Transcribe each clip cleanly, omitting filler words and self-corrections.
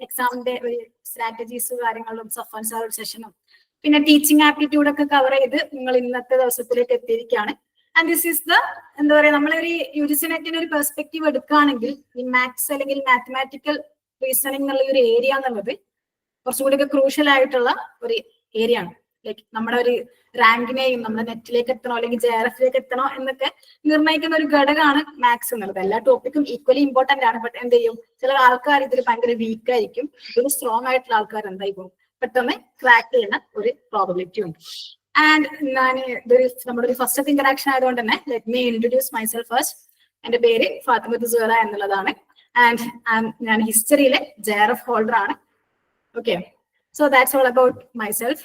എക്സാമിന്റെ ഒരു സ്ട്രാറ്റജീസ് കാര്യങ്ങളും സഫൻസ് സെഷനും പിന്നെ ടീച്ചിങ് ആപ്റ്റിറ്റ്യൂഡ് ഒക്കെ കവർ ചെയ്ത് നിങ്ങൾ ഇന്നത്തെ ദിവസത്തിലേക്ക് എത്തിയിരിക്കുകയാണ്. ആൻഡ് ദിസ് ഈസ് ദ എന്താ പറയാ, നമ്മളൊരു യുജിസി നെറ്റിന്റെ ഒരു പെർസ്പെക്റ്റീവ് എടുക്കുകയാണെങ്കിൽ ഈ മാത്സ് അല്ലെങ്കിൽ മാത്തമാറ്റിക്കൽ റീസണിംഗ് എന്നുള്ള ഒരു ഏരിയ എന്നുള്ളത് കുറച്ചുകൂടി ഒക്കെ ക്രൂഷ്യൽ ആയിട്ടുള്ള ഒരു ഏരിയ ആണ്. ലൈക്ക് നമ്മുടെ ഒരു റാങ്കിനെയും നമ്മുടെ നെറ്റിലേക്ക് എത്തണോ അല്ലെങ്കിൽ JRF-ലേക്ക് എത്തണോ എന്നൊക്കെ നിർണ്ണയിക്കുന്ന ഒരു ഘടകമാണ് മാത്സ് എന്നുള്ളത്. എല്ലാ ടോപ്പിക്കും ഈക്വലി ഇമ്പോർട്ടന്റ് ആണ്. ബട്ട് എന്ത് ചെയ്യും, ചില ആൾക്കാർ ഇതിൽ ഭയങ്കര വീക്ക് ആയിരിക്കും, ഇതിൽ സ്ട്രോങ് ആയിട്ടുള്ള ആൾക്കാർ എന്തായി പോകും, പെട്ടെന്ന് ക്രാക്ക് ചെയ്യുന്ന ഒരു പ്രോബബിലിറ്റി ഉണ്ട്. ആൻഡ് ഞാൻ ഇതൊരു നമ്മുടെ ഒരു ഫസ്റ്റത്തെ ഇന്ററാക്ഷൻ ആയതുകൊണ്ട് തന്നെ let me introduce myself first. എന്റെ പേര് ഫാത്തിമത്ത് സുഹറ എന്നുള്ളതാണ്. ആൻഡ് ഞാൻ ഹിസ്റ്ററിയിലെ JRF ഹോൾഡർ ആണ്. Okay, so that's all about myself.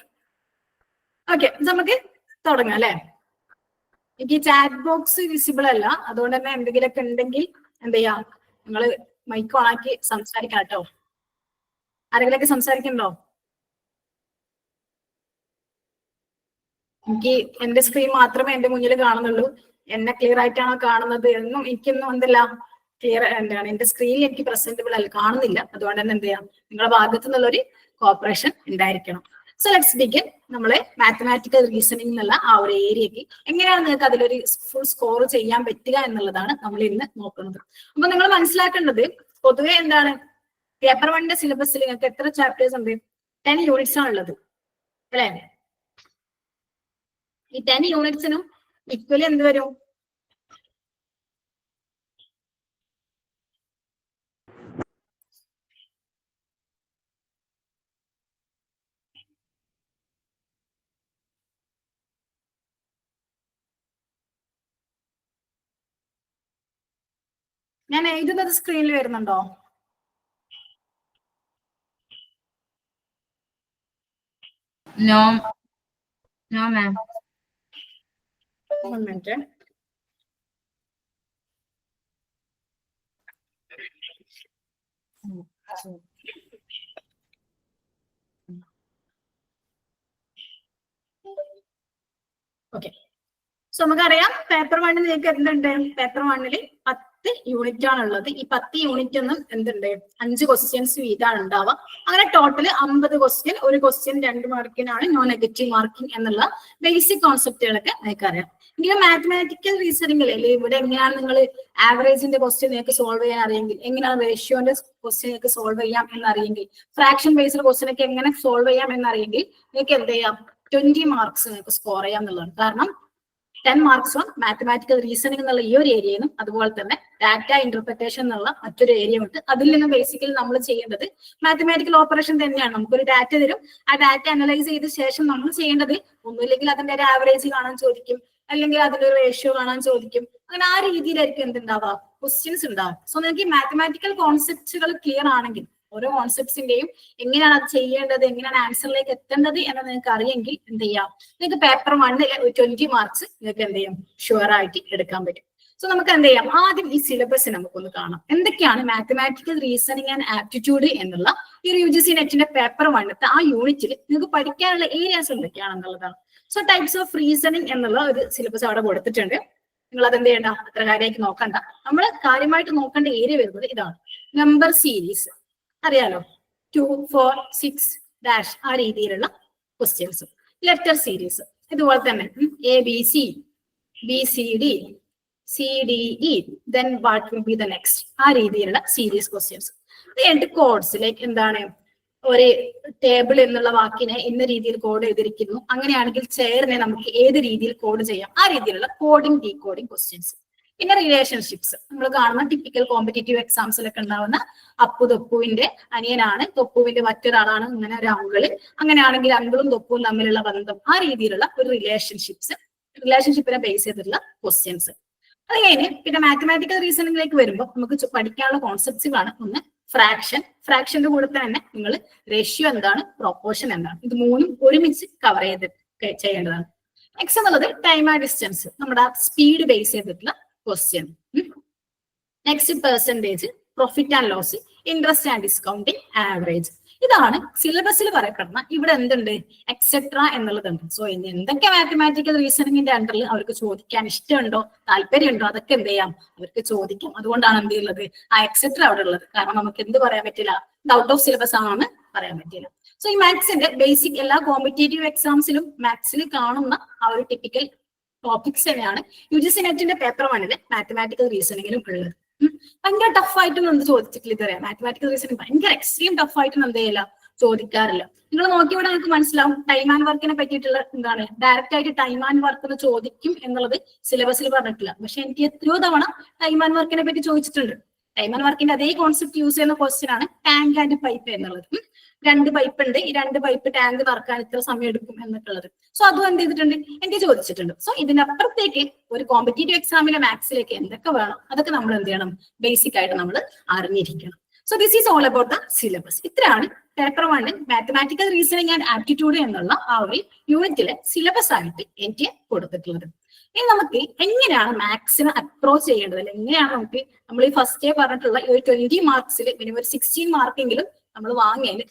Okay, നമുക്ക് തുടങ്ങാം അല്ലെ. എനിക്ക് ചാറ്റ് ബോക്സ് വിസിബിൾ അല്ല, അതുകൊണ്ട് തന്നെ എന്തെങ്കിലുമൊക്കെ ഉണ്ടെങ്കിൽ എന്ത് ചെയ്യാം, നിങ്ങൾ മൈക്ക് ഓണാക്കി സംസാരിക്കാം കേട്ടോ. ആരെങ്കിലൊക്കെ സംസാരിക്കണ്ടോ? എനിക്ക് എന്റെ സ്ക്രീൻ മാത്രമേ എന്റെ മുന്നിൽ കാണുന്നുള്ളൂ. എന്നെ ക്ലിയർ ആയിട്ടാണോ കാണുന്നത് എന്നും എനിക്കൊന്നും എന്തല്ല ക്ലിയർ എന്താണ്, എന്റെ സ്ക്രീനിൽ എനിക്ക് പ്രസന്റബിൾ അല്ല, കാണുന്നില്ല. അതുകൊണ്ട് തന്നെ എന്ത് ചെയ്യാം, നിങ്ങളുടെ ഭാഗത്തു നിന്നുള്ളൊരു കോപ്പറേഷൻ ഉണ്ടായിരിക്കണം. So let's begin. നമ്മളെ മാത്തമാറ്റിക്കൽ റീസണിംഗ് എന്നുള്ള ആ ഒരു ഏരിയക്ക് എങ്ങനെയാണ് നിങ്ങൾക്ക് അതിലൊരു ഫുൾ സ്കോർ ചെയ്യാൻ പറ്റുക എന്നുള്ളതാണ് നമ്മൾ ഇന്ന് നോക്കുന്നത്. അപ്പൊ നിങ്ങൾ മനസ്സിലാക്കേണ്ടത് പൊതുവെ എന്താണ്, പേപ്പർ 1ന്റെ സിലബസിൽ നിങ്ങൾക്ക് എത്ര ചാപ്റ്റേഴ്സ് ഉണ്ട്? 10 യൂണിറ്റ്സ് ആണുള്ളത് അല്ലെ. ഈ 10 യൂണിറ്റ്സിനും ഇക്വലി എന്ത് വരും? ഞാൻ എഴുതുന്നത് സ്ക്രീനിൽ വരുന്നുണ്ടോ? No no ma'am. One minute. Okay, so നമുക്കറിയാം പേപ്പർ 1 നിങ്ങൾക്ക് എന്തുണ്ട്? പേപ്പർ 1 10 യൂണിറ്റ് ആണുള്ളത്. ഈ 10 യൂണിറ്റ് ഒന്നും എന്തുണ്ട്, 5 ക്വസ്റ്റ്യൻസ് വീതാണ് ഉണ്ടാവുക. അങ്ങനെ ടോട്ടൽ 50 ക്വസ്റ്റ്യൻ. ഒരു ക്വസ്റ്റ്യൻ 2 മാർക്കിനാണ്, നോ നെഗറ്റീവ് മാർക്കിംഗ് എന്നുള്ള ബേസിക് കോൺസെപ്റ്റുകളൊക്കെ നിങ്ങൾക്കറിയാം. ഇങ്ങനെ മാത്തമാറ്റിക്കൽ റീസണിംഗ് അല്ലേ ഇവിടെ എങ്ങനെയാണ് നിങ്ങൾ ആവറേജിന്റെ ക്വസ്റ്റ്യൻ നിങ്ങൾക്ക് സോൾവ് ചെയ്യാൻ അറിയെങ്കിൽ, എങ്ങനെയാണ് റേഷ്യോന്റെ ക്വസ്റ്റ്യൻ നിങ്ങൾക്ക് സോൾവ് ചെയ്യാം എന്നറിയെങ്കിൽ, ഫ്രാക്ഷൻ ബേസ്ഡ് ക്വസ്റ്റ്യൻ ഒക്കെ എങ്ങനെ സോൾവ് ചെയ്യാം എന്നറിയെങ്കിൽ നിങ്ങൾക്ക് എന്ത് ചെയ്യാം, 20 മാർക്സ് നിങ്ങൾക്ക് സ്കോർ ചെയ്യാം എന്നുള്ളതാണ്. കാരണം 10 മാർക്സും മാത്തമാറ്റിക്കൽ റീസണിംഗ് എന്നുള്ള ഈ ഒരു ഏരിയയിലും അതുപോലെ തന്നെ ഡാറ്റ ഇന്റർപ്രിറ്റേഷൻ എന്നുള്ള മറ്റൊരു ഏരിയ ഉണ്ട്. അതിൽ നിന്ന് ബേസിക്കലി നമ്മൾ ചെയ്യേണ്ടത് മാത്തമാറ്റിക്കൽ ഓപ്പറേഷൻ തന്നെയാണ്. നമുക്കൊരു ഡാറ്റ തരും, ആ ഡാറ്റ അനലൈസ് ചെയ്ത ശേഷം നമ്മൾ ചെയ്യേണ്ടത് ഒന്നുമില്ലെങ്കിൽ അതിന്റെ ഒരു ആവറേജ് കാണാൻ ചോദിക്കും, അല്ലെങ്കിൽ അതിന്റെ ഒരു റേഷ്യോ കാണാൻ ചോദിക്കും. അങ്ങനെ ആ രീതിയിലായിരിക്കും എന്തുണ്ടാവുക, ക്വസ്റ്റ്യൻസ് ഉണ്ടാവും. സോ നിങ്ങൾക്ക് ഈ മാത്തമാറ്റിക്കൽ കോൺസെപ്റ്റുകൾ ക്ലിയർ ആണെങ്കിൽ ഓരോ കോൺസെപ്റ്റ്സിന്റെയും എങ്ങനെയാണ് അത് ചെയ്യേണ്ടത്, എങ്ങനെയാണ് ആൻസറിലേക്ക് എത്തേണ്ടത് എന്ന് നിങ്ങൾക്ക് അറിയെങ്കിൽ എന്ത് ചെയ്യാം, നിങ്ങൾക്ക് പേപ്പർ 1 20 മാർക്സ് നിങ്ങൾക്ക് എന്ത് ചെയ്യാം, ഷുവർ ആയിട്ട് എടുക്കാൻ പറ്റും. സോ നമുക്ക് എന്ത് ചെയ്യാം, ആദ്യം ഈ സിലബസ് നമുക്കൊന്ന് കാണാം. എന്തൊക്കെയാണ് മാത്തമാറ്റിക്കൽ റീസണിംഗ് ആൻഡ് ആപ്റ്റിറ്റ്യൂഡ് എന്നുള്ള ഈ UGC നെറ്റിന്റെ പേപ്പർ 1 ആ യൂണിറ്റിൽ നിങ്ങൾക്ക് പഠിക്കാനുള്ള ഏരിയാസ് എന്തൊക്കെയാണെന്നുള്ളതാണ്. സോ ടൈപ്സ് ഓഫ് റീസണിംഗ് എന്നുള്ള ഒരു സിലബസ് അവിടെ കൊടുത്തിട്ടുണ്ട്. നിങ്ങൾ അതെന്ത് ചെയ്യണ്ട, അത്ര കാര്യമായിട്ട് നോക്കണ്ട. നമ്മൾ കാര്യമായിട്ട് നോക്കേണ്ട ഏരിയ വരുന്നത് ഇതാണ്, നമ്പർ സീരീസ്. അറിയാലോ, 2, 4, 6 ഡാഷ് ആ രീതിയിലുള്ള ക്വസ്റ്റ്യൻസ്. ലെറ്റർ സീരീസ് ഇതുപോലെ തന്നെ ABC, BCD, CDE, then what will be the next ആ രീതിയിലുള്ള സീരീസ് ക്വസ്റ്റ്യൻസ്. അത് കോഡ്സ് ലൈക്ക് എന്താണ്, ഒരു ടേബിൾ എന്നുള്ള വാക്കിനെ ഇന്ന രീതിയിൽ കോഡ് ചെയ്തിരിക്കുന്നു, അങ്ങനെയാണെങ്കിൽ ചെയറിനെ നമുക്ക് ഏത് രീതിയിൽ കോഡ് ചെയ്യാം, ആ രീതിയിലുള്ള കോഡിംഗ് ഡീകോഡിംഗ് ക്വസ്റ്റ്യൻസ്. പിന്നെ റിലേഷൻഷിപ്സ് നമ്മൾ കാണുന്ന ടിപ്പിക്കൽ കോമ്പറ്റേറ്റീവ് എക്സാംസിലൊക്കെ ഉണ്ടാവുന്ന അപ്പു തൊപ്പുവിന്റെ അനിയനാണ്, തൊപ്പുവിന്റെ മറ്റൊരാളാണ്, ഇങ്ങനെ ഒരു അങ്കിള്, അങ്ങനെയാണെങ്കിൽ അങ്കിളും തൊപ്പുവും തമ്മിലുള്ള ബന്ധം, ആ രീതിയിലുള്ള ഒരു റിലേഷൻഷിപ്പിനെ ബേസ് ചെയ്തിട്ടുള്ള ക്വസ്റ്റ്യൻസ്. അത് കഴിഞ്ഞ് പിന്നെ മാത്തമാറ്റിക്കൽ റീസണിംഗിലേക്ക് വരുമ്പോൾ നമുക്ക് പഠിക്കാനുള്ള കോൺസെപ്റ്റ്സുകളാണ് ഒന്ന് ഫ്രാക്ഷന്റെ കൂടെ തന്നെ നിങ്ങൾ റേഷ്യോ എന്താണ്, പ്രൊപ്പോർഷൻ എന്താണ്, ഇത് മൂന്നും ഒരുമിച്ച് കവർ ചെയ്ത് ചെയ്യേണ്ടതാണ്. നെക്സ്റ്റ് എന്നുള്ളത് ടൈം ആൻഡ് ഡിസ്റ്റൻസ്, നമ്മുടെ സ്പീഡ് ബേസ് ചെയ്തിട്ടുള്ള question. Next percentage, profit and loss, interest and discounting, average. ഇതാണ് സിലബസിൽ പറയപ്പെടുന്ന ഇവിടെ എന്തുണ്ട് എക്സെട്ര എന്നുള്ളതുണ്ട്. സോ എന്തൊക്കെ മാത്തമാറ്റിക്കൽ റീസണിങ്ങിന്റെ അണ്ടറിൽ അവർക്ക് ചോദിക്കാൻ ഇഷ്ടമുണ്ടോ താല്പര്യമുണ്ടോ അതൊക്കെ എന്ത് ചെയ്യാം അവർക്ക് ചോദിക്കാം. അതുകൊണ്ടാണ് എന്ത് ചെയ്യുന്നത് ആ എക്സെട്ര അവിടെ ഉള്ളത്. കാരണം നമുക്ക് എന്ത് പറയാൻ പറ്റില്ല, ഇത് ഔട്ട് ഓഫ് സിലബസ് ആണെന്ന് പറയാൻ പറ്റില്ല. സോ ഈ മാത്സിന്റെ ബേസിക് എല്ലാ കോമ്പറ്റേറ്റീവ് എക്സാംസിലും മാത്സിൽ കാണുന്ന ആ ഒരു ടിപ്പിക്കൽ ടോപ്പിക്സ് തന്നെയാണ് UGC നെറ്റിന്റെ പേപ്പർ 1 മാത്തമാറ്റിക്കൽ റീസണിങ്ങിലും ഉള്ളത്. ഭയങ്കര ടഫായിട്ടൊന്നും എന്ത് ചോദിച്ചിട്ടില്ല ഇതുവരെ. മാത്തമാറ്റിക്കൽ റീസണിങ് ഭയങ്കര എക്സ്ട്രീം ടഫായിട്ടൊന്നും എന്ത് ചെയ്യില്ല ചോദിക്കാറില്ല. നിങ്ങൾ നോക്കിയോടെ നിങ്ങൾക്ക് മനസ്സിലാവും ടൈം ആൻഡ് വർക്കിനെ പറ്റിയിട്ടുള്ള എന്താണ് ഡയറക്റ്റ് ആയിട്ട് ടൈം ആൻഡ് വർക്ക് ചോദിക്കും എന്നുള്ളത് സിലബസിൽ പറഞ്ഞിട്ടില്ല. പക്ഷെ എനിക്ക് എത്രയോ തവണ ടൈം ആൻഡ് വർക്കിനെ പറ്റി ചോദിച്ചിട്ടുണ്ട്. ടൈം ആൻഡ് വർക്കിന്റെ അതേ കോൺസെപ്റ്റ് യൂസ് ചെയ്യുന്ന ക്വസ്റ്റ്യൻ ആണ് ടാങ്ക് ആൻഡ് പൈപ്പ് എന്നുള്ളത്. 2 പൈപ്പ് ഉണ്ട്, ഈ 2 പൈപ്പ് ടാങ്ക് നിറക്കാൻ ഇത്ര സമയം എടുക്കും എന്നൊക്കെയുള്ളത്. സോ അതും എന്ത് ചെയ്തിട്ടുണ്ട് എനിക്ക് ചോദിച്ചിട്ടുണ്ട്. സോ ഇതിനപ്പുറത്തേക്ക് ഒരു കോമ്പറ്റേറ്റീവ് എക്സാമിലെ മാത്സിലേക്ക് എന്തൊക്കെ വേണം അതൊക്കെ നമ്മൾ എന്ത് ചെയ്യണം ബേസിക് ആയിട്ട് നമ്മൾ അറിഞ്ഞിരിക്കണം. So this is all about the syllabus. ഇത്രയാണ് paper 1 mathematical reasoning and aptitude എന്നുള്ള ആ ഒരു യൂണിറ്റിലെ സിലബസ് ആയിട്ട് എനിക്ക് കൊടുത്തിട്ടുള്ളത്. ഇനി നമുക്ക് എങ്ങനെയാണ് മാത്സിനെ അപ്രോച്ച് ചെയ്യേണ്ടത്, അല്ലെങ്കിൽ എങ്ങനെയാണ് നമുക്ക് നമ്മൾ ഈ ഫസ്റ്റ് ഡേ പറഞ്ഞിട്ടുള്ള ഈ ഒരു 20 മാർക്സിൽ മിനിമം ഒരു 16 മാർക്കെങ്കിലും നമ്മൾ വാങ്ങണം.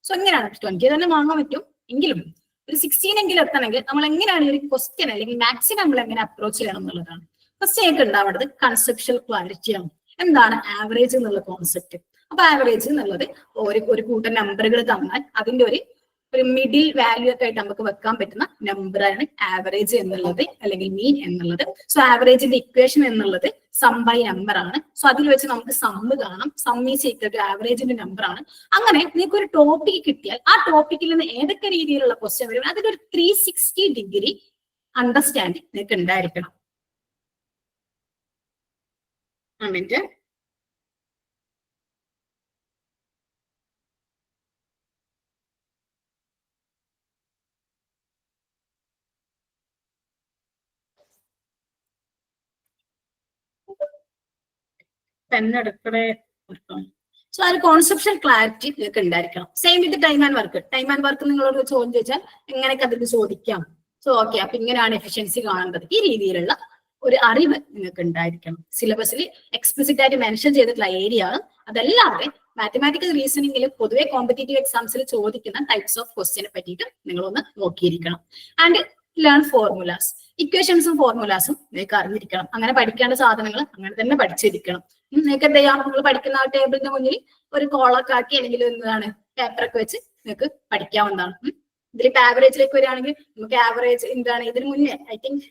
സോ എങ്ങനെയാണ് 20 തന്നെ വാങ്ങാൻ പറ്റും എങ്കിലും ഒരു 16 എങ്കിലും എത്തണമെങ്കിൽ നമ്മൾ എങ്ങനെയാണ് ഈ ഒരു ക്വസ്റ്റ്യൻ അല്ലെങ്കിൽ മാത്സിനെ നമ്മൾ എങ്ങനെ അപ്രോച്ച് ചെയ്യണം എന്നുള്ളതാണ്. ഫസ്റ്റ് ഞങ്ങൾക്ക് ഉണ്ടാവേണ്ടത് കൺസെപ്ഷ്യൽ ക്ലാരിറ്റി ആണ്. എന്താണ് ആവറേജ് എന്നുള്ള കോൺസെപ്റ്റ്? അപ്പൊ ആവറേജ് എന്നുള്ളത് ഒരു കൂട്ടം നമ്പറുകൾ തന്നാൽ അതിന്റെ ഒരു മിഡിൽ വാല്യൂ ഒക്കെ ആയിട്ട് നമുക്ക് വെക്കാൻ പറ്റുന്ന നമ്പറാണ് ആവറേജ് എന്നുള്ളത് അല്ലെങ്കിൽ മീൻ എന്നുള്ളത്. സോ ആവറേജിന്റെ ഇക്വേഷൻ എന്നുള്ളത് സം ബൈ നമ്പർ ആണ്. സോ അതിൽ വെച്ച് നമുക്ക് സമ്മ് കാണാം. സം ഈസ് ഈക്വൽ ടു ആവറേജിന്റെ നമ്പർ ആണ്. അങ്ങനെ നിങ്ങൾക്ക് ഒരു ടോപ്പിക് കിട്ടിയാൽ ആ ടോപ്പിക്കിൽ നിന്ന് ഏതൊക്കെ രീതിയിലുള്ള ക്വസ്റ്റ്യൻ വരും അതിലൊരു 360 ഡിഗ്രി അണ്ടർസ്റ്റാൻഡിങ് നിങ്ങൾക്ക് ഉണ്ടായിരിക്കണം. എന്നിട്ട് പെണ്ണെടുക്കണേ. സോ ആ ഒരു കോൺസെപ്ഷൻ ക്ലാരിറ്റി നിങ്ങൾക്ക് ഉണ്ടായിരിക്കണം. Same with time and work. Time and work നിങ്ങളോട് ചോദ്യം ചോദിച്ചാൽ എങ്ങനെയൊക്കെ അതിന് ചോദിക്കാം. സോ ഓക്കെ അപ്പൊ ഇങ്ങനെയാണ് എഫിഷ്യൻസി കാണേണ്ടത്. ഈ രീതിയിലുള്ള ഒരു അറിവ് നിങ്ങൾക്ക് ഉണ്ടായിരിക്കണം. സിലബസിൽ എക്സ്പ്ലിസിറ്റ് ആയിട്ട് മെൻഷൻ ചെയ്തിട്ടുള്ള ഏരിയ അതല്ലാതെ മാത്തമാറ്റിക്കൽ റീസണിംഗിൽ പൊതുവെ കോമ്പറ്റേറ്റീവ് എക്സാംസിൽ ചോദിക്കുന്ന ടൈപ്സ് ഓഫ് ക്വസ്റ്റ്യനെ പറ്റിയിട്ട് നിങ്ങളൊന്ന് നോക്കിയിരിക്കണം. And learn formulas. ഇക്വേഷൻസും ഫോർമുലാസും നിങ്ങൾക്ക് അറിഞ്ഞിരിക്കണം. അങ്ങനെ പഠിക്കേണ്ട സാധനങ്ങൾ അങ്ങനെ തന്നെ പഠിച്ചിരിക്കണം. നിങ്ങൾക്ക് എന്ത് ചെയ്യാം, നിങ്ങൾ പഠിക്കുന്ന ആ ടേബിളിന്റെ മുന്നിൽ ഒരു കോളൊക്കെ ആക്കി അല്ലെങ്കിൽ എന്താണ് പേപ്പറൊക്കെ വെച്ച് നിങ്ങൾക്ക് പഠിക്കാവുന്നതാണ്. ഇതിലിപ്പോ ആവറേജിലേക്ക് വരികയാണെങ്കിൽ നമുക്ക് ആവറേജ് എന്താണ് ഇതിന് മുന്നേ ഐ തിങ്ക്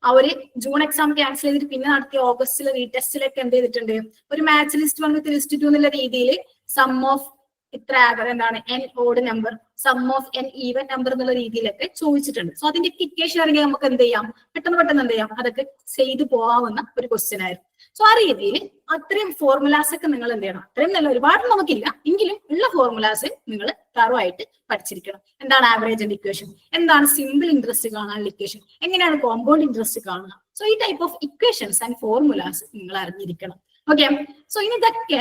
ആ ഒരു ജൂൺ എക്സാം ക്യാൻസൽ ചെയ്തിട്ട് പിന്നെ നടത്തിയ ഓഗസ്റ്റിലെ റീടെസ്റ്റിലൊക്കെ എന്ത് ചെയ്തിട്ടുണ്ട്, ഒരു മാച്ച് ലിസ്റ്റ് 1 വിത്ത് ലിസ്റ്റ് 2 എന്നുള്ള രീതിയിൽ സം ഓഫ് ഇത്ര എന്താണ് n odd number, sum of n even number എന്നുള്ള രീതിയിലൊക്കെ ചോദിച്ചിട്ടുണ്ട്. സോ അതിന്റെ ഇക്വേഷൻ അറിയാൻ നമുക്ക് എന്ത് ചെയ്യാം, പെട്ടെന്ന് എന്ത് ചെയ്യാം, അതൊക്കെ ചെയ്തു പോകാവുന്ന ഒരു ക്വസ്റ്റ്യൻ ആയിരുന്നു. സോ ആ രീതിയിൽ അത്രയും ഫോർമുലാസ് ഒക്കെ നിങ്ങൾ എന്ത് ചെയ്യണം, അത്രയും നല്ല ഒരുപാട് നമുക്കില്ല എങ്കിലും ഉള്ള ഫോർമുലാസ് നിങ്ങൾ തറവായിട്ട് പഠിച്ചിരിക്കണം. എന്താണ് ആവറേജിന്റെ ഇക്വേഷൻ, എന്താണ് സിമ്പിൾ ഇൻട്രസ്റ്റ് കാണാനുള്ള ഇക്വേഷൻ, എങ്ങനെയാണ് കോമ്പൗണ്ട് ഇൻട്രസ്റ്റ് കാണുക. സോ ഈ type of equations and formulas നിങ്ങൾ അറിഞ്ഞിരിക്കണം. ഓക്കെ, സോ ഇനി ഇതൊക്കെ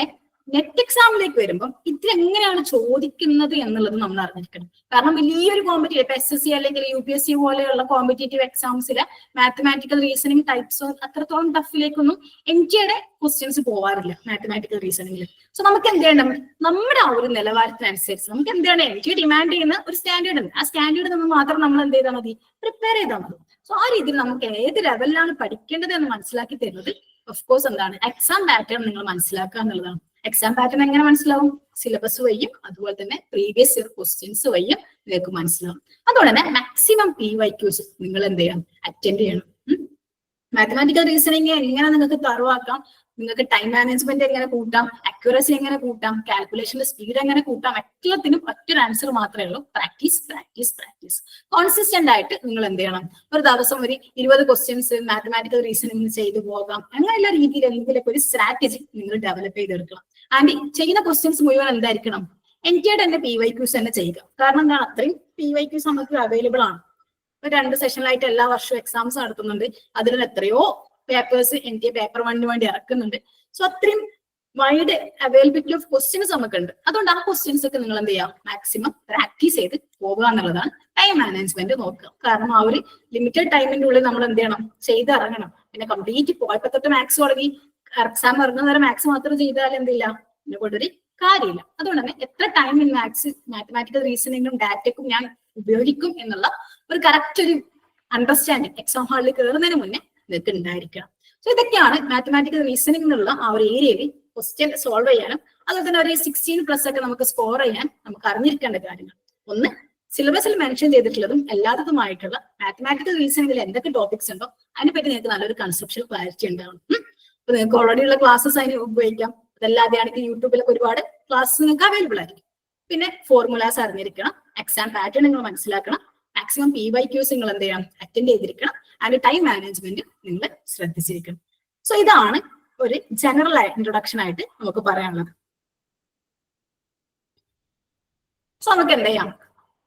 നെറ്റ് എക്സാമിലേക്ക് വരുമ്പോൾ ഇതിലെങ്ങനെയാണ് ചോദിക്കുന്നത് എന്നുള്ളത് നമ്മൾ അറിഞ്ഞിരിക്കണം. കാരണം വലിയൊരു കോമ്പറ്റേറ്റീവ് SSC അല്ലെങ്കിൽ UPSC പോലെയുള്ള കോമ്പറ്റേറ്റീവ് എക്സാംസിലെ മാത്തമാറ്റിക്കൽ റീസണിങ് ടൈപ്സ് അത്രത്തോളം ടഫിലേക്കൊന്നും NTയുടെ ക്വസ്റ്റ്യൻസ് പോവാറില്ല മാത്തമാറ്റിക്കൽ റീസണിങ്ങിൽ. സോ നമുക്ക് എന്ത് ചെയ്യണം, നമ്മുടെ ആ ഒരു നിലവാരത്തിനനുസരിച്ച് നമുക്ക് എന്താണ് NT ഡിമാൻഡ് ചെയ്യുന്ന ഒരു സ്റ്റാൻഡേർഡ് ഉണ്ട്. ആ സ്റ്റാൻഡേർഡ് നിന്ന് മാത്രം നമ്മൾ എന്ത് ചെയ്താൽ മതി, പ്രിപ്പയർ ചെയ്താൽ മതി. സോ ആ രീതിയിൽ നമുക്ക് ഏത് ലെവലിലാണ് പഠിക്കേണ്ടത് എന്ന് മനസ്സിലാക്കി തരുന്നത് ഓഫ് കോഴ്സ് എന്താണ് എക്സാം പാറ്റേൺ നിങ്ങൾ മനസ്സിലാക്കുക എന്നുള്ളതാണ്. എക്സാം പാറ്റേൺ എങ്ങനെ മനസ്സിലാവും, സിലബസ് വഴിയും അതുപോലെ തന്നെ പ്രീവിയസ് ഇയർ ക്വസ്റ്റ്യൻസ് വഴിയും നിങ്ങൾക്ക് മനസ്സിലാവും. അതുകൊണ്ട് തന്നെ മാക്സിമം PYQs നിങ്ങൾ എന്ത് ചെയ്യണം, അറ്റൻഡ് ചെയ്യണം. മാത്തമാറ്റിക്കൽ റീസണിങ് എങ്ങനെ നിങ്ങൾക്ക് തറവാക്കാം, നിങ്ങൾക്ക് ടൈം മാനേജ്മെന്റ് എങ്ങനെ കൂട്ടാം, അക്യുറസി എങ്ങനെ കൂട്ടാം, കാൽക്കുലേഷന്റെ സ്പീഡ് എങ്ങനെ കൂട്ടാം, എല്ലാത്തിനും ഒറ്റൊരു ആൻസർ മാത്രമേ ഉള്ളൂ, പ്രാക്ടീസ് പ്രാക്ടീസ് പ്രാക്ടീസ്. കോൺസിസ്റ്റന്റ് ആയിട്ട് നിങ്ങൾ എന്ത് ചെയ്യണം, ഒരു ദിവസം ഒരു 20 ക്വസ്റ്റ്യൻസ് മാത്തമാറ്റിക്കൽ റീസണിങ് ചെയ്തു പോകാം. അങ്ങനെയുള്ള രീതിയിൽ എന്തെങ്കിലുമൊക്കെ ഒരു സ്ട്രാറ്റജി നിങ്ങൾ ഡെവലപ്പ് ചെയ്തെടുക്കണം. ആൻഡ് ചെയ്യുന്ന ക്വസ്റ്റ്യൻസ് മുഴുവൻ എന്തായിരിക്കണം, NTയുടെ തന്നെ PYQs തന്നെ ചെയ്യുക. കാരണം എന്താണ്, അത്രയും PYQs നമുക്ക് അവൈലബിൾ ആണ്. 2 സെഷനിലായിട്ട് എല്ലാ വർഷവും എക്സാംസ് നടത്തുന്നുണ്ട്. അതിൽ എത്രയോ പേപ്പേഴ്സ് NTA പേപ്പർ 1 വേണ്ടി ഇറക്കുന്നുണ്ട്. സോ അത്രയും വൈഡ് അവൈലബിലിറ്റി ഓഫ് ക്വസ്റ്റ്യൻസ് നമുക്കുണ്ട്. അതുകൊണ്ട് ആ ക്വസ്റ്റ്യൻസ് ഒക്കെ നിങ്ങൾ എന്ത് ചെയ്യാം, മാക്സിമം പ്രാക്ടീസ് ചെയ്ത് പോകുക എന്നുള്ളതാണ്. ടൈം മാനേജ്മെന്റ് നോക്കുക. കാരണം ആ ഒരു ലിമിറ്റഡ് ടൈമിന്റെ ഉള്ളിൽ നമ്മൾ എന്ത് ചെയ്യണം, ചെയ്തിറങ്ങണം. പിന്നെ കംപ്ലീറ്റ് ഇപ്പൊ തൊട്ട് മാത്സ് തുടങ്ങി എക്സാം ഇറങ്ങുന്ന വരെ മാത്സ് മാത്രം ചെയ്താൽ എന്തില്ല, ഇതിനെ കൊണ്ടൊരു കാര്യമില്ല. അതുകൊണ്ട് തന്നെ എത്ര ടൈം ഇൻ മാത്തമാറ്റിക്കൽ റീസണിങ്ങും ഡാറ്റയ്ക്കും ഞാൻ ഉപയോഗിക്കും എന്നുള്ള ഒരു കറക്റ്റ് ഒരു അണ്ടർസ്റ്റാൻഡിങ് എക്സാം ഹാളിൽ കയറുന്നതിന് മുന്നേ നിങ്ങൾക്ക് ഉണ്ടായിരിക്കണം. സോ ഇതൊക്കെയാണ് മാത്തമാറ്റിക്കൽ റീസണിംഗ് എന്നുള്ള ആ ഒരു ഏരിയയിൽ ക്വസ്റ്റ്യൻ സോൾവ് ചെയ്യാനും അതുപോലെ തന്നെ ഒരു 16+ ഒക്കെ നമുക്ക് സ്കോർ ചെയ്യാൻ നമുക്ക് അറിഞ്ഞിരിക്കേണ്ട കാര്യങ്ങൾ. ഒന്ന്, സിലബസിൽ മെൻഷൻ ചെയ്തിട്ടുള്ളതും അല്ലാത്തതുമായിട്ടുള്ള മാത്തമാറ്റിക്കൽ റീസണിംഗിൽ എന്തൊക്കെ ടോപ്പിക്സ് ഉണ്ടോ അതിനെപ്പറ്റി നിങ്ങൾക്ക് നല്ലൊരു കൺസെപ്ഷ്യൽ ക്ലാരിറ്റി ഉണ്ടാവണം. അപ്പൊ നിങ്ങൾക്ക് ഓൾറെഡി ഉള്ള ക്ലാസ്സസ് അതിന് ഉപയോഗിക്കാം. അതല്ലാതെയാണെങ്കിൽ യൂട്യൂബിലൊക്കെ ഒരുപാട് ക്ലാസ്സസ് നിങ്ങൾക്ക് അവൈലബിൾ ആയിരിക്കും. പിന്നെ ഫോർമുലാസ് അറിഞ്ഞിരിക്കണം, എക്സാം പാറ്റേൺ നിങ്ങൾ മനസ്സിലാക്കണം, മാക്സിമം PYQs നിങ്ങൾ എന്ത് ചെയ്യണം, അറ്റൻഡ് ചെയ്തിരിക്കണം, ആൻഡ് ടൈം മാനേജ്മെന്റ് നിങ്ങൾ ശ്രദ്ധിച്ചിരിക്കണം. സോ ഇതാണ് ഒരു ജനറൽ ഇൻട്രൊഡക്ഷൻ ആയിട്ട് നമുക്ക് പറയാനുള്ളത്. സോ നമുക്ക് എന്ത് ചെയ്യാം,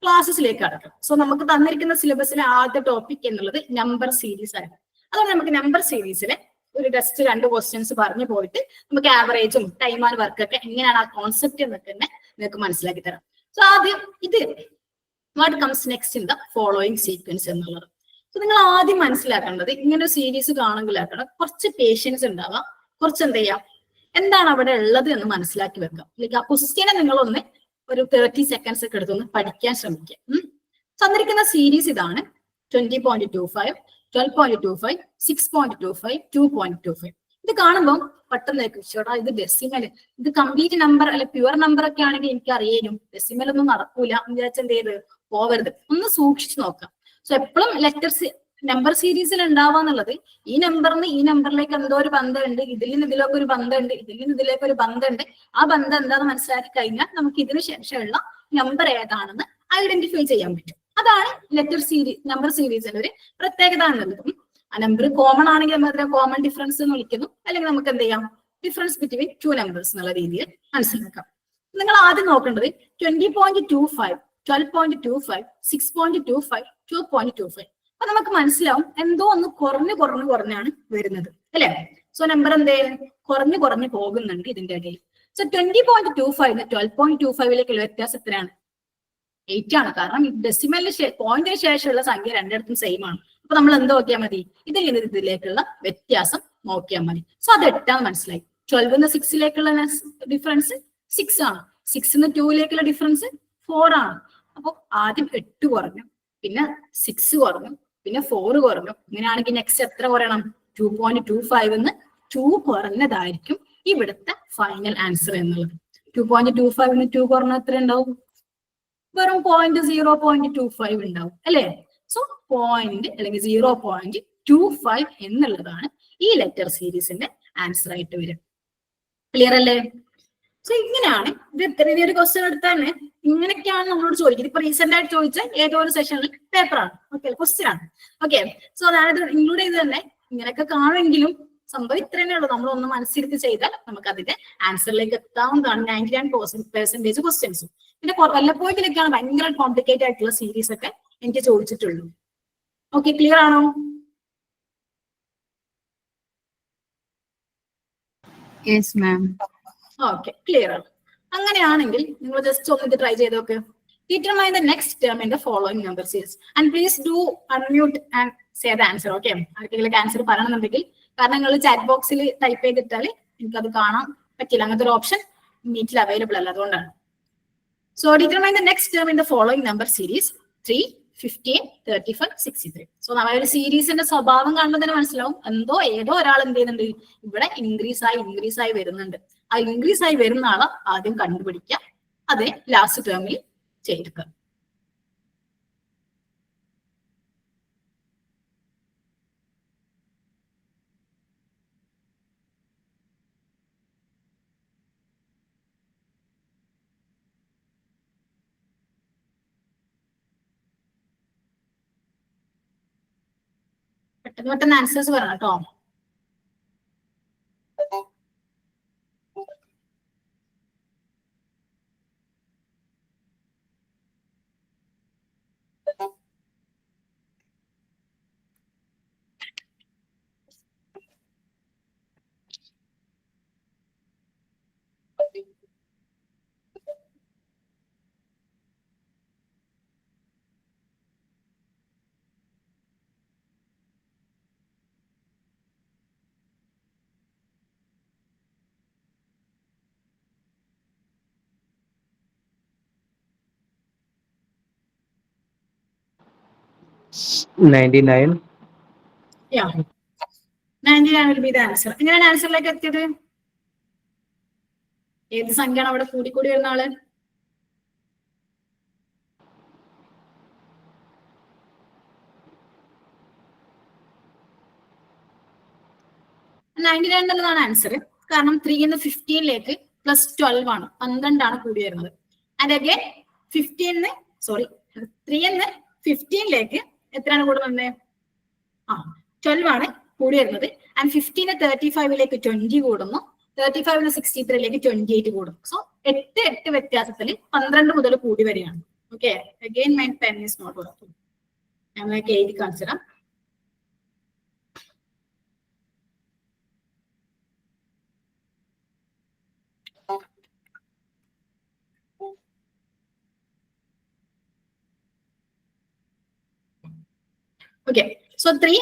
ക്ലാസ്സസിലേക്ക് കടക്കാം. സോ നമുക്ക് തന്നിരിക്കുന്ന സിലബസിലെ ആദ്യ ടോപ്പിക് എന്നുള്ളത് നമ്പർ സീരീസ് ആയിരുന്നു. അതുകൊണ്ട് നമുക്ക് നമ്പർ സീരീസിലെ ഒരു ടെസ്റ്റ് 2 ക്വസ്റ്റ്യൻസ് പറഞ്ഞു പോയിട്ട് നമുക്ക് ആവറേജും ടൈം ആൻഡ് വർക്ക് ഒക്കെ എങ്ങനെയാണ് ആ കോൺസെപ്റ്റ് എന്നൊക്കെ തന്നെ നിങ്ങൾക്ക് മനസ്സിലാക്കി തരാം. സോ ആദ്യം ഇത് what comes next in the following sequence എന്നുള്ളത്. സോ നിങ്ങൾ ആദ്യം മനസ്സിലാക്കേണ്ടത്, ഇങ്ങനെ ഒരു സീരീസ് കാണുമ്പോഴാക്കണം കുറച്ച് പേഷ്യൻസ് ഉണ്ടാവാം, കുറച്ച് എന്ത് ചെയ്യാം, എന്താണ് അവിടെ ഉള്ളത് എന്ന് മനസ്സിലാക്കി വെക്കാം. ലൈക്ക് ആ ക്വസ്റ്റ്യനെ നിങ്ങളൊന്ന് ഒരു 30 സെക്കൻഡ്സ് ഒക്കെ എടുത്തൊന്ന് പഠിക്കാൻ ശ്രമിക്കുക. തന്നിരിക്കുന്ന സീരീസ് ഇതാണ്: 20.25, 12.25, 6.25, 2.25. ഇത് കാണുമ്പോൾ പെട്ടെന്ന് ചോടാ ഇത് ഡെസിമൽ, ഇത് കംപ്ലീറ്റ് നമ്പർ അല്ലെ പ്യുവർ നമ്പർ ഒക്കെ ആണെങ്കിൽ എനിക്ക് അറിയാനും ഡെസിമൽ ഒന്നും നടക്കൂല എന്ന് വിചാരിച്ച എന്ത് ചെയ്ത് പോവരുത്, ഒന്ന് സൂക്ഷിച്ചു നോക്കാം. സോ എപ്പോഴും ലെറ്റർസ് നമ്പർ സീരീസിൽ ഉണ്ടാവാന്നുള്ളത് ഈ നമ്പറിന് ഈ നമ്പറിലേക്ക് എന്തോ ഒരു ബന്ധമുണ്ട്, ഇതിൽ നിന്ന് ഇതിലേക്ക് ഒരു ബന്ധമുണ്ട്, ഇതിൽ നിന്ന് ഇതിലേക്ക് ഒരു ബന്ധമുണ്ട്, ആ ബന്ധം എന്താണെന്ന് മനസ്സിലാക്കി കഴിഞ്ഞാൽ നമുക്ക് ഇതിന് ശേഷമുള്ള നമ്പർ ഏതാണെന്ന് ഐഡന്റിഫൈ ചെയ്യാൻ പറ്റും. അതാണ് ലെറ്റർ സീരീസ് നമ്പർ സീരീസിന്റെ ഒരു പ്രത്യേകത എന്നുള്ളത്. ആ നമ്പർ കോമൺ ആണെങ്കിൽ നമ്മൾ അതിനെ കോമൺ ഡിഫറൻസ് എന്ന് വിളിക്കുന്നു, അല്ലെങ്കിൽ നമുക്ക് എന്ത് ചെയ്യാം, ഡിഫറൻസ് ബിറ്റ്വീൻ 2 നമ്പേഴ്സ് എന്നുള്ള രീതിയിൽ മനസ്സിലാക്കാം. നിങ്ങൾ ആദ്യം നോക്കേണ്ടത് 20.25, 12.25, 6.25, 2.25. അപ്പൊ നമുക്ക് മനസ്സിലാവും എന്തോ ഒന്ന് കുറഞ്ഞാണ് വരുന്നത് അല്ലെ. സോ നമ്പർ എന്തേ കുറഞ്ഞു പോകുന്നുണ്ട് ഇതിന്റെ ഇടയിൽ. സോ 20.25 12.25 വ്യത്യാസം എത്രയാണ്? 8 ആണ്. കാരണം ഡെസിമലിന് പോയിന്റിന് ശേഷമുള്ള സംഖ്യ രണ്ടിടത്തും സെയിം ആണ്. അപ്പൊ നമ്മൾ എന്ത് നോക്കിയാൽ മതി, ഇതിൽ നിന്ന് ഇതിലേക്കുള്ള വ്യത്യാസം നോക്കിയാൽ മതി. സോ അത് 8 മനസ്സിലായി. 12 നിന്ന് 6 ഡിഫറൻസ് 6 ആണ്. 6 നിന്ന് 2 ഡിഫറൻസ് 4 ആണ്. അപ്പൊ ആദ്യം 8 കുറഞ്ഞു, പിന്നെ 6 കുറഞ്ഞു, പിന്നെ 4 കുറഞ്ഞു. ഇങ്ങനെയാണെങ്കിൽ നെക്സ്റ്റ് എത്ര കുറയണം? 2.25 എന്ന് 2 കുറഞ്ഞതായിരിക്കും ഇവിടുത്തെ ഫൈനൽ ആൻസർ എന്നുള്ളത്. 2.25 എന്ന് 2 കുറഞ്ഞ എത്ര ഉണ്ടാവും? വെറും 0.25 ഉണ്ടാവും അല്ലെ. സോ പോയിന്റ് അല്ലെങ്കിൽ 0.25 എന്നുള്ളതാണ് ഈ ലെറ്റർ സീരീസിന്റെ ആൻസർ ആയിട്ട് വരിക. ക്ലിയർ അല്ലേ? സോ ഇങ്ങനെയാണ് ഇത്. ഒരു ക്വസ്റ്റ്യൻ എടുത്താൽ ഇങ്ങനെയൊക്കെയാണ് നമ്മളോട് ചോദിക്കുന്നത്. ഇപ്പൊ റീസെന്റ് ആയിട്ട് ചോദിച്ച ഏതോ ഒരു സെഷനിൽ പേപ്പറാണ്, ഓക്കെ, ക്വസ്റ്റ്യൻ ആണ്. ഓക്കെ, സോ അതായത് ഇൻക്ലൂഡ് ചെയ്ത് തന്നെ ഇങ്ങനെയൊക്കെ കാണുമെങ്കിലും സംഭവം ഇത്ര തന്നെ ഉള്ളൂ. നമ്മളൊന്ന് മനസ്സിരുത്തി ചെയ്താൽ നമുക്ക് അതിന്റെ ആൻസറിലേക്ക് എത്താവുന്നതാണ് 99% ക്വസ്റ്റ്യൻസും. പിന്നെ വല്ലപ്പോഴൊക്കെയാണ് ഭയങ്കര കോംപ്ലിക്കേറ്റഡ് ആയിട്ടുള്ള സീരീസ് ഒക്കെ എനിക്ക് ചോദിച്ചിട്ടുള്ളൂ. ഓക്കെ, ക്ലിയർ ആണോ? Yes, ma'am. ഓക്കെ, ക്ലിയർ ആണ്. അങ്ങനെയാണെങ്കിൽ നിങ്ങൾ ജസ്റ്റ് ഒന്ന് ഇത് ട്രൈ ചെയ്ത് നോക്ക്. Determine the next term in the following number series. And please do unmute and say the answer. Okay, ആർക്കെങ്കിലും ആൻസർ പറയണമെന്നുണ്ടെങ്കിൽ, കാരണം നിങ്ങൾ ചാറ്റ് ബോക്സിൽ ടൈപ്പ് ചെയ്തിട്ടാൽ എനിക്കത് കാണാൻ പറ്റില്ല. അങ്ങനത്തെ ഒരു ഓപ്ഷൻ മീറ്റിൽ അവൈലബിൾ അല്ല, അതുകൊണ്ടാണ്. So determine the next term in the following number series: 3, 15, 35, 63. So നമ്മൾ ഒരു സീരീസിന്റെ സ്വഭാവം കാണുമ്പോൾ തന്നെ മനസ്സിലാവും ഏതോ ഒരാൾ എന്ത് ചെയ്യുന്നുണ്ട്, ഇവിടെ ഇൻക്രീസ് ആയി വരുന്നുണ്ട്. ആ ഇൻക്രീസ് ആയി വരുന്ന ആളെ ആദ്യം കണ്ടുപിടിക്കുക, അതെ ലാസ്റ്റ് ടേമിൽ ചെയ്തെടുക്കുക. പെട്ടെന്ന് ആൻസേഴ്സ് പറയണം കേട്ടോ. 99. Yeah. 99 will be the answer. എങ്ങനെയാണ് ആൻസറിലേക്ക് എത്തിയത്? ഏത് സംഖ്യയാണ് അവിടെ കൂടി വരുന്ന ആള്? 99 എന്നുള്ളതാണ് ആൻസർ. കാരണം 3 15ലേക്ക് +12 ആണ്, 12 കൂടി വരുന്നത്. ആൻഡ് അഗൈൻ 3 15ലേക്ക് എത്രയാണ് കൂടെ വന്നത്? 12 ആണ് കൂടി വരുന്നത്. ആൻഡ് 15 35ലേക്ക് 20 കൂടുന്നു. 35 63ലേക്ക് 28 കൂടുന്നു. സോ 8 വ്യത്യാസത്തിൽ 12 മുതൽ കൂടി വരികയാണ്. Okay, again my pen is not working. ഞങ്ങൾക്ക് എഴുതി കാണിച്ചു തരാം. ഓക്കെ, സോ 3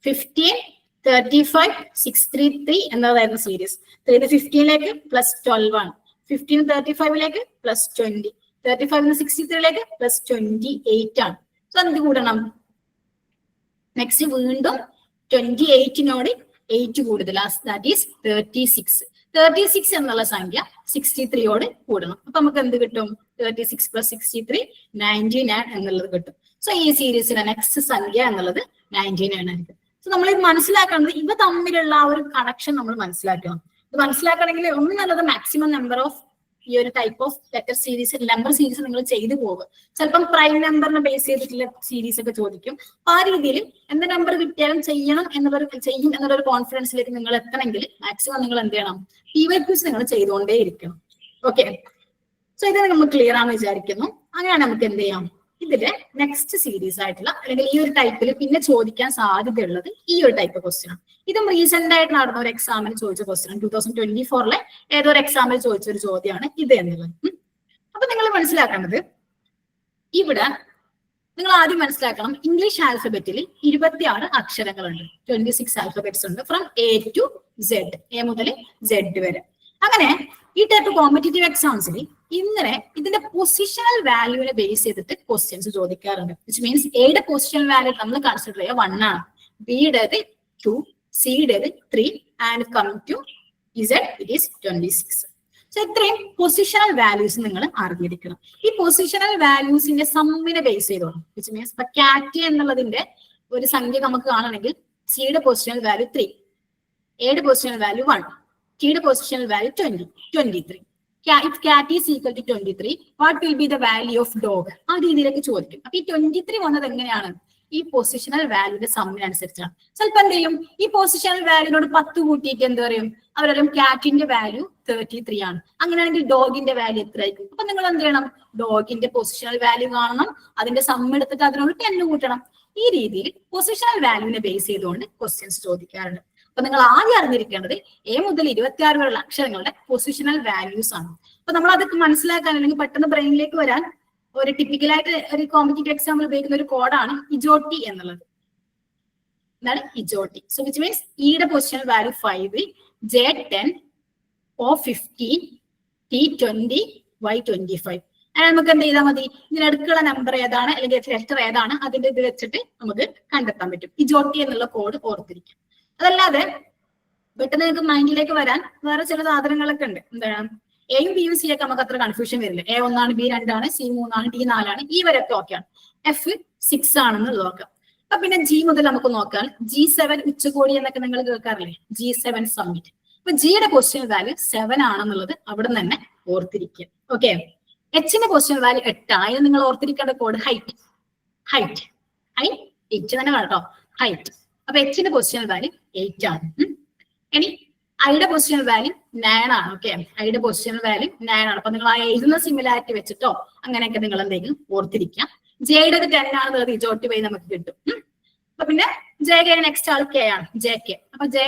15 35 633 എന്നതായിരുന്നു സീരീസ്. 3 15ലേക്ക് +12 ആണ്. 15 35ലേക്ക് +20. 35 63ലേക്ക് +28 ആണ്. സോ എന്ത് കൂടണം? നെക്സ്റ്റ് വീണ്ടും 28നോട് 8 കൂടുതൽ, ദാറ്റ് ഈസ് 36. 36 എന്നുള്ള സംഖ്യ 63യോട് കൂടണം. അപ്പൊ നമുക്ക് എന്ത് കിട്ടും? 36 + 63 99 എന്നുള്ളത് കിട്ടും. സോ ഈ സീരീസിലെ നെക്സ്റ്റ് സംഖ്യ എന്നുള്ളത് 99 ആയിരിക്കും. സോ നമ്മൾ ഇത് മനസ്സിലാക്കേണ്ടത് ഇവ തമ്മിലുള്ള ആ ഒരു കണക്ഷൻ നമ്മൾ മനസ്സിലാക്കണം. ഇത് മനസ്സിലാക്കണമെങ്കിൽ ഒന്നും നല്ലത് മാക്സിമം നമ്പർ ഓഫ് ഈ ഒരു type of letter series, number series നിങ്ങൾ ചെയ്തു പോകുക. ചിലപ്പം പ്രൈം നമ്പറിനെ ബേസ് ചെയ്തിട്ടുള്ള സീരീസ് ഒക്കെ ചോദിക്കും. അപ്പൊ ആ രീതിയിൽ എന്ത് നമ്പർ കിട്ടിയാലും ചെയ്യും എന്നുള്ളൊരു കോൺഫിഡൻസിലേക്ക് നിങ്ങൾ എത്തണമെങ്കിൽ മാക്സിമം നിങ്ങൾ എന്ത് ചെയ്യണം? PYQs നിങ്ങൾ ചെയ്തുകൊണ്ടേ ഇരിക്കണം. ഓക്കെ, സോ ഇത് നമ്മൾ ക്ലിയർ ആണെന്ന് വിചാരിക്കുന്നു. അങ്ങനെയാണ് നമുക്ക് എന്ത് ചെയ്യാം? ഇതിന്റെ നെക്സ്റ്റ് സീരീസ് ആയിട്ടുള്ള അല്ലെങ്കിൽ ഈ ഒരു ടൈപ്പിൽ പിന്നെ ചോദിക്കാൻ സാധ്യതയുള്ളത് ഈ ഒരു ടൈപ്പ് ക്വസ്റ്റ്യൻ ആണ്. ഇതും റീസെന്റ് ആയിട്ട് നടന്ന ഒരു എക്സാമിന് ചോദിച്ച ക്വസ്റ്റ്യൻ ആണ്. 2024 ഏതോ ഒരു എക്സാമിൽ ചോദിച്ച ഒരു ചോദ്യമാണ് ഇത് എന്നുള്ളത്. അപ്പൊ നിങ്ങൾ മനസ്സിലാക്കേണ്ടത് ഇവിടെ നിങ്ങൾ ആദ്യം മനസ്സിലാക്കണം, ഇംഗ്ലീഷ് ആൽഫബറ്റിൽ 26 അക്ഷരങ്ങളുണ്ട്. 26 ആൽഫബറ്റ്സ് ഉണ്ട്, from A to Z, A മുതൽ Z വരെ. അങ്ങനെ ഈ ടൈപ്പ് കോമ്പറ്റേറ്റീവ് എക്സാംസിൽ ഇങ്ങനെ ഇതിന്റെ പൊസിഷണൽ വാല്യൂവിനെ ബേസ് ചെയ്തിട്ട് ക്വസ്റ്റ്യൻസ് ചോദിക്കാറുണ്ട്. വിച്ച് മീൻസ് എയുടെ പൊസിഷണൽ വാല്യൂ നമ്മൾ കൺസിഡർ ചെയ്യുക 1 ആണ്, ബിയുടേത് 2, സിയുടേത് 3 and come to Z it is 26. So ഇത്രയും പൊസിഷണൽ വാല്യൂസ് നിങ്ങൾ അറിഞ്ഞിരിക്കണം. ഈ പൊസിഷണൽ വാല്യൂസിന്റെ സമ്മിനെ ബേസ് ചെയ്തോണം. വിച്ച് മീൻസ് ഇപ്പൊ കാറ്റ് എന്നുള്ളതിന്റെ ഒരു സംഖ്യ നമുക്ക് കാണണമെങ്കിൽ സിയുടെ പൊസിഷണൽ വാല്യൂ 3, എയുടെ പൊസിഷണൽ വാല്യൂ 1, ടിയുടെ positional value 23. If cat is equal to 23, what will be the value of dog? ആ രീതിയിലേക്ക് ചോദിക്കും. അപ്പൊ ഈ 23 വന്നത് എങ്ങനെയാണ്? ഈ പൊസിഷണൽ വാല്യൂന്റെ സമ്മിനനുസരിച്ചാണ്. ചിലപ്പോൾ എന്ത് ചെയ്യും? ഈ പൊസിഷണൽ വാല്യൂനോട് 10 കൂട്ടിയിട്ട് എന്ത് പറയും? അവരറിയും കാറ്റിന്റെ വാല്യൂ 33 ആണ്. അങ്ങനെയാണെങ്കിൽ ഡോഗിന്റെ വാല്യൂ എത്ര ആയിരിക്കും? അപ്പൊ നിങ്ങൾ എന്ത് ചെയ്യണം? ഡോഗിന്റെ പൊസിഷണൽ വാല്യൂ കാണണം, അതിന്റെ സമ്മ് എടുത്തിട്ട് അതിനോട് 10 കൂട്ടണം. ഈ രീതിയിൽ പൊസിഷണൽ വാല്യൂവിനെ ബേസ് ചെയ്തുകൊണ്ട് ക്വസ്റ്റ്യൻസ് ചോദിക്കാറുണ്ട്. അപ്പൊ നിങ്ങൾ ആദ്യം അറിഞ്ഞിരിക്കേണ്ടത് A മുതൽ 26 വരെയുള്ള അക്ഷരങ്ങളുടെ പൊസിഷണൽ വാല്യൂസ് ആണ്. അപ്പൊ നമ്മൾ അതൊക്കെ മനസ്സിലാക്കാൻ അല്ലെങ്കിൽ പെട്ടെന്ന് ബ്രെയിനിലേക്ക് വരാൻ ഒരു ടിപ്പിക്കലായിട്ട് ഒരു കോമ്പറ്റേറ്റീവ് എക്സാമ്പിൾ ഉപയോഗിക്കുന്ന ഒരു കോഡാണ് ഇജോട്ടി എന്നുള്ളത്. എന്താണ് ഇജോട്ടി? സോ വിച്ച് മീൻസ് ഇയുടെ positional value 5, J 10, O 15, T 20, Y 25. അങ്ങനെ നമുക്ക് എന്ത് ചെയ്താൽ മതി? ഇതിനടുക്കുള്ള നമ്പർ ഏതാണ് അല്ലെങ്കിൽ ലെറ്റർ ഏതാണ് അതിന്റെ ഇത് വെച്ചിട്ട് നമുക്ക് കണ്ടെത്താൻ പറ്റും. ഇജോട്ടി എന്നുള്ള കോഡ് ഓർത്തിരിക്കും. അതല്ലാതെ പെട്ടെന്ന് നിങ്ങൾക്ക് മൈൻഡിലേക്ക് വരാൻ വേറെ ചില സാധനങ്ങളൊക്കെ ഉണ്ട്. എന്താണ് എയും ബിയും സി ഒക്കെ നമുക്ക് അത്ര കൺഫ്യൂഷൻ വരില്ല. A 1 ആണ്, B 2 ആണ്, C 3 ആണ്, D 4 ആണ്, ഈ വരെയൊക്കെ ഓക്കെയാണ്. F 6 ആണെന്ന് നോക്കാം. അപ്പൊ പിന്നെ G മുതൽ നമുക്ക് നോക്കാം. G7 ഉച്ചകോടി എന്നൊക്കെ നിങ്ങൾ കേൾക്കാറില്ലേ? G7 summit. അപ്പൊ ജിയുടെ പൊസിഷണൽ വാല്യൂ 7 ആണെന്നുള്ളത് അവിടെ നിന്ന് തന്നെ ഓർത്തിരിക്കുക. ഓക്കെ, എച്ചിന്റെ പൊസിഷണൽ വാല്യൂ 8 ആണ്. അതിന് നിങ്ങൾ ഓർത്തിരിക്കേണ്ട കോഡ് ഹൈറ്റ്. H തന്നെ കേട്ടോ, ഹൈറ്റ്. അപ്പൊ എച്ചിന്റെ പൊസിഷണൽ വാല്യൂ 8 ആണ്. ഇനി ഐയുടെ പൊസിഷണൽ വാല്യൂ 9 ആണ്. ഓക്കെ, ഐയുടെ പൊസിഷണൽ വാല്യൂ 9 ആണ്. അപ്പൊ നിങ്ങൾ ആ എഴുതുന്ന സിമിലാരിറ്റി വെച്ചിട്ടോ അങ്ങനെയൊക്കെ നിങ്ങൾ എന്തെങ്കിലും ഓർത്തിരിക്കാം. ജെയുടെ 10 ആണെന്നുള്ളത് ഇജോട്ടി വഴി നമുക്ക് കിട്ടും. അപ്പൊ പിന്നെ ജെ കെ നെക്സ്റ്റ് ആൾ കെ ആണ്, ജെ കെ. അപ്പൊ ജെ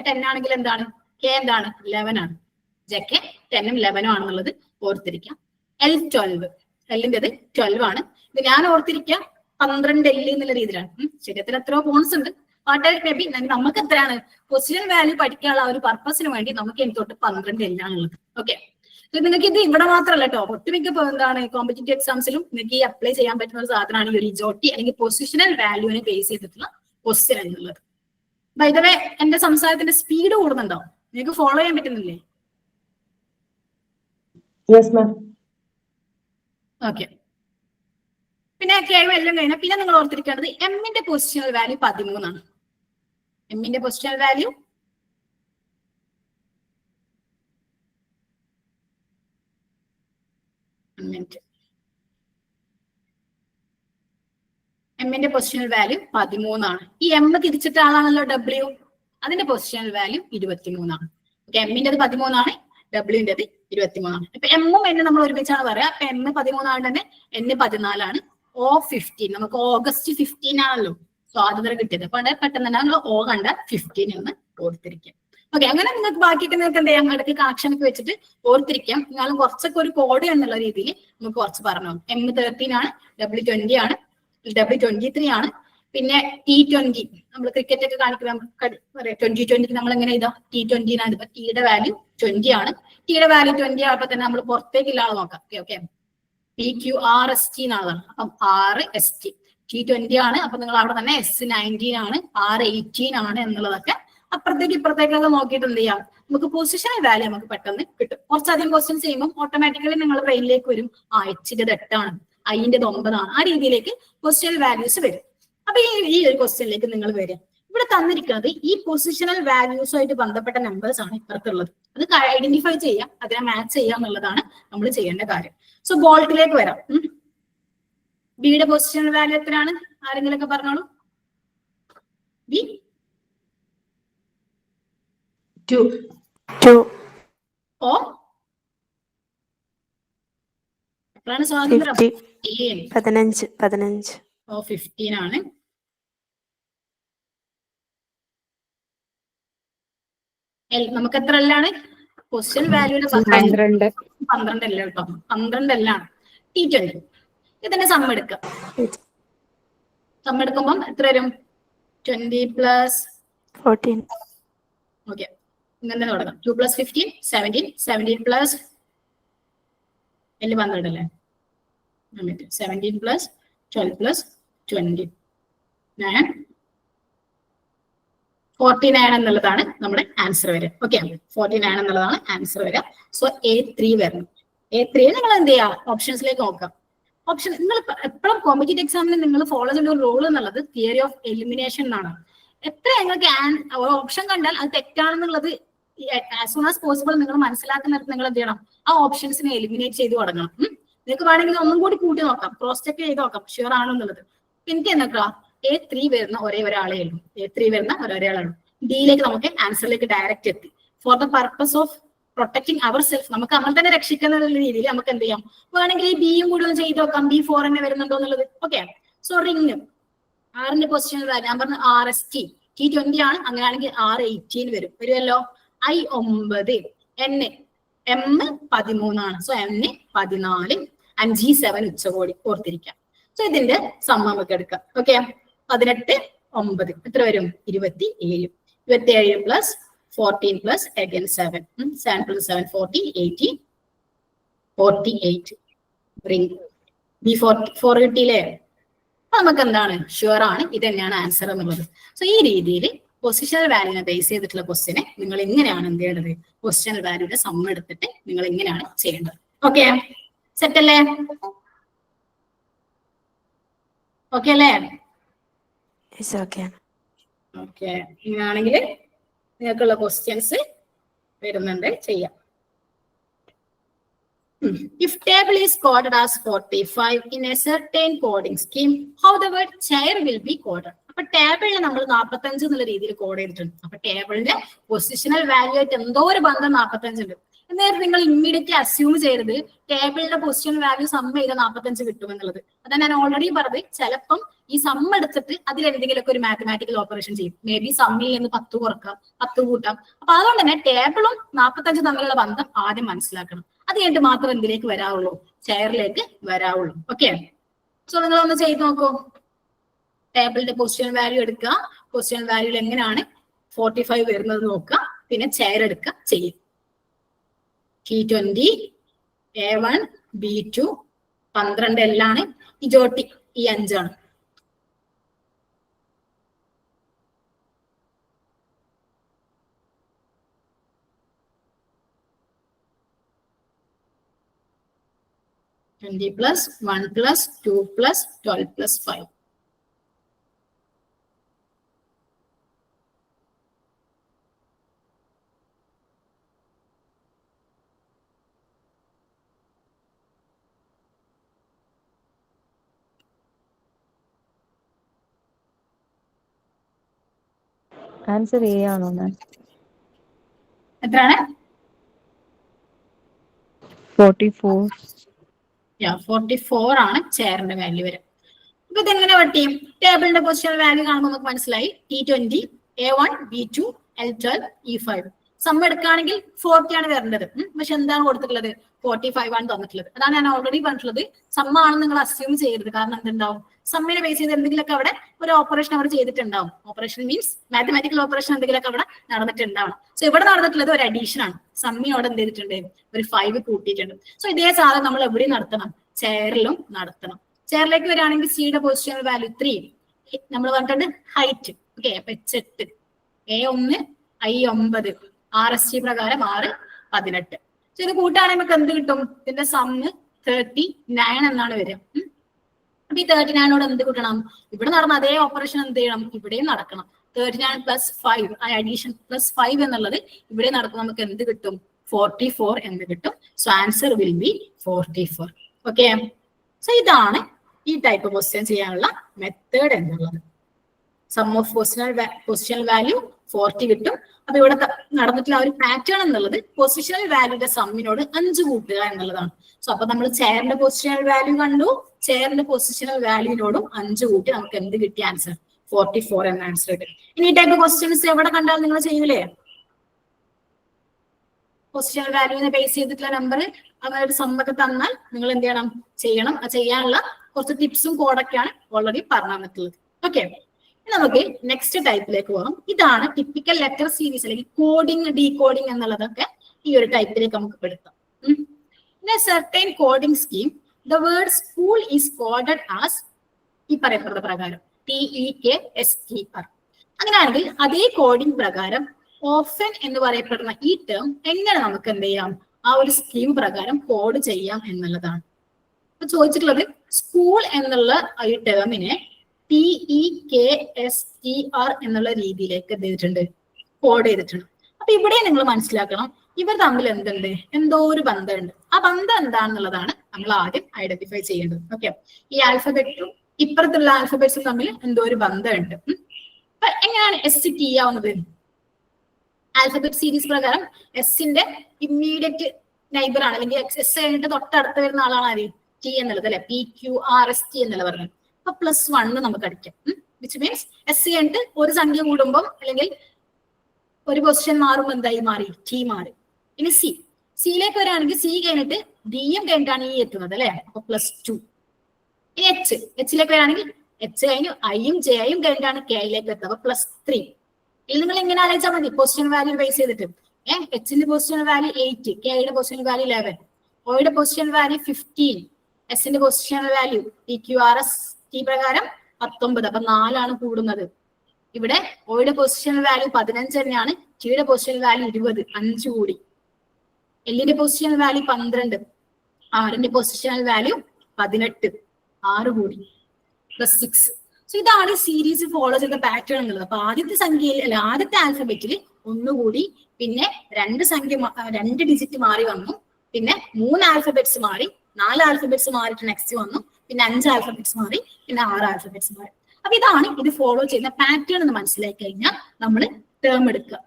10 ആണെങ്കിൽ എന്താണ്? കെ എന്താണ്? 11 ആണ്. ജെ കെ 10ഉം 11ഉം ആണെന്നുള്ളത് ഓർത്തിരിക്കാം. L 12, എല്ലിൻ്റെത് 12 ആണ്. ഇത് ഞാൻ ഓർത്തിരിക്കാം 12 L എന്നുള്ള രീതിയിലാണ്. ശരീരത്തിൽ എത്രയോ പോൺസ് ഉണ്ട്. മേ ബി നമുക്ക് എത്രയാണ് പൊസിഷൻ വാല്യൂ പഠിക്കാനുള്ള ഒരു പർപ്പസിന് വേണ്ടി നമുക്ക് എനിക്ക് തൊട്ട് 12 L ആണുള്ളത്. ഓക്കെ, നിങ്ങൾക്ക് ഇത് ഇവിടെ മാത്രമല്ല കേട്ടോ, ഒട്ടുമിക്ക എന്താണ് കോമ്പറ്റേറ്റീവ് എക്സാംസിലും നിങ്ങൾക്ക് ഈ അപ്ലൈ ചെയ്യാൻ പറ്റുന്ന ഒരു സാധനമാണ് ഈ ഒരു ഇജോട്ടി അല്ലെങ്കിൽ പൊസിഷണൽ വാല്യൂവിനെ ബേസ് ചെയ്തിട്ടുള്ള ക്വസ്റ്റ്യൻ എന്നുള്ളത്. ബൈ ദ വേ എന്റെ സംസാരത്തിന്റെ സ്പീഡ് കൂടുന്നുണ്ടോ? നിങ്ങൾക്ക് ഫോളോ ചെയ്യാൻ പറ്റുന്നില്ലേ? ഓക്കെ. പിന്നെ കേവ് എല്ലാം കഴിഞ്ഞാൽ പിന്നെ നിങ്ങൾ ഓർത്തിരിക്കേണ്ടത് എമ്മിന്റെ പൊസിഷണൽ വാല്യൂ 13 എമ്മിന്റെ പൊസിഷണൽ വാല്യൂ എമ്മിന്റെ പൊസിഷണൽ വാല്യൂ 13 ഈ എം തിരിച്ചിട്ട ആളാണല്ലോ ഡബ്ല്യു, അതിന്റെ പൊസിഷണൽ വാല്യൂ 23 ഓക്കെ. എമ്മിൻ്റെത് 13 ഡബ്ല്യുവിൻ്റെത് 23 ഇപ്പൊ എമ്മും എന്നും നമ്മൾ ഒരുമിച്ചാണ് പറയാ. അപ്പൊ എം 13 തന്നെ എൻ 14 ഓ 15 നമുക്ക് ഓഗസ്റ്റ് 15 ആണല്ലോ സ്വാതന്ത്ര്യം കിട്ടിയത്. അപ്പൊ പെട്ടെന്ന് തന്നെ നമ്മൾ ഓ കണ്ട 15 എന്ന് ഓർത്തിരിക്കാം. ഓക്കെ. അങ്ങനെ നിങ്ങൾക്ക് ബാക്കിയൊക്കെ നിങ്ങൾക്ക് എന്ത് ചെയ്യാം, ഇടയ്ക്ക് കണക്ഷനൊക്കെ വെച്ചിട്ട് ഓർത്തിരിക്കാം. എന്നാലും കുറച്ചൊക്കെ ഒരു കോഡ് എന്നുള്ള രീതിയിൽ നമുക്ക് കുറച്ച് പറഞ്ഞു. എം 13 ഡബ്ല്യു 20 ഡബ്ല്യു 23 പിന്നെ T20 നമ്മൾ ക്രിക്കറ്റ് ഒക്കെ കാണിക്കുന്ന 2020 നമ്മൾ എങ്ങനെ ചെയ്താ T20 ടിയുടെ വാല്യൂ 20 ടിയുടെ വാല്യൂ 20 ആയപ്പോ തന്നെ നമ്മൾ പുറത്തേക്കുള്ള ആൾ നോക്കാം. ഓക്കെ. PQRST എന്നാണ്. അപ്പം RST T20 അപ്പൊ നിങ്ങൾ അവിടെ തന്നെ S19 R18 എന്നുള്ളതൊക്കെ അപ്പുറത്തേക്ക് ഇപ്പുറത്തേക്കൊക്കെ നോക്കിയിട്ട് എന്ത് ചെയ്യാം, നമുക്ക് പൊസിഷണൽ വാല്യൂ നമുക്ക് പെട്ടെന്ന് കിട്ടും. കുറച്ചധികം ക്വസ്റ്റ്യൻസ് ചെയ്യുമ്പോൾ ഓട്ടോമാറ്റിക്കലി നിങ്ങൾ ബ്രെയിനിലേക്ക് വരും, Hന്റെ 8 Iന്റെ 9 ആ രീതിയിലേക്ക് പൊസിഷണൽ വാല്യൂസ് വരും. അപ്പൊ ഈ ഒരു ക്വസ്റ്റ്യനിലേക്ക് നിങ്ങൾ വരിക. ഇവിടെ തന്നിരിക്കുന്നത് ഈ പൊസിഷണൽ വാല്യൂസുമായിട്ട് ബന്ധപ്പെട്ട നമ്പേഴ്സ് ആണ് ഇപ്പുറത്തുള്ളത്. അത് ഐഡന്റിഫൈ ചെയ്യാം, അതിനെ മാച്ച് ചെയ്യാം എന്നുള്ളതാണ് നമ്മൾ ചെയ്യേണ്ട കാര്യം. സോ ബോൾട്ടിലേക്ക് വരാം. ബിയുടെ പൊസിഷണൽ വാല്യൂ എത്രയാണ്? ആരെങ്കിലും ഒക്കെ പറഞ്ഞോളൂ. ബി 2 ഓ എത്രയാണ് സ്വാതന്ത്ര്യം? 15 ഓ 15 നമുക്ക് എത്ര എല്ലാണ് പൊസിഷൻ വാല്യൂടെ 12 അല്ല കേട്ടോ, 12 എല്ലാണ്. T20 ഇതിന്റെ സം എടുക്കാം. സം എടുക്കുമ്പം എത്ര വരും? 20 + 14 ഓക്കെ. ഇങ്ങനെ തുടങ്ങാം. 2 + 15 17 17 + 12 അല്ലേ? 17 + 12 + 20 9 49 എന്നുള്ളതാണ് നമ്മുടെ ആൻസർ വരിക. ഓക്കെ. 49 എന്നുള്ളതാണ് ആൻസർ വരിക. സോ A3 വരണം. A3 നിങ്ങൾ എന്ത് ചെയ്യുക, ഓപ്ഷൻസിലേക്ക് നോക്കാം. ഓപ്ഷൻ നിങ്ങൾ എപ്പോഴും കോമ്പറ്റേറ്റീവ് എക്സാമിന് നിങ്ങൾ ഫോളോ ചെയ്യുന്ന ഒരു റൂൾ എന്നുള്ളത് തിയറി ഓഫ് എലിമിനേഷൻ എന്നാണ്. എത്ര നിങ്ങൾക്ക് ഓപ്ഷൻ കണ്ടാൽ അത് തെറ്റാണെന്നുള്ളത് ആസ് സൂൺ ആസ് പോസിബിൾ നിങ്ങൾ മനസ്സിലാക്കുന്നിടത്ത് നിങ്ങൾ എന്ത് ചെയ്യണം, ആ ഓപ്ഷൻസിനെ എലിമിനേറ്റ് ചെയ്ത് തുടങ്ങണം. നിങ്ങൾക്ക് വേണമെങ്കിൽ ഒന്നും കൂടി കൂട്ടി നോക്കാം, ക്രോസ് ചെക്ക് ചെയ്ത് നോക്കാം ഷുവർ ആണെന്നുള്ളത്. എനിക്ക് എന്നൊക്കെ A3 വരുന്ന ഒരേ ഒരാളേ ഉള്ളൂ. A3 വരുന്ന ഒരേ ആളുള്ളൂ. ഡിയിലേക്ക് നമുക്ക് ആൻസറിലേക്ക് ഡയറക്റ്റ് എത്തി. For the purpose of protecting our self, നമുക്ക് നമ്മൾ തന്നെ രക്ഷിക്കുന്ന രീതിയിൽ നമുക്ക് എന്ത് ചെയ്യാം, വേണമെങ്കിൽ ഈ ബിയും കൂടി ഒന്ന് ചെയ്ത് നോക്കാം. B4 തന്നെ വരുന്നുണ്ടോ എന്നുള്ളത്. ഓക്കെ. സോ റിംഗ് ആറിന്റെ പൊസിഷൻ ഞാൻ പറഞ്ഞ RST T20 അങ്ങനെയാണെങ്കിൽ R18 വരുമല്ലോ. I9 N M 13 so N 14 5 7 ഉച്ചകോടി ഓർത്തിരിക്കാം. സോ ഇതിന്റെ സം നമുക്ക് എടുക്കാം. ഓക്കെ. 18 9 എത്ര വരും? 27 + 14 + again 7 7 + 7 40 80 48 റിംഗ് B4 കിട്ടിയില്ലേ? നമുക്ക് എന്താണ് ഷുവർ ആണ്, ഇത് തന്നെയാണ് ആൻസർ എന്നുള്ളത്. സോ ഈ രീതിയിൽ പൊസിഷണൽ വാല്യൂനെ ബേസ് ചെയ്തിട്ടുള്ള ക്വസ്റ്റ്യനെ നിങ്ങൾ എങ്ങനെയാണ് എന്ത് ചെയ്യേണ്ടത്, പൊസിഷണൽ വാല്യൂടെ സം എടുത്തിട്ട് നിങ്ങൾ എങ്ങനെയാണ് ചെയ്യേണ്ടത്. ഓക്കെ. സെറ്റ് അല്ലേ? ഓക്കെ അല്ലേ? ഓക്കെ. ഇങ്ങനെയാണെങ്കിൽ നിങ്ങൾക്കുള്ള ക്വസ്റ്റ്യൻസ് വരുന്നുണ്ട്, ചെയ്യാം. If table is coded as 45 in a certain coding scheme, how the word chair will be coded? അപ്പൊ ടേബിളിൽ നമ്മൾ 45 എന്നുള്ള രീതിയിൽ കോഡ് ചെയ്തിട്ടുണ്ട്. അപ്പൊ ടേബിളിന്റെ പൊസിഷണൽ വാല്യൂ ആയിട്ട് എന്തോ ഒരു ബന്ധം 45 ഉണ്ട്. എന്നാലും നിങ്ങൾ ഇമ്മീഡിയറ്റ്ലി അസ്യൂം ചെയ്യരുത് ടേബിളിന്റെ പൊസിഷൻ വാല്യൂ സം ചെയ്ത 45 കിട്ടും എന്നുള്ളത്. അതാണ് ഞാൻ ഓൾറെഡി പറഞ്ഞത്. ചിലപ്പം ഈ സം എടുത്തിട്ട് അതിൽ എന്തെങ്കിലുമൊക്കെ ഒരു മാത്തമാറ്റിക്കൽ ഓപ്പറേഷൻ ചെയ്യും. മേ ബി സമ്മിൽ നിന്ന് 10 കുറക്കാം, 10 കൂട്ടാം. അപ്പൊ അതുകൊണ്ട് തന്നെ ടേബിളും 45 തമ്മിലുള്ള ബന്ധം ആദ്യം മനസ്സിലാക്കണം. അത് കഴിഞ്ഞിട്ട് മാത്രം എന്തിലേക്ക് വരാവുള്ളൂ, ചെയറിലേക്ക് വരാവുള്ളൂ. ഓക്കെ. സോ നിങ്ങൾ ഒന്ന് ചെയ്ത് നോക്കൂ. ടേബിളിന്റെ പൊസിഷൻ വാല്യൂ എടുക്കുക, പൊസിഷൻ വാല്യൂൽ എങ്ങനെയാണ് 45 വരുന്നത് നോക്കുക, പിന്നെ ചെയർ എടുക്കുക ചെയ്യും. T20 A1 B2 12 L ആണ്, ഈ ജോട്ടി ഈ 5 ആണ്. (20 plus 1 plus 2 plus 12 plus 5). Answer A ആണോ മാം? എത്രയാണ്? 44. 44 ആണ് ചെയറിന്റെ വാല്യൂ വരും. അപ്പൊ ഇതെങ്ങനെ പറ്റിയും ടേബിളിന്റെ പൊസിഷൻ വാല്യൂ കാണുമ്പോൾ നമുക്ക് മനസ്സിലായി T20 A1 B2 L12 E5. Some എടുക്കുകയാണെങ്കിൽ 40 ആണ് വരേണ്ടത്. പക്ഷെ എന്താണ് കൊടുത്തിട്ടുള്ളത്? 45 ആണ് തന്നിട്ടുള്ളത്. അതാണ് ഞാൻ ഓൾറെഡി പറഞ്ഞിട്ടുള്ളത്. സം ആണെന്ന് നിങ്ങൾ അസ്യൂം ചെയ്യരുത്. കാരണം എന്തുണ്ടാവും, സമ്മിനെ ബേസ് ചെയ്ത് എന്തെങ്കിലുമൊക്കെ അവിടെ ഒരു ഓപ്പറേഷൻ അവർ ചെയ്തിട്ടുണ്ടാവും. ഓപ്പറേഷൻ മീൻസ് മാത്തമാറ്റിക്കൽ ഓപ്പറേഷൻ എന്തെങ്കിലുമൊക്കെ അവിടെ നടന്നിട്ടുണ്ടാവണം. സോ ഇവിടെ നടന്നിട്ടുള്ളത് ഒരു അഡീഷൻ ആണ്. സമ്മിനോട് എന്ത് ചെയ്തിട്ടുണ്ട്? ഒരു 5 കൂട്ടിയിട്ടുണ്ട്. സോ ഇതേ സാധനം നമ്മൾ എവിടെയും നടത്തണം? ചെയറിലും നടത്തണം. ചെയറിലേക്ക് വരികയാണെങ്കിൽ സിയുടെ പൊസിഷൻ വാല്യൂ 3 നമ്മൾ പറഞ്ഞിട്ടുണ്ട്. Height okay. അപ്പൊ H8 A1 I9 RST പ്രകാരം 6 18. സോ ഇത് കൂട്ടുകയാണെങ്കിൽ നമുക്ക് എന്ത് കിട്ടും? ഇതിന്റെ സമ്മ് 39 എന്നാണ് വരിക. അപ്പൊ ഈ 39നോട് എന്ത് കൂട്ടണം? ഇവിടെ നടന്ന അതേ ഓപ്പറേഷൻ എന്ത് ചെയ്യണം? ഇവിടെയും നടക്കണം. 39 പ്ലസ് 5 ആ അഡീഷൻ പ്ലസ് 5 എന്നുള്ളത് ഇവിടെ നടക്കും. നമുക്ക് എന്ത് കിട്ടും? 44 എന്ന് കിട്ടും. So answer will be 44. Okay. So ഇതാണ് ഈ ടൈപ്പ് ക്വസ്റ്റ്യൻ ചെയ്യാനുള്ള മെത്തേഡ് എന്നുള്ളത്. സം ഓഫ് പൊസിഷണൽ വാല്യൂ 40 കിട്ടും. അപ്പൊ ഇവിടെ നടന്നിട്ടുള്ള ഒരു പാറ്റേൺ എന്നുള്ളത് പൊസിഷണൽ വാല്യൂന്റെ സമ്മിനോട് 5 കൂട്ടുക എന്നുള്ളതാണ്. സോ അപ്പൊ നമ്മൾ ചെയറിന്റെ പൊസിഷണൽ വാല്യൂ കണ്ടു. ചെയറിന്റെ പൊസിഷണൽ വാല്യൂവിനോടും 5 കൂട്ടി നമുക്ക് എന്ത് കിട്ടിയ ആൻസർ? 44 എന്ന ആൻസർ കിട്ടും. ഇനി ഈ ടൈപ്പ് ക്വസ്റ്റ്യൻസ് എവിടെ കണ്ടാൽ നിങ്ങൾ ചെയ്യൂലേ? പൊസിഷണൽ വാല്യൂവിനെ ബേസ് ചെയ്തിട്ടുള്ള നമ്പർ അങ്ങനെ ഒരു സമ്മൊക്കെ തന്നാൽ നിങ്ങൾ എന്ത് ചെയ്യണം? ചെയ്യാനുള്ള കുറച്ച് ടിപ്സും കോഡൊക്കെയാണ് ഓൾറെഡി പറഞ്ഞു തന്നിട്ടുള്ളത്. ഓക്കെ. നമുക്ക് നെക്സ്റ്റ് ടൈപ്പിലേക്ക് പോകാം. ഇതാണ് ടിപ്പിക്കൽ ലെറ്റർ സീരീസ് അല്ലെങ്കിൽ കോഡിംഗ് ഡീകോഡിംഗ് എന്നുള്ളതൊക്കെ ഈ ഒരു ടൈപ്പിലേക്ക് നമുക്ക് പെടുത്താം. In a certain coding scheme, the word school is coded as ഈ പറയപ്പെടുന്ന പ്രകാരം TEKSTR. അങ്ങനെയാണെങ്കിൽ അതേ കോഡിംഗ് പ്രകാരം ഓഫൻ എന്ന് പറയപ്പെടുന്ന ഈ ടേം എങ്ങനെ നമുക്ക് എന്ത് ചെയ്യാം? ആ ഒരു സ്കീം പ്രകാരം കോഡ് ചെയ്യാം എന്നുള്ളതാണ്. അപ്പൊ ചോദിച്ചിട്ടുള്ളത് സ്കൂൾ എന്നുള്ള ഈ ടേമിനെ TEKSTR എന്നുള്ള രീതിയിലേക്ക് എന്ത് ചെയ്തിട്ടുണ്ട്? കോഡ് ചെയ്തിട്ടുണ്ട്. അപ്പൊ ഇവിടെ നിങ്ങൾ മനസ്സിലാക്കണം, ഇവർ തമ്മിൽ എന്തുണ്ട്? എന്തോ ഒരു ബന്ധമുണ്ട്. ആ ബന്ധം എന്താണെന്നുള്ളതാണ് നമ്മൾ ആദ്യം ഐഡന്റിഫൈ ചെയ്യേണ്ടത്. ഓക്കെ. ഈ ആൽഫബറ്റും ഇപ്പുറത്തുള്ള ആൽഫബറ്റ്സും തമ്മിൽ എന്തോ ഒരു ബന്ധമുണ്ട്. അപ്പൊ എങ്ങനെയാണ് ST ആവുന്നത്? ആൽഫബറ്റ് സീരീസ് പ്രകാരം എസിന്റെ ഇമ്മീഡിയറ്റ് നൈബർ ആണ്, അല്ലെങ്കിൽ S കഴിഞ്ഞിട്ട് തൊട്ടടുത്ത് വരുന്ന ആളാണ് ആര്? T എന്നുള്ളത് അല്ലെ. PQRST എന്നുള്ള പറഞ്ഞത്. അപ്പൊ +1 നമുക്ക് അടിക്കാം. വിച്ച് മീൻസ് S കഴിഞ്ഞിട്ട് ഒരു സംഖ്യ കൂടുമ്പോൾ അല്ലെങ്കിൽ ഒരു പൊസിഷൻ മാറുമ്പോൾ എന്തായി മാറി? T മാറി. ഇനി സിയിലേക്ക് വരികയാണെങ്കിൽ സി കഴിഞ്ഞിട്ട് ഡിയും കഴിഞ്ഞിട്ടാണ് ഈ എത്തുന്നത് അല്ലെ. അപ്പൊ +2. ഇനി എച്ചിലേക്ക് വരികയാണെങ്കിൽ H കഴിഞ്ഞു ഐയും ജെയും കഴിഞ്ഞിട്ടാണ് കെയിലേക്ക് എത്തുക. അപ്പൊ +3. ഇത് നിങ്ങൾ എങ്ങനെ ആലോചിച്ചാൽ മതി? പൊസിഷൻ വാല്യൂ ബേസ് ചെയ്തിട്ട് എച്ചിന്റെ പൊസിഷൻ വാല്യൂ 8, കെയുടെ പൊസിഷൻ വാല്യൂ 11, ഒയുടെ പൊസിഷൻ വാല്യൂ 15, എസിന്റെ പൊസിഷൻ വാല്യൂ PQRST പ്രകാരം 19. അപ്പൊ 4 കൂടുന്നത്. ഇവിടെ ഒയുടെ പൊസിഷൻ വാല്യൂ 15 തന്നെയാണ്. ടിയുടെ പൊസിഷൻ വാല്യൂ 20, 5 കൂടി. എല്ലിന്റെ പൊസിഷൻ വാല്യൂ 12, ആറിന്റെ പൊസിഷൻ വാല്യൂ 18, 6 കൂടി. +6. സോ ഇതാണ് സീരീസ് ഫോളോ ചെയ്ത പാറ്റേൺ എന്നുള്ളത്. അപ്പൊ ആദ്യത്തെ സംഖ്യയിൽ അല്ല ആദ്യത്തെ ആൽഫബറ്റിൽ 1 കൂടി, പിന്നെ 2 ഡിജിറ്റ് മാറി വന്നു, പിന്നെ 3 ആൽഫബറ്റ്സ് മാറി, 4 ആൽഫബറ്റ്സ് മാറിയിട്ട് നെക്സ്റ്റ് വന്നു, പിന്നെ 5 ആൽഫബറ്റ്സ് മാറി, പിന്നെ 6 ആൽഫബറ്റ്സ് മാറി. അപ്പൊ ഇതാണ് ഇത് ഫോളോ ചെയ്യുന്ന പാറ്റേൺ എന്ന് മനസ്സിലാക്കി കഴിഞ്ഞാൽ നമ്മൾ ടേം എടുക്കുക.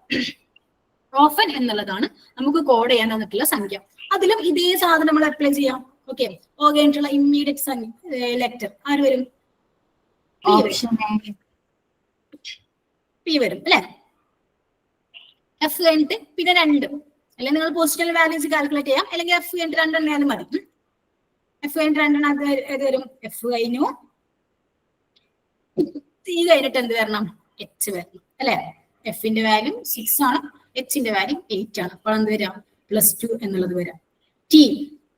ഓഫൻ എന്നുള്ളതാണ് നമുക്ക് കോഡ് ചെയ്യാൻ തന്നിട്ടുള്ള സംഖ്യ. അതിലും ഇതേ സാധനം നമ്മൾ അപ്ലൈ ചെയ്യാം. ഓക്കെ. ഓ കഴിഞ്ഞിട്ടുള്ള ഇമ്മീഡിയറ്റ് ലെറ്റർ ആര് വരും? പി വരും അല്ലെ. F കഴിഞ്ഞിട്ട് പിന്നെ 2, അല്ലെങ്കിൽ നിങ്ങൾ പൊസിഷണൽ വാല്യൂസ് കാൽക്കുലേറ്റ് ചെയ്യാം, അല്ലെങ്കിൽ F കഴിഞ്ഞിട്ട് 2 എണ്ണയാലും മതി. F കഴിഞ്ഞിട്ട് 2 ഏത് വരും? F കഴിഞ്ഞു. C കഴിഞ്ഞിട്ട് എന്ത് വരണം? H വരണം അല്ലെ. Fന്റെ വാല്യൂ 6 ആണ്, Hന്റെ വാല്യൂ 8 ആണ്. അപ്പോൾ എന്ത് വരാം? +2 എന്നുള്ളത് വരാം. T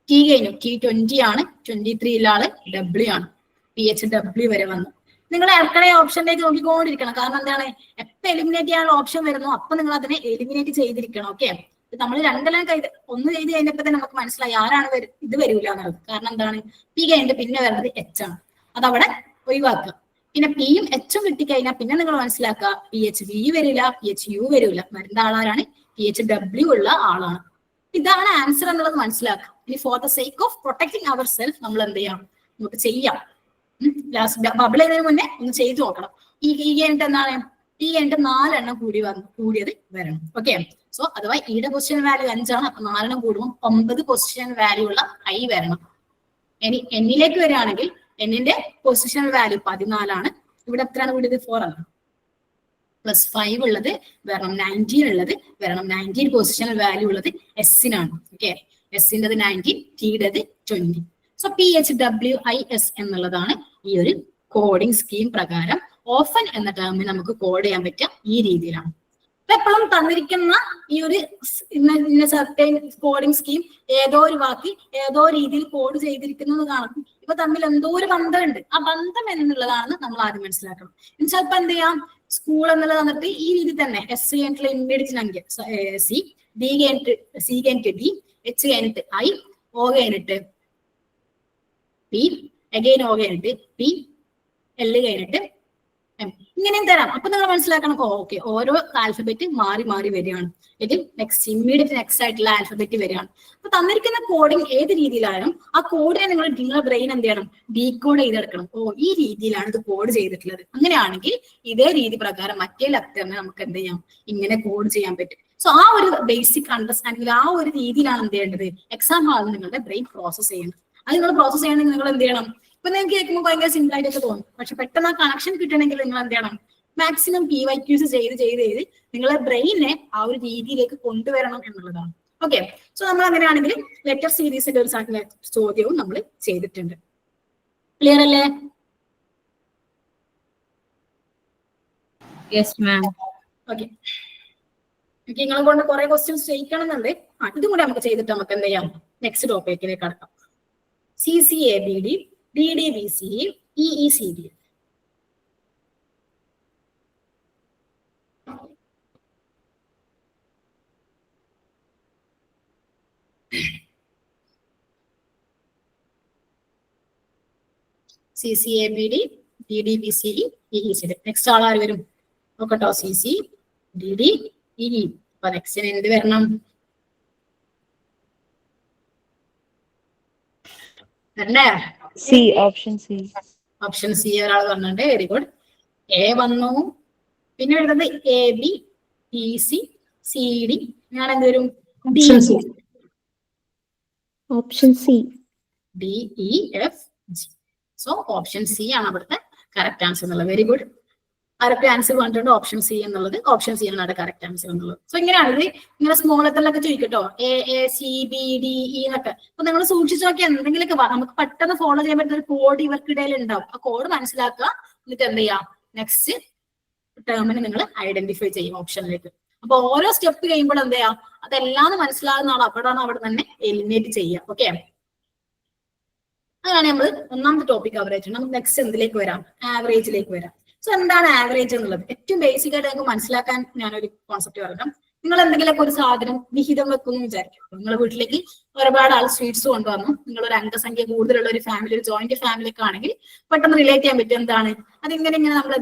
ടി കഴിഞ്ഞു, ടി 20 ആണ്, 23 ആള് ഡബ്ല്യു ആണ്, PHW വരെ വന്നു. നിങ്ങൾ ഇടയ്ക്കിടെ ഓപ്ഷനിലേക്ക് നോക്കിക്കൊണ്ടിരിക്കണം. കാരണം എന്താണ്, എപ്പോൾ എലിമിനേറ്റ് ചെയ്യാനുള്ള ഓപ്ഷൻ വരുന്നു അപ്പൊ നിങ്ങൾ അതിനെ എലിമിനേറ്റ് ചെയ്തിരിക്കണം. ഓക്കെ, നമ്മൾ രണ്ടെല്ലാം ഒന്ന് ചെയ്ത് കഴിഞ്ഞപ്പോ തന്നെ നമുക്ക് മനസ്സിലായി ആരാണ് ഇത് വരില്ല എന്നുള്ളത്. കാരണം എന്താണ്, പി കഴിഞ്ഞിട്ട് പിന്നെ വരുന്നത് H ആണ്, അതവിടെ ഒഴിവാക്കുക. പിന്നെ പിയും എച്ചും കിട്ടിക്കഴിഞ്ഞാൽ പിന്നെ നിങ്ങൾ മനസ്സിലാക്കുക PHV വരില്ല, PHU വരില്ല, വരുന്ന ആളാരാണ്, PHW ഉള്ള ആളാണ്. ഇതാണ് ആൻസർ എന്നുള്ളത് മനസ്സിലാക്കുക. ഇനി for the sake of protecting our self നമ്മൾ എന്ത് ചെയ്യാം, നമുക്ക് ചെയ്യാം. ലാസ്റ്റ് ബബിൾ ചെയ്യുന്നതിന് മുന്നേ ഒന്ന് ചെയ്തു നോക്കണം. ഈ കഴിഞ്ഞിട്ട് എന്താണ്, ഈ കഴിഞ്ഞിട്ട് 4 എണ്ണം കൂടിയത് വരണം. ഓക്കെ, സോ അഥവാ ഈയുടെ പൊസിഷൻ വാല്യൂ 5 ആണ്, അപ്പൊ 4 എണ്ണം കൂടുമ്പോൾ 9 പൊസിഷൻ വാല്യൂ ഉള്ള I വരണം. ഇനി എന്നിലേക്ക് വരികയാണെങ്കിൽ എന്നിന്റെ പൊസിഷൻ വാല്യൂ 14 ആണ്. ഇവിടെ എത്രയാണ് കൂടിയത്, 4 ആണ്. +5 ഉള്ളത് വരണം, 19 ഉള്ളത് വരണം. 19 പൊസിഷൻ വാല്യൂ ഉള്ളത് എസ്സിനാണ്. ഓക്കെ, എസ്സിൻ്റെത് 19, ടിയുടേത് 20. സോ PHWIS എന്നുള്ളതാണ് ഈ ഒരു കോഡിംഗ് സ്കീം പ്രകാരം ഓഫൻ എന്ന ടേമിന് നമുക്ക് കോഡ് ചെയ്യാൻ പറ്റുക ഈ രീതിയിലാണ്. അപ്പൊ എപ്പോഴും തന്നിരിക്കുന്ന ഈ ഒരു സർട്ടൈൻ കോഡിംഗ് സ്കീം ഏതോ ഒരു വാക്ക് ഏതോ രീതിയിൽ കോഡ് ചെയ്തിരിക്കുന്നത് കാണും. ഇപ്പൊ തമ്മിൽ എന്തോ ഒരു ബന്ധമുണ്ട്. ആ ബന്ധം എന്നുള്ളതാണ് നമ്മൾ ആദ്യം മനസ്സിലാക്കണം. എന്നുവെച്ചാൽ ഇപ്പൊ എന്ത് ചെയ്യാം, സ്കൂൾ എന്നുള്ളത് വന്നിട്ട് ഈ രീതി തന്നെ എസ് കഴിഞ്ഞിട്ടുള്ള ഇമ്മീഡിയറ്റ് സംഖ്യ സി, ഡി കഴിഞ്ഞിട്ട് സി കഴിഞ്ഞിട്ട് ഡി, എച്ച് കഴിഞ്ഞിട്ട് I, O കഴിഞ്ഞിട്ട് P, അഗൈൻ O കഴിഞ്ഞിട്ട് P, L കഴിഞ്ഞിട്ട് M, ഇങ്ങനെയും തരാം. അപ്പൊ നിങ്ങൾ മനസ്സിലാക്കണം, ഓക്കെ ഓരോ ആൽഫബറ്റ് മാറി മാറി വരികയാണ്. ഇത് നെക്സ്റ്റ് ഇമ്മീഡിയറ്റ് നെക്സ്റ്റ് ആയിട്ടുള്ള ആൽഫബറ്റ് വരികയാണ്. അപ്പൊ തന്നിരിക്കുന്ന കോഡിങ് ഏത് രീതിയിലായാലും ആ കോഡിനെ നിങ്ങളുടെ ബ്രെയിൻ എന്ത് ചെയ്യണം, ഡീകോഡ് ചെയ്തെടുക്കണം. ഈ രീതിയിലാണ് ഇത് കോഡ് ചെയ്തിട്ടുള്ളത്. അങ്ങനെയാണെങ്കിൽ ഇതേ രീതി പ്രകാരം മറ്റേ ലെറ്ററിനെ നമുക്ക് എന്ത് ചെയ്യാം, ഇങ്ങനെ കോഡ് ചെയ്യാൻ പറ്റും. സോ ആ ഒരു ബേസിക് അണ്ടർസ്റ്റാൻഡിംഗ്, ആ ഒരു രീതിയിലാണ് എന്ത് ചെയ്യേണ്ടത്, എക്സാം ഹാളിൽ നിങ്ങളുടെ ബ്രെയിൻ പ്രോസസ് ചെയ്യേണ്ടത്. അത് നിങ്ങൾ പ്രോസസ് ചെയ്യണമെങ്കിൽ നിങ്ങൾ എന്ത് ചെയ്യണം, ഇപ്പൊ നിങ്ങൾക്ക് കേൾക്കുമ്പോൾ ഭയങ്കര സിമ്പിൾ ആയിട്ടൊക്കെ തോന്നും. പക്ഷെ പെട്ടെന്ന് ആ കണക്ഷൻ കിട്ടണമെങ്കിൽ നിങ്ങൾ എന്ത് ചെയ്യണം, മാക്സിമം PYQs ചെയ്ത് നിങ്ങളെ ബ്രെയിനെ ആ ഒരു രീതിയിലേക്ക് കൊണ്ടുവരണം എന്നുള്ളതാണ്. ഓക്കെ, സോ നമ്മൾ അങ്ങനെയാണെങ്കിൽ ലെറ്റർ സീരീസിന്റെ ഒരു ചോദ്യവും നമ്മൾ ചെയ്തിട്ടുണ്ട്. ക്ലിയർ അല്ലേ? Yes ma'am. ഓക്കെ, നിങ്ങളെ കൊണ്ട് കുറെ ക്വസ്റ്റ്യൻസ് ചെയ്യിക്കണം എന്നുണ്ട്. ഇതും കൂടെ നമുക്ക് ചെയ്തിട്ട് നമുക്ക് എന്ത് ചെയ്യാം, നെക്സ്റ്റ് ടോപ്പിക്കിലേക്ക് കടക്കാം. CCABD, DDBCE, EECD. CCABD, DDBCE, EECD. Next ആളാര് വരും നോക്കട്ടോ, CC, DD, EE. അപ്പൊ നെക്സ്റ്റിന് എന്ത് വരണം, C, option C. Option C ഒരാൾ പറഞ്ഞിട്ടുണ്ട്. Very good. A വന്നു, പിന്നെ വരുന്നത് AB, EC, CD. ഞാൻ എന്ത് വരും, option C. DEFG. So option C ആണ് അവിടുത്തെ കറക്റ്റ് ആൻസർ എന്നുള്ളത്. Very good. ആരൊക്കെ ആൻസർ പറഞ്ഞിട്ടുണ്ട് ഓപ്ഷൻ C എന്നുള്ളത്, ഓപ്ഷൻ C ആണ് അവിടെ കറക്റ്റ് ആൻസർ എന്നുള്ളത്. സോ ഇങ്ങനെയാണ് ഇത്. ഇങ്ങനെ സ്മോൾ ലെറ്ററിലൊക്കെ ചോദിക്കട്ടോ, AACBDE എന്നൊക്കെ. അപ്പൊ നിങ്ങൾ സൂക്ഷിച്ചു നോക്കിയാൽ എന്തെങ്കിലുമൊക്കെ നമുക്ക് പെട്ടെന്ന് ഫോളോ ചെയ്യാൻ പറ്റുന്ന ഒരു കോഡ് ഇവർക്കിടയിൽ ഉണ്ടാവും. ആ കോഡ് മനസ്സിലാക്കുക, എന്നിട്ട് എന്ത് ചെയ്യാം, നെക്സ്റ്റ് ടേമിന് നിങ്ങൾ ഐഡന്റിഫൈ ചെയ്യും ഓപ്ഷനിലേക്ക്. അപ്പൊ ഓരോ സ്റ്റെപ്പ് കഴിയുമ്പോൾ എന്ത് ചെയ്യാം, അതെല്ലാം മനസ്സിലാകുന്ന ആൾ അപ്പോഴാണ് അവിടെ തന്നെ എലിമിനേറ്റ് ചെയ്യുക. ഓക്കെ, അതാണ് നമ്മൾ ഒന്നാമത്തെ ടോപ്പിക് കവറേജ്. നമുക്ക് നെക്സ്റ്റ് എന്തിലേക്ക് വരാം, ആവറേജിലേക്ക് വരാം. സോ എന്താണ് ആവറേജ് എന്നുള്ളത് ഏറ്റവും ബേസിക് ആയിട്ട് നിങ്ങൾക്ക് മനസ്സിലാക്കാൻ ഞാനൊരു കോൺസെപ്റ്റ് പറയാം. നിങ്ങൾ എന്തെങ്കിലുമൊക്കെ ഒരു സാധനം വിഹിതം വെക്കുന്നു വിചാരിക്കും. നിങ്ങളുടെ വീട്ടിലേക്ക് ഒരുപാട് ആൾ സ്വീറ്റ്സ് കൊണ്ടുവന്നു, നിങ്ങളൊരു അംഗസംഖ്യ കൂടുതലുള്ള ഒരു ഫാമിലി, ഒരു ജോയിന്റ് ഫാമിലി ഒക്കെ ആണെങ്കിൽ പെട്ടെന്ന് റിലേറ്റ് ചെയ്യാൻ പറ്റും എന്താണ്, അതിങ്ങനെ നമ്മൾ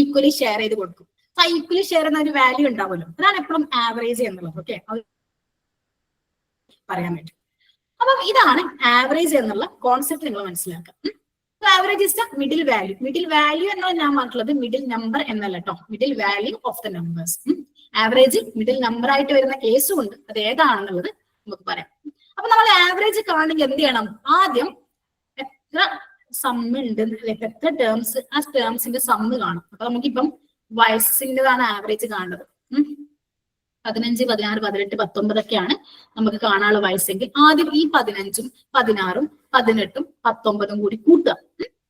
ഈക്വലി ഷെയർ ചെയ്ത് കൊടുക്കും. ആ ഈക്വലി ഷെയർ എന്ന ഒരു വാല്യൂ ഉണ്ടാവുമല്ലോ, അതാണ് എപ്പോഴും ആവറേജ് എന്നുള്ളത്. ഓക്കെ, അത് പറയാൻ പറ്റും. അപ്പം ഇതാണ് ആവറേജ് എന്നുള്ള കോൺസെപ്റ്റ് നിങ്ങൾ മനസ്സിലാക്കുക. Average is the middle value. Middle value എന്നുള്ള ഞാൻ പറഞ്ഞിട്ടുള്ളത് മിഡിൽ നമ്പർ എന്നല്ല കേട്ടോ, middle value of the numbers. Average middle number ആയിട്ട് വരുന്ന കേസും ഉണ്ട്, അത് ഏതാണെന്നുള്ളത് നമുക്ക് പറയാം. അപ്പൊ നമ്മൾ ആവറേജ് കാണണമെങ്കിൽ എന്ത് ചെയ്യണം, ആദ്യം എത്ര സമ്മ് ഉണ്ട്, എത്ര ടേംസ്, ആ ടേംസിന്റെ സമ്മ് കാണും. അപ്പൊ നമുക്കിപ്പം വയസ്സിൻ്റെതാണ് ആവറേജ് കാണുന്നത്. 15, 16, 18, 19 ഒക്കെയാണ് നമുക്ക് കാണാനുള്ള വയസ്സെങ്കിൽ ആദ്യം ഈ 15ഉം 16ഉം 18ഉം 19ഉം കൂടി കൂട്ടുക.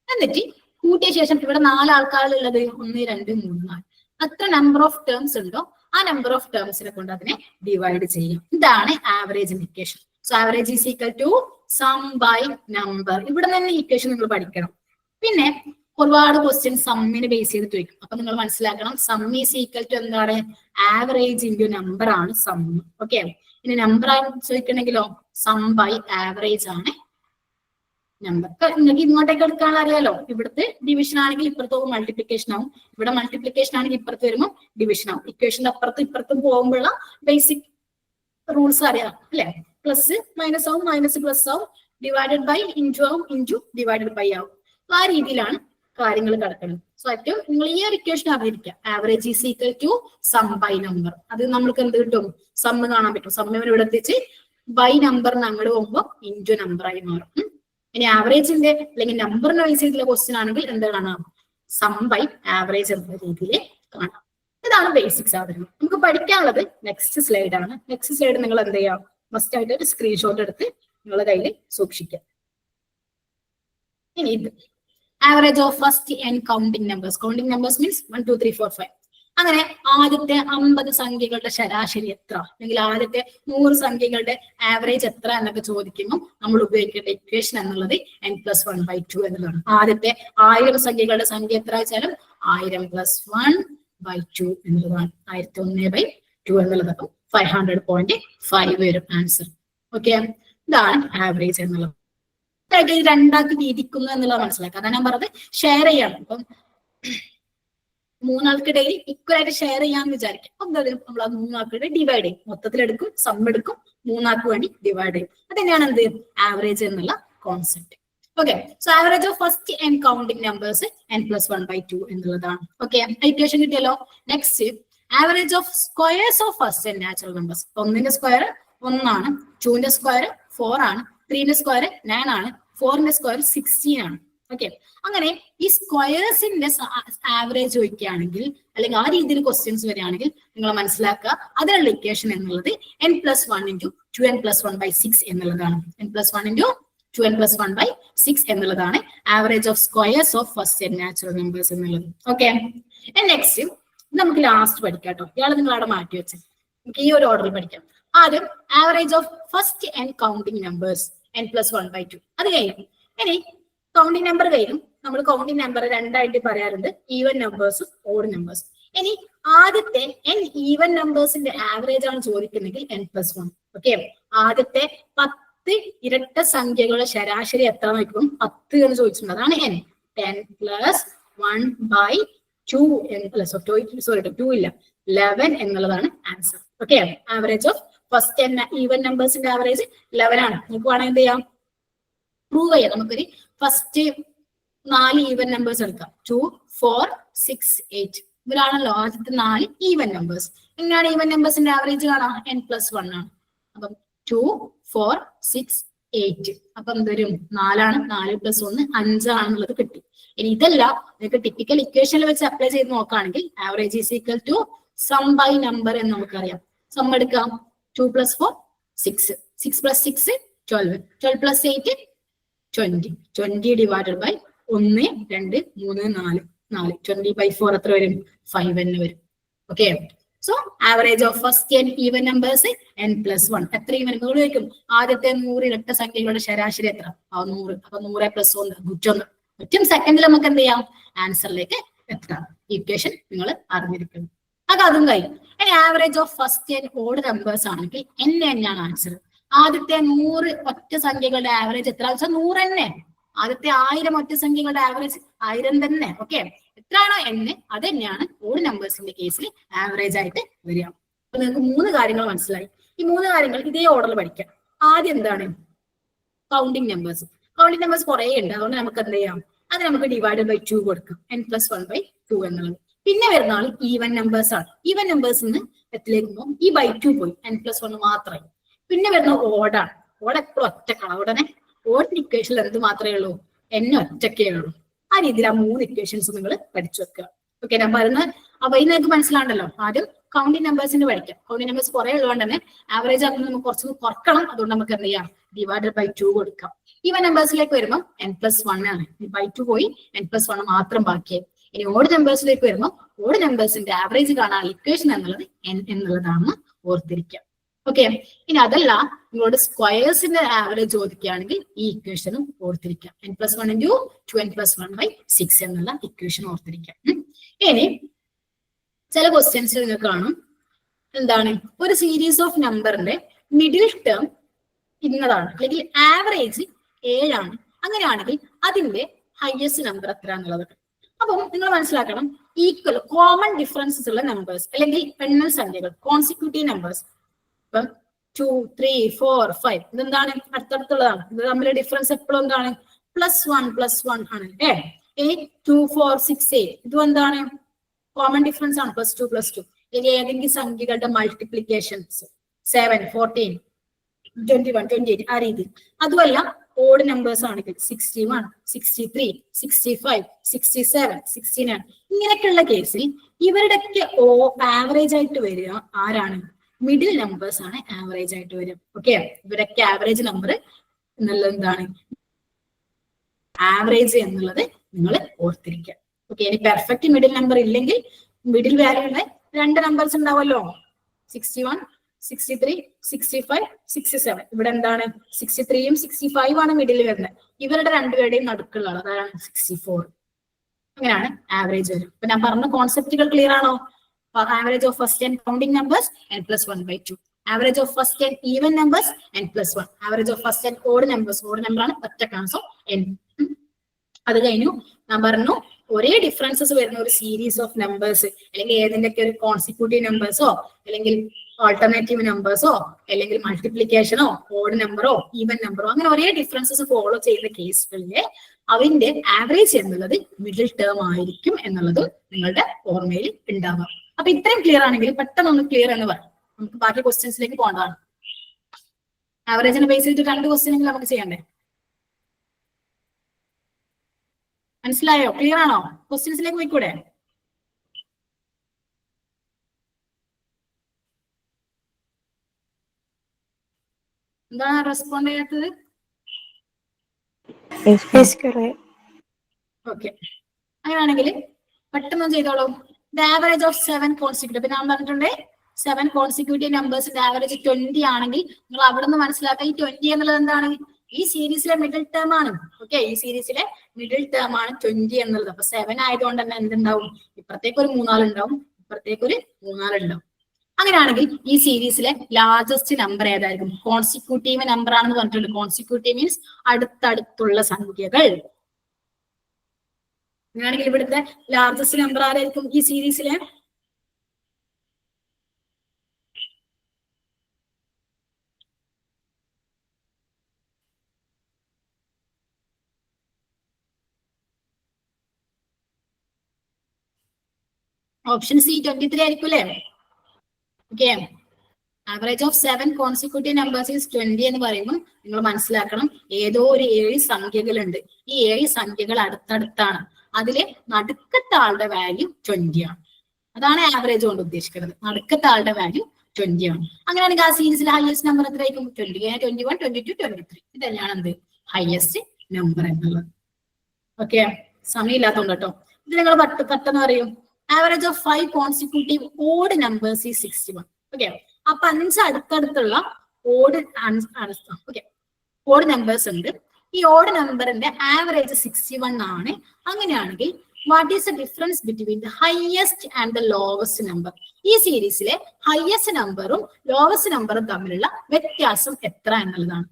എന്നിട്ട് കൂട്ടിയ ശേഷം ഇവിടെ 4 ആൾക്കാരുള്ളത് 1, 2, 3, 4 അത്ര നമ്പർ ഓഫ് ടേംസ് ഉണ്ടോ ആ നമ്പർ ഓഫ് ടേംസിനെ കൊണ്ട് അതിനെ ഡിവൈഡ് ചെയ്യും. ഇതാണ് average indication. So average is equal to sum by number. ഇവിടെ തന്നെ ഇക്വേഷൻ നിങ്ങൾ പഠിക്കണം. പിന്നെ ഒരുപാട് ക്വസ്റ്റ്യൻ സമ്മിനെ ബേസ് ചെയ്തിട്ട് വയ്ക്കും. അപ്പൊ നിങ്ങൾ മനസ്സിലാക്കണം സം ഈസ് ഈക്വൽ ടു എന്താണ്, ആവറേജ് ഇൻറ്റു നമ്പർ ആണ് സം. ഓക്കെ, ഇനി നമ്പർ ആണ് ചോദിക്കണമെങ്കിലോ സം ബൈ ആവറേജ് ആണ് നമ്പർ. നിങ്ങൾക്ക് ഇങ്ങോട്ടേക്ക് എടുക്കാൻ അറിയാലോ, ഇവിടുത്തെ ഡിവിഷൻ ആണെങ്കിൽ ഇപ്പുറത്ത് മൾട്ടിപ്ലിക്കേഷൻ ആവും, ഇവിടെ മൾട്ടിപ്ലിക്കേഷൻ ആണെങ്കിൽ ഇപ്പുറത്ത് വരുമ്പോൾ ഡിവിഷൻ ആവും. ഇക്വേഷന്റെ അപ്പുറത്തും ഇപ്പുറത്തും പോകുമ്പോഴുള്ള ബേസിക് റൂൾസ് അറിയാം അല്ലെ. പ്ലസ് മൈനസ് ആവും, മൈനസ് പ്ലസ് ആവും, ഡിവൈഡഡ് ബൈ ഇൻറ്റു ആവും, ഇൻറ്റു ഡിവൈഡഡ് ബൈ ആവും. ആ രീതിയിലാണ് കാര്യങ്ങൾ കിടക്കുന്നത്. സോ ഏറ്റവും നിങ്ങൾ ഈ ഒരു ഇക്വേഷൻ അറിഞ്ഞിരിക്കുക, average is equal to sum by number. അത് നമ്മൾക്ക് എന്ത് കിട്ടും, സമ്മ് കാണാൻ പറ്റും. സമ്മ് ഇവിടെ എത്തിച്ച് ബൈ നമ്പറിന് അങ്ങോട്ട് പോകുമ്പോൾ ഇൻറ്റു നമ്പർ ആയി മാറും. ഇനി ആവറേജിന്റെ അല്ലെങ്കിൽ നമ്പറിന്റെ ബേസ് ചെയ്തിട്ടുള്ള ക്വസ്റ്റ്യൻ ആണെങ്കിൽ എന്ത് കാണാം, സം ബൈ ആവറേജ് എന്ന രീതിയിൽ കാണാം. ഇതാണ് ബേസിക് സാധനം. നമുക്ക് പഠിക്കാനുള്ളത് നെക്സ്റ്റ് സ്ലൈഡ് ആണ്. നെക്സ്റ്റ് സ്ലൈഡ് നിങ്ങൾ എന്ത് ചെയ്യാം, മസ്റ്റ് ആയിട്ട് ഒരു സ്ക്രീൻഷോട്ട് എടുത്ത് നിങ്ങളുടെ കയ്യിൽ സൂക്ഷിക്കുക. ഇനി ഇത് average of first n counting numbers. Counting numbers means 1 2 3 4 5. അങ്ങനെ ആദ്യത്തെ 50 സംഖ്യകളുടെ ശരാശരി എത്ര, അല്ലെങ്കിൽ ആദ്യത്തെ 100 സംഖ്യകളുടെ ആവറേജ് എത്ര എന്നൊക്കെ ചോദിക്കുമ്പോൾ നമ്മൾ ഉപയോഗിക്കേണ്ട ഇക്വേഷൻ എന്നുള്ളത് n+1/2 എന്നുള്ളതാണ്. ആദ്യത്തെ 1000 സംഖ്യകളുടെ സംഖ്യ എത്ര വെച്ചാലും 1000 + 1/2 എന്നുള്ളതാണ്. 1001/2 എന്നുള്ളത്. അപ്പം 500.5 വരും ആൻസർ. ഓക്കെ, ഇതാണ് ആവറേജ് എന്നുള്ളത്. രണ്ടാക്കി വീതിക്കുന്നു എന്നുള്ളത് മനസ്സിലാക്കുക. അതാണ് ഞാൻ പറഞ്ഞത്, ഷെയർ ചെയ്യണം. അപ്പം 3 ആൾക്കിടയിൽ ഈക്വൽ ആയിട്ട് ഷെയർ ചെയ്യാന്ന് വിചാരിക്കും. അപ്പം നമ്മൾ ആ 3 ആൾക്കിടെ ഡിവൈഡ് ചെയ്യും, മൊത്തത്തിലെടുക്കും, സം എടുക്കും, 3 ആൾക്ക് വേണ്ടി ഡിവൈഡ് ചെയ്യും. അത് തന്നെയാണ് എന്ത് ആവറേജ് എന്നുള്ള concept. Okay, so average of first n counting numbers n+1/2 എന്നുള്ളതാണ്. ഓക്കെ, ഇക്വേഷൻ കിട്ടിയല്ലോ. Next average of squares of first n natural numbers. 1ന്റെ സ്ക്വയർ 1 ആണ്, 2ന്റെ സ്ക്വയർ 4 ആണ്, 3ന്റെ സ്ക്വയർ 9 ആണ്, 4ന്റെ സ്ക്വയർ 16 ആണ്. ഓക്കെ, അങ്ങനെ ഈ സ്ക്വയേഴ്സിന്റെ ആവറേജ് ചോദിക്കുകയാണെങ്കിൽ അല്ലെങ്കിൽ ആ രീതിയിൽ ക്വസ്റ്റ്യൻസ് വരികയാണെങ്കിൽ നിങ്ങൾ മനസ്സിലാക്കുക അതിനുള്ള ഇക്വേഷൻ എന്നുള്ളത് n+1 × 2n+1/6 എന്നുള്ളതാണ്. n+1 × 2n+1/6 എന്നുള്ളതാണ് average of squares of first n natural numbers എന്നുള്ളത്. ഓക്കെ, നെക്സ്റ്റ് നമുക്ക് ലാസ്റ്റ് പഠിക്കാം കേട്ടോ. ഇയാളെ നിങ്ങൾ അവിടെ മാറ്റി വെച്ച് നമുക്ക് ഈ ഒരു ഓർഡറിൽ പഠിക്കാം. ആദ്യം average of first n counting numbers n+1/2. അത് കഴിഞ്ഞു. ഇനി കൗണ്ടിങ് നമ്പർ കഴിഞ്ഞു. നമ്മൾ കൗണ്ടിങ് നമ്പർ രണ്ടായിട്ട് പറയാറുണ്ട്, ഈവൻ നമ്പേഴ്സും ഓഡ് നമ്പേഴ്സും. ഇനി ആദ്യത്തെ n ഈവൻ നമ്പേഴ്സിന്റെ ആവറേജ് ആണ് ചോദിക്കുന്നെങ്കിൽ n+1. ഓക്കെ, ആദ്യത്തെ 10 ഇരട്ട സംഖ്യകളുടെ ശരാശരി എത്ര നോക്കും, 10 എന്ന് ചോദിച്ചിട്ടുണ്ട്. അതാണ് n. 10+1/2 ഇല്ല 11 എന്നുള്ളതാണ് answer. Okay, average of first even നമ്പേഴ്സിന്റെ ആവറേജ് 11 ആണ്. നമുക്ക് വേണമെങ്കിൽ എന്ത് ചെയ്യാം, പ്രൂവ് ചെയ്യാം. നമുക്കൊരു ഫസ്റ്റ് 4 ഈവൻ നമ്പേഴ്സ് എടുക്കാം. 2 4 6 8 ഇവരാണല്ലോ ആദ്യത്തെ 4 ഈവൻ നമ്പേഴ്സ്. എങ്ങനെയാണ് ഈവൻ നമ്പേഴ്സിന്റെ ആവറേജ് കാണാം, n+1 ആണ്. അപ്പം 2 4 6 8 അപ്പൊ എന്തൊരു 4 ആണ്, 4 + 1 5 ആണെന്നുള്ളത് കിട്ടി. ഇനി ഇതല്ല നിങ്ങൾക്ക് ടിപ്പിക്കൽ ഇക്വേഷനിൽ വെച്ച് അപ്ലൈ ചെയ്ത് നോക്കുകയാണെങ്കിൽ average is equal to sum by number എന്ന് നമുക്കറിയാം. സം എടുക്കാം. 2 + 4 6, 6 + 6 12, 12 + 8 20, 20 ഡിവൈഡഡ് ബൈ 1 2 3 4 4, 20/4 എത്ര വരും, 5 എന്ന് വരും. Okay, so average of first and even numbers n+1. എത്ര ഈവൻ ചോദിക്കും, ആദ്യത്തെ 100 ഇരട്ട സംഖ്യകളുടെ ശരാശരി എത്ര, 100. അപ്പൊ 100 + 1 101. ഒറ്റ സെക്കൻഡിൽ നമുക്ക് എന്ത് ചെയ്യാം, ആൻസറിലേക്ക് എത്താം. ഇക്വേഷൻ നിങ്ങൾ അറിഞ്ഞിരിക്കണം. അതും കഴിയും. ഇനി average of first and odd numbers ആണെങ്കിൽ n തന്നെയാണ് ആൻസർ. ആദ്യത്തെ 100 ഒറ്റ സംഖ്യകളുടെ ആവറേജ് എത്ര വെച്ചാൽ 100 തന്നെ. ആദ്യത്തെ 1000 ഒറ്റ സംഖ്യകളുടെ ആവറേജ് 1000 തന്നെ. ഓക്കെ, എത്രയാണോ n അത് തന്നെയാണ് ഓഡ് നമ്പേഴ്സിന്റെ കേസിൽ ആവറേജ് ആയിട്ട് വരിക. അപ്പൊ നിങ്ങൾക്ക് 3 കാര്യങ്ങൾ മനസ്സിലായി. ഈ 3 കാര്യങ്ങൾ ഇതേ ഓർഡറിൽ പഠിക്കാം. ആദ്യം എന്താണ്, കൗണ്ടിങ് നമ്പേഴ്സ്. കൗണ്ടിങ് നമ്പേഴ്സ് കുറെ ഉണ്ട്, അതുകൊണ്ട് നമുക്ക് എന്ത് ചെയ്യാം, അത് നമുക്ക് /2 കൊടുക്കാം, n+1/2 എന്നുള്ളത്. പിന്നെ വരുന്ന ആൾ ഈവൻ നമ്പേഴ്സ് ആണ്. ഈവൻ നമ്പേഴ്സിന് എത്തിലേക്ക് പോകും ഈ /2 പോയി, n+1 മാത്രമായി. പിന്നെ വരുന്ന ഓടാണ്. ഓട് എപ്പോഴും ഒറ്റക്കാണ്. ഉടനെ ഓടിന്റെ ഇക്വേഷൻ എന്ത് മാത്രമേ ഉള്ളൂ, n ഒറ്റക്കേ ഉള്ളൂ. ആ രീതിയിൽ ആ 3 ഇക്വേഷൻസ് നിങ്ങൾ പഠിച്ചു വെക്കുക. ഓക്കെ, ഞാൻ പറയുന്നത് അപ്പൊ ഇത് നിങ്ങൾക്ക് മനസ്സിലാണ്ടല്ലോ. ആദ്യം കൗണ്ടിങ് നമ്പേഴ്സിന് പഠിക്കാം. കൗണ്ടിങ് നമ്പേഴ്സ് കുറെ ഉള്ളതുകൊണ്ട് തന്നെ ആവറേജ് ആകുമ്പോൾ നമുക്ക് കുറച്ചൊന്ന് കുറക്കണം. അതുകൊണ്ട് നമുക്ക് എന്ത് ചെയ്യാം, /2 കൊടുക്കാം. ഈവൻ നമ്പേഴ്സിലേക്ക് വരുമ്പോൾ n+1 ആണ്. /2 പോയി, n+1 മാത്രം ബാക്കിയായി. ഇനി ഓഡ് നമ്പേഴ്സിലേക്ക് വരുമ്പോൾ ഓഡ് നമ്പേഴ്സിന്റെ ആവറേജ് കാണാൻ ഇക്വേഷൻ എന്നുള്ളത് n എന്നുള്ളതാണെന്ന് ഓർത്തിരിക്കാം. ഓക്കെ, ഇനി അതല്ല നിങ്ങളോട് സ്ക്വയേഴ്സിന്റെ ആവറേജ് ചോദിക്കുകയാണെങ്കിൽ ഈ ഇക്വേഷനും ഓർത്തിരിക്കാം. n+1 × 2n+1/6 എന്നുള്ള ഇക്വേഷൻ ഓർത്തിരിക്കാം. ഇനി ചില ക്വസ്റ്റ്യൻസ് നിങ്ങൾക്ക് കാണും, എന്താണ് ഒരു സീരീസ് ഓഫ് നമ്പറിന്റെ മിഡിൽ ടേം ഇന്നതാണ്, അല്ലെങ്കിൽ ആവറേജ് 7 ആണ്. അങ്ങനെയാണെങ്കിൽ അതിന്റെ ഹയസ്റ്റ് നമ്പർ എത്ര എന്നുള്ളത്. അപ്പം നിങ്ങൾ മനസ്സിലാക്കണം, ഈക്വൽ കോമൺ ഡിഫറൻസസ് ഉള്ള നമ്പേഴ്സ് അല്ലെങ്കിൽ എണ്ണൽ സംഖ്യകൾ, കോൺസിക്യൂട്ടീവ് നമ്പേഴ്സ്, ഇപ്പം 2, 3, 4, 5 ഇതെന്താണ് അടുത്തടുത്തുള്ളതാണ്. ഇത് തമ്മിലെ ഡിഫറൻസ് എപ്പോഴും എന്താണ് +1 ആണ് അല്ലേ. ഇനി 2, 4, 6, 8 ഇതും എന്താണ് കോമൺ ഡിഫറൻസ് ആണ്, +2 +2. ഇനി ഏതെങ്കിലും സംഖ്യകളുടെ മൾട്ടിപ്ലിക്കേഷൻസ് 7, 14, 21, 28 ആ രീതി. അതുമല്ല ഓഡ് നമ്പേഴ്സ് ആണെങ്കിൽ 61, 63, 65, 67, 69 ഇങ്ങനെയൊക്കെയുള്ള കേസിൽ ഇവരുടെയൊക്കെ ആവറേജ് ആയിട്ട് വരിക ആരാണ്? മിഡിൽ നമ്പേഴ്സ് ആണ് ആവറേജ് ആയിട്ട് വരും. ഓക്കെ, ഇവരൊക്കെ ആവറേജ് നമ്പർ എന്നുള്ളത് എന്താണ്? ആവറേജ് എന്നുള്ളത് നിങ്ങൾ ഓർത്തിരിക്കുക. ഓക്കെ, ഇനി പെർഫെക്റ്റ് മിഡിൽ നമ്പർ ഇല്ലെങ്കിൽ മിഡിൽ വാല്യൂടെ 2 നമ്പേഴ്സ് ഉണ്ടാവുമല്ലോ, 61, 63, 65, 67. ഇവിടെ എന്താണ് 63ഉം 65 ആണ് മിഡിൽ വരുന്നത്. ഇവരുടെ രണ്ടുപേരുടെയും നടുക്കുള്ള ആൾ അതാണ് 64. അങ്ങനെയാണ് ആവറേജ് വരും. അപ്പൊ ഞാൻ പറഞ്ഞ കോൺസെപ്റ്റുകൾ ക്ലിയർ ആണോ? Average of first n counting numbers n+1/2. Average of first n even numbers n+1. Average of first n odd numbers. Odd number ആണ് ഒറ്റ കാണും n. അത് കഴിഞ്ഞു ഞാൻ പറഞ്ഞു ഒരേ ഡിഫറൻസസ് വരുന്ന ഒരു സീരീസ് ഓഫ് നമ്പേഴ്സ് അല്ലെങ്കിൽ ഏതിൻ്റെയൊക്കെ ഒരു കോൺസിക്യൂട്ടീവ് നമ്പേഴ്സോ അല്ലെങ്കിൽ ഓൾട്ടർനേറ്റീവ് നമ്പേഴ്സോ അല്ലെങ്കിൽ മൾട്ടിപ്ലിക്കേഷനോ ഓഡ് നമ്പറോ ഈവൻ നമ്പറോ അങ്ങനെ ഒരേ ഡിഫറൻസസ് ഫോളോ ചെയ്യുന്ന കേസുകളിലെ അതിന്റെ ആവറേജ് എന്നുള്ളത് മിഡിൽ ടേം ആയിരിക്കും എന്നുള്ളത് നിങ്ങളുടെ ഓർമ്മയിൽ ഉണ്ടാവാം. അപ്പൊ ഇത്രയും ക്ലിയർ ആണെങ്കിൽ പെട്ടെന്ന് ഒന്ന് ക്ലിയർ എന്ന് പറയും. നമുക്ക് ബാക്കി ക്വസ്റ്റ്യൻസിലേക്ക് പോകേണ്ടതാണ്. ആവറേജിനെ ബേസ് ചെയ്തിട്ട് 2 ക്വസ്റ്റ്യൻ നമുക്ക് ചെയ്യണ്ടേ? മനസ്സിലായോ? ക്ലിയർ ആണോ? ക്വസ്റ്റ്യൻസിലേക്ക് പോയിക്കൂടെ? എന്താണ് റെസ്പോണ്ട് ചെയ്യാത്തത്? ഓക്കെ, അങ്ങനെയാണെങ്കിൽ പെട്ടെന്ന് ചെയ്തോളൂ. The average of 7 consecutive. ഇപ്പൊ ഞാൻ പറഞ്ഞിട്ടുണ്ട് 7 കോൺസിക്യൂട്ടീവ് നമ്പേഴ്സിന്റെ ആവറേജ് 20 ആണെങ്കിൽ നിങ്ങൾ അവിടെ നിന്ന് മനസ്സിലാക്കുക ഈ 20 എന്നുള്ളത് എന്താണ്? ഈ സീരീസിലെ മിഡിൽ ടേം ആണ്. ഓക്കെ, ഈ സീരീസിലെ മിഡിൽ ടേം ആണ് 20 എന്നുള്ളത്. അപ്പൊ 7 ആയതുകൊണ്ട് തന്നെ എന്തുണ്ടാവും? ഇപ്പുറത്തേക്ക് ഒരു 3 ഉണ്ടാവും, ഇപ്പുറത്തേക്ക് ഒരു 3 ഉണ്ടാവും. അങ്ങനെയാണെങ്കിൽ ഈ സീരീസിലെ ലാർജസ്റ്റ് നമ്പർ ഏതായിരിക്കും? കോൺസിക്യൂട്ടീവ് നമ്പർ ആണെന്ന് പറഞ്ഞിട്ടുണ്ട്. കോൺസിക്യൂട്ടീവ് മീൻസ് അടുത്തടുത്തുള്ള സംഖ്യകൾ. അങ്ങനെയാണെങ്കിൽ ഇവിടുത്തെ ലാർജസ്റ്റ് നമ്പർ ആരായിരിക്കും ഈ സീരീസിലെ? ഓപ്ഷൻ സി 23 ആയിരിക്കും അല്ലേ? Okay, average of 7 consecutive numbers is 20 എന്ന് പറയുമ്പോൾ നിങ്ങൾ മനസ്സിലാക്കണം ഏതോ ഒരു 7 സംഖ്യകളുണ്ട്. ഈ 7 സംഖ്യകൾ അടുത്തടുത്താണ്. അതിലെ നടുക്കത്തെ ആളുടെ വാല്യൂ 20 ആണ്. അതാണ് ആവറേജ് കൊണ്ട് ഉദ്ദേശിക്കുന്നത്. നടുക്കത്തെ ആളുടെ വാല്യൂ 20 ആണ്. അങ്ങനെയാണെങ്കിൽ ആ സീരീസിലെ ഹയസ്റ്റ് നമ്പർ എത്രയായിരിക്കും? 20, 21, 22, 23 ഇതെല്ലാം എന്ത് ഹയസ്റ്റ് നമ്പർ എന്നുള്ളത്. ഓക്കെ, സമയമില്ലാത്തതുകൊണ്ട് കേട്ടോ. ഇത് നിങ്ങൾ പെട്ടെന്ന് പറയും. Average of 5 consecutive odd numbers ഈ 61. ഓക്കെ, അപ്പൊ 5 അടുത്തടുത്തുള്ള ഓഡ് നമ്പേഴ്സ് ഉണ്ട്. ഈ ഓഡ് നമ്പറിന്റെ ആവറേജ് 61 ആണ്. അങ്ങനെയാണെങ്കിൽ what is the difference between the highest and the lowest number? ഈ സീരീസിലെ ഹയസ്റ്റ് നമ്പറും ലോവസ്റ്റ് നമ്പറും തമ്മിലുള്ള വ്യത്യാസം എത്ര എന്നുള്ളതാണ്.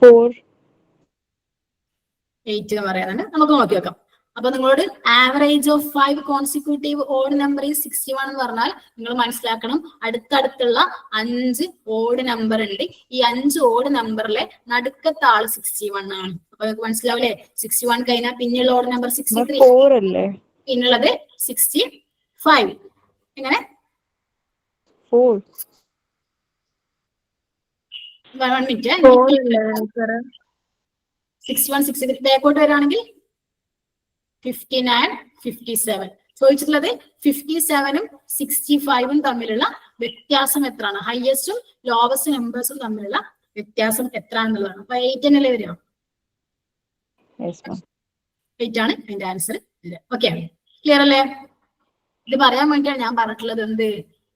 Four. 8 എന്ന് പറയാനുണ്ട്. നമുക്ക് നോക്കി വെക്കാം. അപ്പൊ നിങ്ങളോട് average of 5 consecutive odd number 61 എന്ന് പറഞ്ഞാൽ നിങ്ങൾ മനസ്സിലാക്കണം അടുത്തടുത്തുള്ള 5 ഓഡ് നമ്പർ ഉണ്ട്. ഈ 5 ഓഡ് നമ്പറിലെ നടുക്കത്തെ ആള് 61 ആണ്. അപ്പൊ നിങ്ങൾക്ക് മനസ്സിലാവില്ലേ? 61 കഴിഞ്ഞാൽ പിന്നെയുള്ള ഓഡ് നമ്പർ 63, പിന്നുള്ളത് 65. എങ്ങനെ? 1 മിനിറ്റ്. 61, 63 ബാക്കോട്ട് വരാണെങ്കിൽ 59, 57. ചോദിച്ചിട്ടുള്ളത് 57ഉം 65ഉം തമ്മിലുള്ള വ്യത്യാസം എത്രയാണ്? ഹയസ്റ്റും ലോവസ്റ്റ് നമ്പേഴ്സും തമ്മിലുള്ള വ്യത്യാസം എത്ര എന്നുള്ളതാണ്. അപ്പൊ 8 എന്നല്ലേ വരിക? Yes, ma'am. 8 ആണ് അതിന്റെ ആൻസർ. ഓക്കെ, ക്ലിയർ അല്ലേ? ഇത് പറയാൻ വേണ്ടിയാണ് ഞാൻ പറഞ്ഞിട്ടുള്ളത്. എന്ത്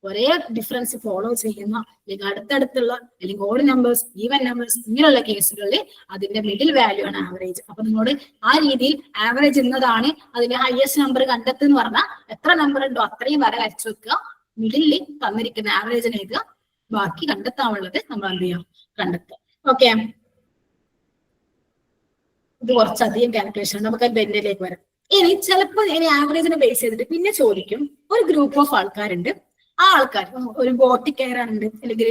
ഒരേ ഡിഫറൻസ് ഫോളോ ചെയ്യുന്ന അല്ലെങ്കിൽ അടുത്തടുത്തുള്ള അല്ലെങ്കിൽ ഓഡ് നമ്പേഴ്സ്, ഈവൻ നമ്പേഴ്സ്, ഇങ്ങനെയുള്ള കേസുകളിൽ അതിന്റെ മിഡിൽ വാല്യൂ ആണ് ആവറേജ്. അപ്പൊ നിങ്ങളോട് ആ രീതിയിൽ ആവറേജ് എന്നതാണ് അതിന്റെ ഹയസ്റ്റ് നമ്പർ കണ്ടെത്തുന്ന പറഞ്ഞാൽ എത്ര നമ്പർ ഉണ്ടോ അത്രയും വരെ വരച്ചു വെക്കുക, മിഡിലിൽ തന്നിരിക്കുന്ന ആവറേജിന് എഴുതുക, ബാക്കി കണ്ടെത്താനുള്ളത് നമ്മൾ എന്ത് ചെയ്യാം, കണ്ടെത്തുക. ഓക്കെ, ഇത് കുറച്ചധികം കാൽക്കുലേഷൻ, നമുക്ക് ബെന്നിലേക്ക് വരാം. ഇനി ചിലപ്പോൾ ഇനി ആവറേജിനെ ബേസ് ചെയ്തിട്ട് പിന്നെ ചോദിക്കും, ഒരു ഗ്രൂപ്പ് ഓഫ് ആൾക്കാരുണ്ട്, ആ ആൾക്കാർ ഒരു ബോട്ടിൽ കയറാനുണ്ട് അല്ലെങ്കിൽ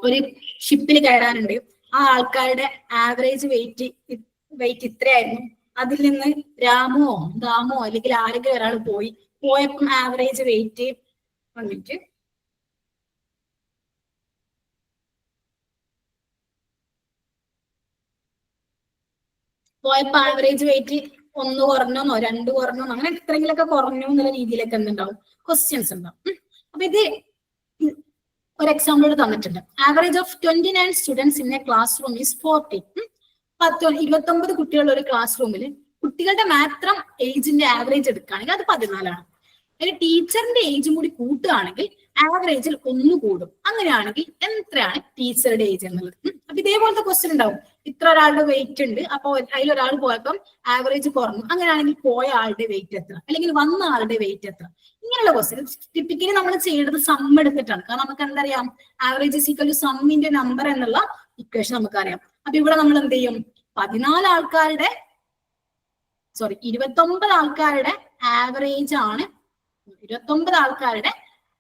ഒരു ഷിപ്പിൽ കയറാനുണ്ട്, ആ ആൾക്കാരുടെ ആവറേജ് വെയിറ്റ് ഇത്രയായിരുന്നു, അതിൽ നിന്ന് രാമോ ദാമോ അല്ലെങ്കിൽ ആരെങ്കിലും ഒരാൾ പോയപ്പം ആവറേജ് വെയിറ്റ് വന്നിട്ട് പോയപ്പോ ആവറേജ് വെയിറ്റ് 1 കുറഞ്ഞോന്നോ 2 കുറഞ്ഞോന്നോ അങ്ങനെ എത്രയെങ്കിലൊക്കെ കുറഞ്ഞു എന്നുള്ള രീതിയിലൊക്കെ എന്തുണ്ടാവും, ക്വസ്റ്റ്യൻസ് ഉണ്ടാവും. അപ്പൊ ഇത് ഒരു എക്സാമ്പിൾ തന്നിട്ടുണ്ട്. Average of 29 students in A class room is 40. 29 കുട്ടികളുള്ള ഒരു ക്ലാസ് റൂമിൽ കുട്ടികളുടെ മാത്രം ഏജിന്റെ ആവറേജ് എടുക്കുകയാണെങ്കിൽ അത് 14 ആണ്. ഒരു ടീച്ചറിന്റെ ഏജും കൂടി കൂട്ടുകയാണെങ്കിൽ ആവറേജിൽ 1 കൂടും. അങ്ങനെയാണെങ്കിൽ എത്രയാണ് ടീച്ചറുടെ ഏജ് എന്നുള്ളത്. അപ്പൊ ഇതേപോലത്തെ ക്വസ്റ്റ്യൻ ഉണ്ടാവും. ഇത്ര ഒരാളുടെ വെയിറ്റ് ഉണ്ട്, അപ്പൊ അതിലൊരാൾ പോയപ്പം ആവറേജ് കുറഞ്ഞു, അങ്ങനെയാണെങ്കിൽ പോയ ആളുടെ വെയിറ്റ് എത്ര, അല്ലെങ്കിൽ വന്ന ആളുടെ വെയിറ്റ് എത്ര, ഇങ്ങനെയുള്ള ക്വസ്റ്റ്യൻ ടിപ്പിക്കലി നമ്മൾ ചെയ്യേണ്ടത് സം എടുത്തിട്ടാണ്. കാരണം നമുക്ക് എന്തറിയാം, ആവറേജ് ഇസ് ഈക്വൽ ടു സമ്മിന്റെ നമ്പർ എന്നുള്ള ഇക്വേഷൻ നമുക്കറിയാം. അപ്പൊ ഇവിടെ നമ്മൾ എന്ത് ചെയ്യും, 29 ആൾക്കാരുടെ ആവറേജ് ആണ്, 29 ആൾക്കാരുടെ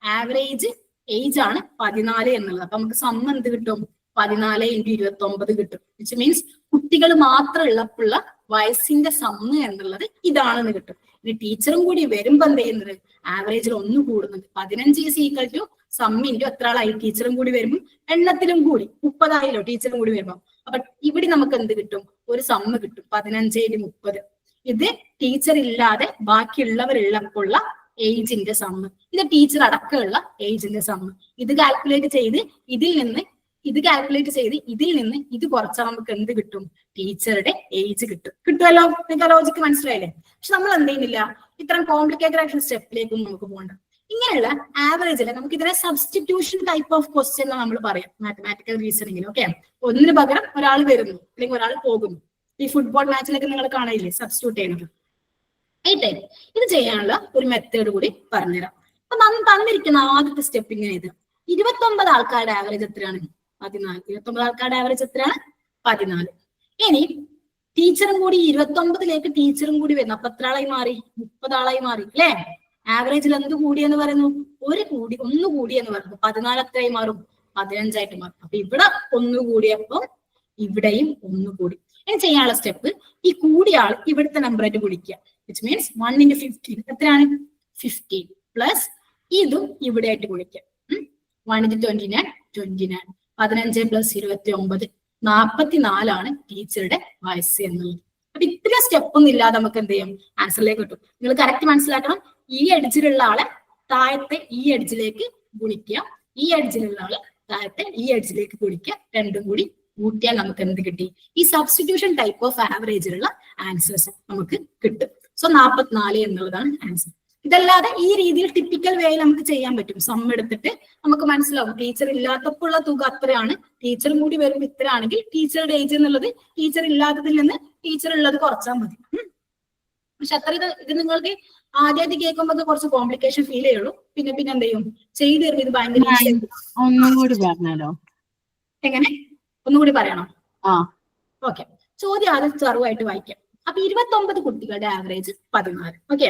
ആവറേജ് ഏജ് ആണ് 14 എന്നുള്ളത്. അപ്പൊ നമുക്ക് സം എന്ത് കിട്ടും, 14 × 29 കിട്ടും. വിച്ച് മീൻസ് കുട്ടികൾ മാത്രം ഉള്ളപ്പോഴുള്ള വയസ്സിന്റെ സമ്മ് എന്നുള്ളത് ഇതാണെന്ന് കിട്ടും. ഇനി ടീച്ചറും കൂടി വരുമ്പോ എന്ത് ചെയ്യുന്നത്, ആവറേജിൽ 1 കൂടുന്നുണ്ട്. 15 ഈസ് ഈക്വൽ ടു സമ്മിന്റെ എത്ര ആളായി, ടീച്ചറും കൂടി വരുമ്പോൾ എണ്ണത്തിലും കൂടി 30 ആയില്ലോ ടീച്ചറും കൂടി വരുമ്പോ. അപ്പൊ ഇവിടെ നമുക്ക് എന്ത് കിട്ടും, ഒരു സമ്മ് കിട്ടും, 15 × 30. ഇത് ടീച്ചർ ഇല്ലാതെ ബാക്കിയുള്ളവരുള്ളപ്പോഴുള്ള ഏജിന്റെ സമ്മ്, ഇത് ടീച്ചർ അടക്കമുള്ള ഏജിന്റെ സമ്മ്. ഇത് കാൽക്കുലേറ്റ് ചെയ്ത് ഇതിൽ നിന്ന് ഇത് കുറച്ചാൽ നമുക്ക് എന്ത് കിട്ടും, ടീച്ചറുടെ ഏജ് കിട്ടും. കിട്ടുമല്ലോ, നിങ്ങൾക്ക് ലോജിക്ക് മനസ്സിലായില്ലേ? പക്ഷെ നമ്മൾ എന്ത് ചെയ്യുന്നില്ല, ഇത്തരം കോംപ്ലിക്കേറ്റഡ് ആയിട്ടുള്ള സ്റ്റെപ്പിലേക്കൊന്നും നമുക്ക് പോകണ്ട. ഇങ്ങനെയുള്ള ആവറേജില് നമുക്ക് ഇതിനെ സബ്സ്റ്റിറ്റ്യൂഷൻ ടൈപ്പ് ഓഫ് ക്വസ്റ്റ്യൻ എന്ന് നമ്മൾ പറയാം മാത്തമാറ്റിക്കൽ റീസണിങ്ങിൽ. ഓക്കെ, ഒന്നിന് പകരം ഒരാൾ വരുന്നു അല്ലെങ്കിൽ ഒരാൾ പോകുന്നു. ഈ ഫുട്ബോൾ മാച്ചിലൊക്കെ നിങ്ങൾ കാണില്ലേ സബ്സ്റ്റിറ്റ്യൂട്ട് ചെയ്യുന്നത്. ഇത് ചെയ്യാനുള്ള ഒരു മെത്തേഡ് കൂടി പറഞ്ഞുതരാം. അപ്പൊ തന്നിരിക്കുന്ന ആദ്യത്തെ സ്റ്റെപ്പ് ഇങ്ങനെ ഇത് 29 ആൾക്കാരുടെ ആവറേജ് എത്രയാണ്, 14. 29 ആൾക്കാരുടെ ആവറേജ് എത്രയാണ്, 14. ഇനി ടീച്ചറും കൂടി 29ലേക്ക് ടീച്ചറും കൂടി വരുന്നു, അപ്പൊ എത്ര ആളായി മാറി, 30 ആളായി മാറി അല്ലെ. ആവറേജിൽ എന്ത് കൂടി എന്ന് പറയുന്നു, 1 കൂടി എന്ന് പറയുന്നു. 14 എത്രയായി മാറും, 15 ആയിട്ട് മാറും. അപ്പൊ ഇവിടെ 1 കൂടിയപ്പം ഇവിടെയും 1 കൂടി. ഇനി ചെയ്യാനുള്ള സ്റ്റെപ്പ്, ഈ കൂടിയ ആൾ ഇവിടുത്തെ നമ്പറായിട്ട് ഗുണിക്കുക. വിച്ച് മീൻസ് 1 × 15 എത്രയാണ്, 15 പ്ലസ് ഇതും ഇവിടെ ആയിട്ട് ഗുണിക്കുക. 1 × 29 29, 15 + 29 44 ആണ് ടീച്ചറുടെ വയസ്സ് എന്നുള്ളത്. അപ്പൊ ഇത്രയും സ്റ്റെപ്പ് ഒന്നും ഇല്ലാതെ നമുക്ക് എന്ത് ചെയ്യും, ആൻസറിലേക്ക് കിട്ടും. നിങ്ങൾ കറക്റ്റ് മനസ്സിലാക്കണം, ഈ എഡ്ജിലുള്ള ആളെ താഴത്തെ ഈ എഡ്ജിലേക്ക് ഗുണിക്കുക, ഈ എഡ്ജിലുള്ള ആളെ താഴത്തെ ഈ എഡ്ജിലേക്ക് ഗുണിക്കുക, രണ്ടും കൂടി കൂട്ടിയാൽ നമുക്ക് എന്ത് കിട്ടി, ഈ സബ്സ്റ്റിറ്റ്യൂഷൻ ടൈപ്പ് ഓഫ് ആവറേജിലുള്ള ആൻസേഴ്സ് നമുക്ക് കിട്ടും. സോ 44 എന്നുള്ളതാണ് ആൻസർ. ഇതല്ലാതെ ഈ രീതിയിൽ ടിപ്പിക്കൽ വേയിൽ നമുക്ക് ചെയ്യാൻ പറ്റും. സം എടുത്തിട്ട് നമുക്ക് മനസ്സിലാവും ടീച്ചർ ഇല്ലാത്തപ്പോൾ ഉള്ള തുക അത്രയാണ്, ടീച്ചറും കൂടി വരുമ്പോൾ ഇത്ര ആണെങ്കിൽ ടീച്ചറുടെ ഏജ് എന്നുള്ളത് ടീച്ചർ ഇല്ലാത്തതിൽ നിന്ന് ടീച്ചർ ഉള്ളത് കുറച്ചാൽ മതി. പക്ഷെ അത്ര ഇത് നിങ്ങൾക്ക് ആദ്യമായിട്ട് കേൾക്കുമ്പോൾ കുറച്ച് കോംപ്ലിക്കേഷൻ ഫീൽ ചെയ്യുള്ളൂ. പിന്നെ എന്ത് ചെയ്യും, ചെയ്ത് തരുമ്പോൾ ഇത് ഭയങ്കര ഒന്നും കൂടി പറഞ്ഞല്ലോ. എങ്ങനെ ഒന്നുകൂടി പറയണോ? ഓക്കെ, ചോദ്യം ആദ്യം ചെറുതായിട്ട് വായിക്കാം. അപ്പൊ 29 കുട്ടികളുടെ ആവറേജ് 14. ഓക്കെ,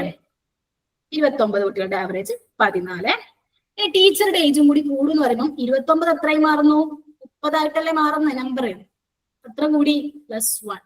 29 കുട്ടികളുടെ ആവറേജ് 14. ഈ ടീച്ചറുടെ ഏജും കൂടി കൂടുന്ന് പറയുമ്പോൾ 29 എത്രയായി മാറുന്നു, 30 ആയിട്ടല്ലേ മാറുന്ന നമ്പർ. എത്ര കൂടി, +1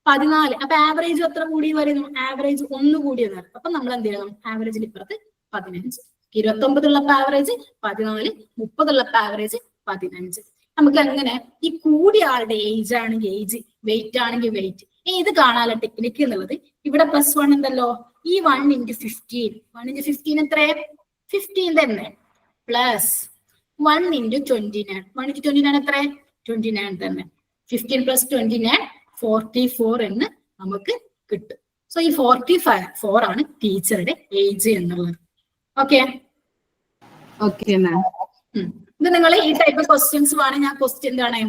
14. അപ്പൊ ആവറേജ് എത്ര കൂടി വരുന്നു, ആവറേജ് 1 കൂടിയെന്ന് പറയും. അപ്പൊ നമ്മൾ എന്ത് ചെയ്യണം, ആവറേജിൽ ഇപ്പുറത്ത് 15. 29 ഉള്ളപ്പോ ആവറേജ് 14, 30 ഉള്ളപ്പോ ആവറേജ് 15. നമുക്ക് അങ്ങനെ ഈ കൂടിയ ആളുടെ ഏജ് ആണെങ്കിൽ ഏജ്, വെയിറ്റ് ആണെങ്കിൽ വെയിറ്റ്, ഇത് കാണാനുള്ള ടെക്നിക്ക് എന്നുള്ളത് ഇവിടെ +1 ഉണ്ടല്ലോ, ഈ 1 × 15 1 × 15 എത്ര, 15 തന്നെ, പ്ലസ് 1 × 29 1 × 29 എത്ര, 29 തന്നെ, 15 + 29 44 എന്ന് നമുക്ക് കിട്ടും. സോ ഈ 44 ആണ് ടീച്ചറുടെ ഏജ് എന്നുള്ളത്. Okay, okay ma'am. ഇത് നിങ്ങൾ ഈ ടൈപ്പ് ക്വസ്റ്റ്യൻസ് വേണം. ഞാൻ ക്വസ്റ്റ്യൻ എന്താണ്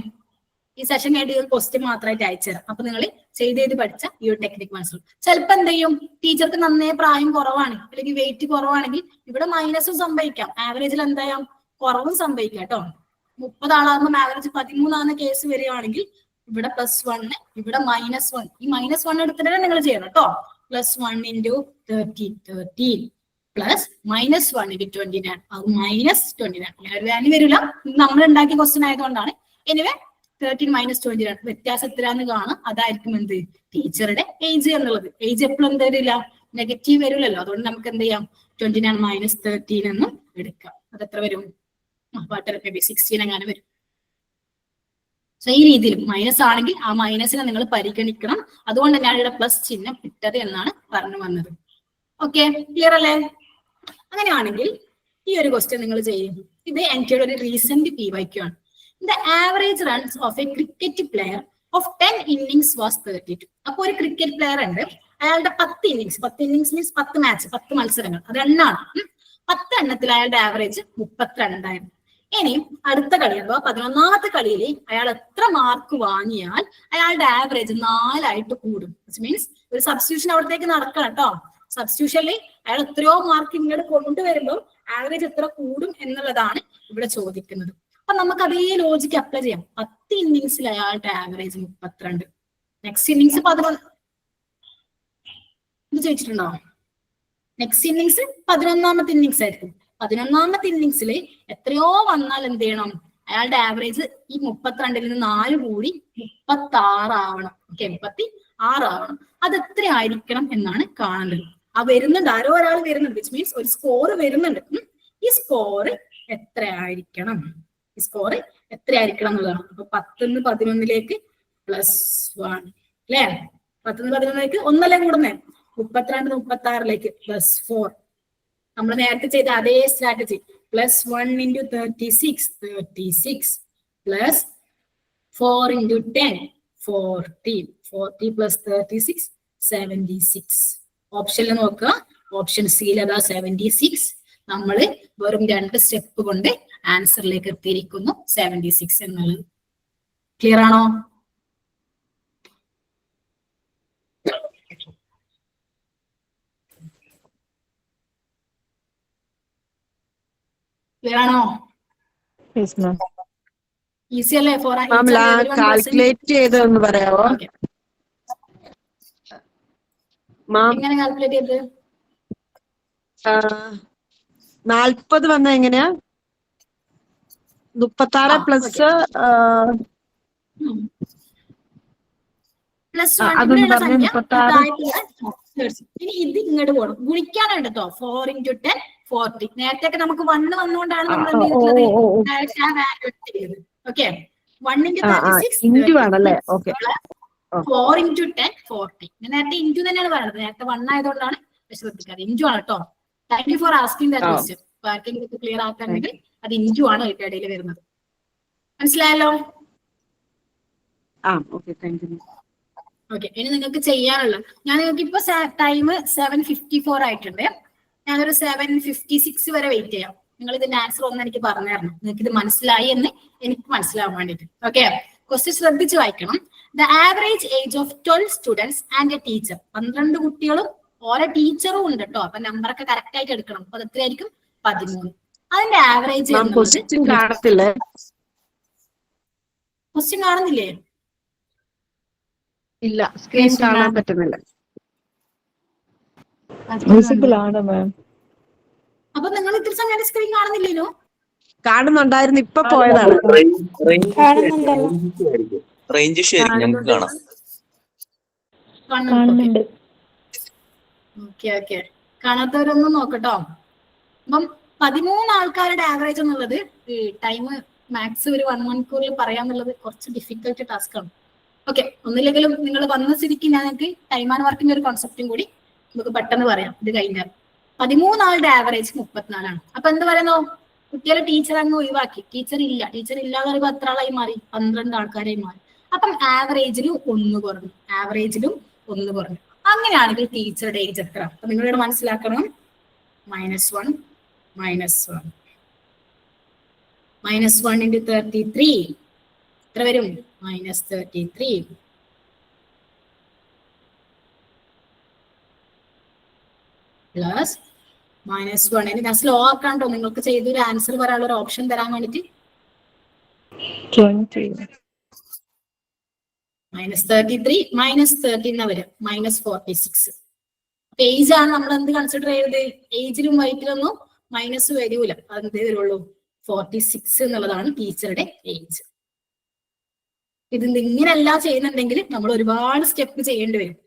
ഈ സെഷൻ കഴിഞ്ഞ ഒരു ക്വസ്റ്റ്യൻ മാത്രമായിട്ട് അയച്ചുതരാം. അപ്പൊ നിങ്ങൾ ചെയ്ത് പഠിച്ച ഈ ഒരു ടെക്നിക് മനസ്സിലാവും. ചിലപ്പോൾ എന്ത് ചെയ്യും, ടീച്ചർക്ക് നന്നേ പ്രായം കുറവാണ് അല്ലെങ്കിൽ വെയിറ്റ് കുറവാണെങ്കിൽ ഇവിടെ മൈനസും സംഭവിക്കാം, ആവറേജിൽ എന്തായാലും കുറവും സംഭവിക്കാം കേട്ടോ. 30 ആളാകുമ്പോൾ ആവറേജ് 13 കേസ് വരികയാണെങ്കിൽ ഇവിടെ +1, ഇവിടെ -1. ഈ -1 എടുത്തിട്ട് നിങ്ങൾ ചെയ്യണം കേട്ടോ. +1 × 13 13 പ്ലസ് -1 × 29 അത് -29 വാല്യൂ വരില്ല, നമ്മൾ ഉണ്ടാക്കിയ ക്വസ്റ്റ്യൻ ആയതുകൊണ്ടാണ്. എനിവേ 13 - 29 വ്യത്യാസം എത്രയാന്ന് കാണാം. അതായിരിക്കും എന്ത് ടീച്ചറുടെ ഏജ് എന്നുള്ളത്. ഏജ് എപ്പോഴും എന്ത് വരില്ല, നെഗറ്റീവ് വരില്ലല്ലോ. അതുകൊണ്ട് നമുക്ക് എന്ത് ചെയ്യാം, 29 - 13 എന്നും എടുക്കാം. അത് എത്ര വരും, 16 അങ്ങനെ വരും. സോ ഈ രീതിയിൽ മൈനസ് ആണെങ്കിൽ ആ മൈനസിനെ നിങ്ങൾ പരിഗണിക്കണം. അതുകൊണ്ട് ഞാൻ ഇവിടെ പ്ലസ് ചിഹ്നം ഇട്ടത് എന്നാണ് പറഞ്ഞു വന്നത്. ഓക്കെ, ക്ലിയർ അല്ലേ? അങ്ങനെയാണെങ്കിൽ ഈ ഒരു ക്വസ്റ്റ്യൻ നിങ്ങൾ ചെയ്യും. ഇത് എനിക്കൊരു ഒരു റീസെന്റ് PYQ ആണ്. The average runs of a cricket player of 10 innings was 32. അപ്പൊ ഒരു ക്രിക്കറ്റ് പ്ലെയർ ഉണ്ട്, അയാളുടെ 10 innings മീൻസ് 10 മാച്ച് 10 മത്സരങ്ങൾ, അത് എണ്ണാണ്. 10 എണ്ണത്തിൽ അയാളുടെ ആവറേജ് 32 ആയിരുന്നു. ഇനി അടുത്ത കളി അഥവാ 11ാമത്തെ കളിയിൽ അയാൾ എത്ര മാർക്ക് വാങ്ങിയാൽ അയാളുടെ ആവറേജ് 4 ആയിട്ട് കൂടും. മീൻസ് ഒരു സബ്സ്റ്റിറ്റ്യൂഷൻ അവിടത്തേക്ക് നടക്കണം കേട്ടോ. സബ്സ്റ്റിറ്റ്യൂഷനിൽ അയാൾ എത്രയോ മാർക്ക് ഇങ്ങോട്ട് കൊണ്ടുവരുമ്പോൾ ആവറേജ് എത്ര കൂടും എന്നുള്ളതാണ് ഇവിടെ ചോദിക്കുന്നത്. അപ്പൊ നമുക്ക് അതേ ലോജിക്ക് അപ്ലൈ ചെയ്യാം. 10 ഇന്നിങ്സിൽ അയാളുടെ ആവറേജ് 32, നെക്സ്റ്റ് ഇന്നിങ്സ് 11. ഇത് ചോദിച്ചിട്ടുണ്ടോ? നെക്സ്റ്റ് ഇന്നിങ്സ് 11ാമത്തെ ഇന്നിങ്സ് ആയിരിക്കും. 11ാമത്തെ ഇന്നിങ്സിൽ എത്രയോ വന്നാൽ എന്ത് ചെയ്യണം, അയാളുടെ ആവറേജ് ഈ 32ൽ നിന്ന് 4 കൂടി 36 ആവണം. ഓക്കെ, 36 ആവണം. അത് എത്ര ആയിരിക്കണം എന്നാണ് കാണേണ്ടത്. ആ വരുന്നുണ്ട്, ആരോ ഒരാൾ വരുന്നുണ്ട്, വിച്ച് മീൻസ് ഒരു സ്കോർ വരുന്നുണ്ട്. ഈ സ്കോർ എത്ര ആയിരിക്കണം, ഈ സ്കോർ എത്രയായിരിക്കണം എന്നുള്ളതാണ്. അപ്പൊ 10 - 11ലേക്ക് +1 അല്ലേ, 10 - 11ലേക്ക് 1 കൂടുന്നേ, 32 - 36ലേക്ക് +4. നമ്മൾ നേരത്തെ ചെയ്ത അതേ സ്ട്രാറ്റജി. +1 × 36 36 പ്ലസ് 4 × 10 40 40 + 36 76. ഓപ്ഷനിൽ നോക്കുക, ഓപ്ഷൻ സിയിൽ അതാ 76. നമ്മൾ വെറും 2 സ്റ്റെപ്പ് കൊണ്ട് ആൻസറിലേക്ക് എത്തിയിരിക്കുന്നു 76 എന്നുള്ളത്. ക്ലിയർ ആണോ? ക്ലിയർ ആണോ? ഈസി അല്ലേ? കാൽക്കുലേറ്റ് ചെയ്തെന്ന് പറയാമോ? എങ്ങനെ കാൽക്കുലേറ്റ് ചെയ്ത്? 40 വന്ന എങ്ങനെയാ? 36 പ്ലസ് ഇനി ഇത് ഇങ്ങോട്ട് പോകണം, ഗുണിക്കാനാണ് കേട്ടോ. 4 × 10 40. നേരത്തെ നമുക്ക് 1 വന്നുകൊണ്ടാണ് നമ്മൾ എന്ത് ചെയ്തത്. ഓക്കെ, 1 × 36 ആണല്ലേ? ഓക്കെ, 4 × 10 40. നേരത്തെ ഇൻറ്റു തന്നെയാണ് പറയുന്നത്, നേരത്തെ 1 ആയതുകൊണ്ടാണ് ശ്രദ്ധിക്കാറ്. ഇൻറ്റു ആണ് കേട്ടോ. Thank you for asking that question. ആർക്കെങ്കിലും ക്ലിയർ ആക്കാണെങ്കിൽ അത് ഇൻറ്റു ആണ് ഇടയിൽ വരുന്നത്. മനസ്സിലായല്ലോ? ഓക്കെ, ഇനി നിങ്ങൾക്ക് ചെയ്യാനുള്ള, ഞാൻ നിങ്ങൾക്ക് ഇപ്പൊ ടൈം 7:54 ആയിട്ടുണ്ട്. ഞാനൊരു 7:56 വരെ വെയിറ്റ് ചെയ്യാം. നിങ്ങൾ ഇതിന്റെ ആൻസർ ഒന്ന് എനിക്ക് പറഞ്ഞു തരണം, നിങ്ങൾക്ക് ഇത് മനസ്സിലായി എന്ന് എനിക്ക് മനസ്സിലാവാൻ വേണ്ടിയിട്ട്. ഓക്കെ, ക്വസ്റ്റ്യൻ ശ്രദ്ധിച്ച് വായിക്കണം. The average age of 12 students and A teacher. 12 കുട്ടികളും ഓരോ ടീച്ചറും ഉണ്ട് കേട്ടോ. അപ്പൊ നമ്പറൊക്കെ കറക്റ്റ് ആയിട്ട് എടുക്കണം. അപ്പൊ അത് എത്രയായിരിക്കും? 13. അതിന്റെ ആവറേജ് ക്വസ്റ്റ്യൻ കാണത്തില്ലേ? ക്വസ്റ്റ്യൻ കാണുന്നില്ലേ? ഇല്ല, സ്ക്രീൻ കാണാൻ പറ്റുന്നില്ല. അപ്പൊ നിങ്ങൾ ഇത്ര സമയം സ്ക്രീൻ കാണുന്നില്ലല്ലോ? കാണുന്നുണ്ടായിരുന്നു, ഇപ്പൊ പോയതാണ്. റേഞ്ച് ശരി ഞങ്ങൾക്ക് കാണാം. കാണുന്നുണ്ട്. ഓക്കെ ഓക്കെ, കാണാത്തവരൊന്നും നോക്കട്ടോ. അപ്പം 13 ആൾക്കാരുടെ ആവറേജ് എന്നുള്ളത് ടൈം മാക്സ് ഒരു 1 മണിക്കൂറിൽ പറയാന്നുള്ളത് കുറച്ച് ഡിഫിക്കൽട്ട് ടാസ്ക് ആണ്. ഓക്കെ, ഒന്നില്ലെങ്കിലും നിങ്ങൾ വന്ന സ്ഥിതിക്ക് ഞങ്ങൾക്ക് ടൈം ആൻഡ് വർക്കിന്റെ ഒരു കോൺസെപ്റ്റും കൂടി നമുക്ക് പെട്ടെന്ന് പറയാം. ഇത് കഴിഞ്ഞാൽ 13 ആളുടെ ആവറേജ് 34 ആണ്. അപ്പൊ എന്ത് പറയുന്നു, കുട്ടികളെ ടീച്ചർ അങ്ങ് ഒഴിവാക്കി, ടീച്ചർ ഇല്ല. ടീച്ചർ ഇല്ലാതെ പറയുമ്പോൾ എത്ര ആളായി മാറി? 12 ആൾക്കാരായി മാറി. അപ്പം ആവറേജിലും 1 കുറഞ്ഞു, ആവറേജിലും 1 കുറഞ്ഞു. അങ്ങനെയാണെങ്കിൽ ടീച്ചറുടെ ഏജ് എത്ര? അപ്പൊ നിങ്ങളിവിടെ മനസ്സിലാക്കണം, -1 -1 -1 into 33 എത്ര വരും? -33 പ്ലസ് -1. ഞാൻ സ്ലോ ആക്കാണ്ടോ നിങ്ങൾക്ക് ചെയ്തൊരു ആൻസർ പറയാനുള്ള ഒരു ഓപ്ഷൻ തരാൻ വേണ്ടിട്ട്. 20. -33 -30 എന്നാ വരും, -46. ഏജ് ആണ് നമ്മൾ എന്ത് കൺസിഡർ ചെയ്തത്? ഏജിലും വൈറ്റിലൊന്നും മൈനസ് വരൂല, അതെന്തേ വരുള്ളൂ? 46 എന്നുള്ളതാണ് ടീച്ചറുടെ ഏജ്. ഇത് ഇങ്ങനെയല്ല ചെയ്യുന്നുണ്ടെങ്കിൽ നമ്മൾ ഒരുപാട് സ്റ്റെപ്പ് ചെയ്യേണ്ടി വരും.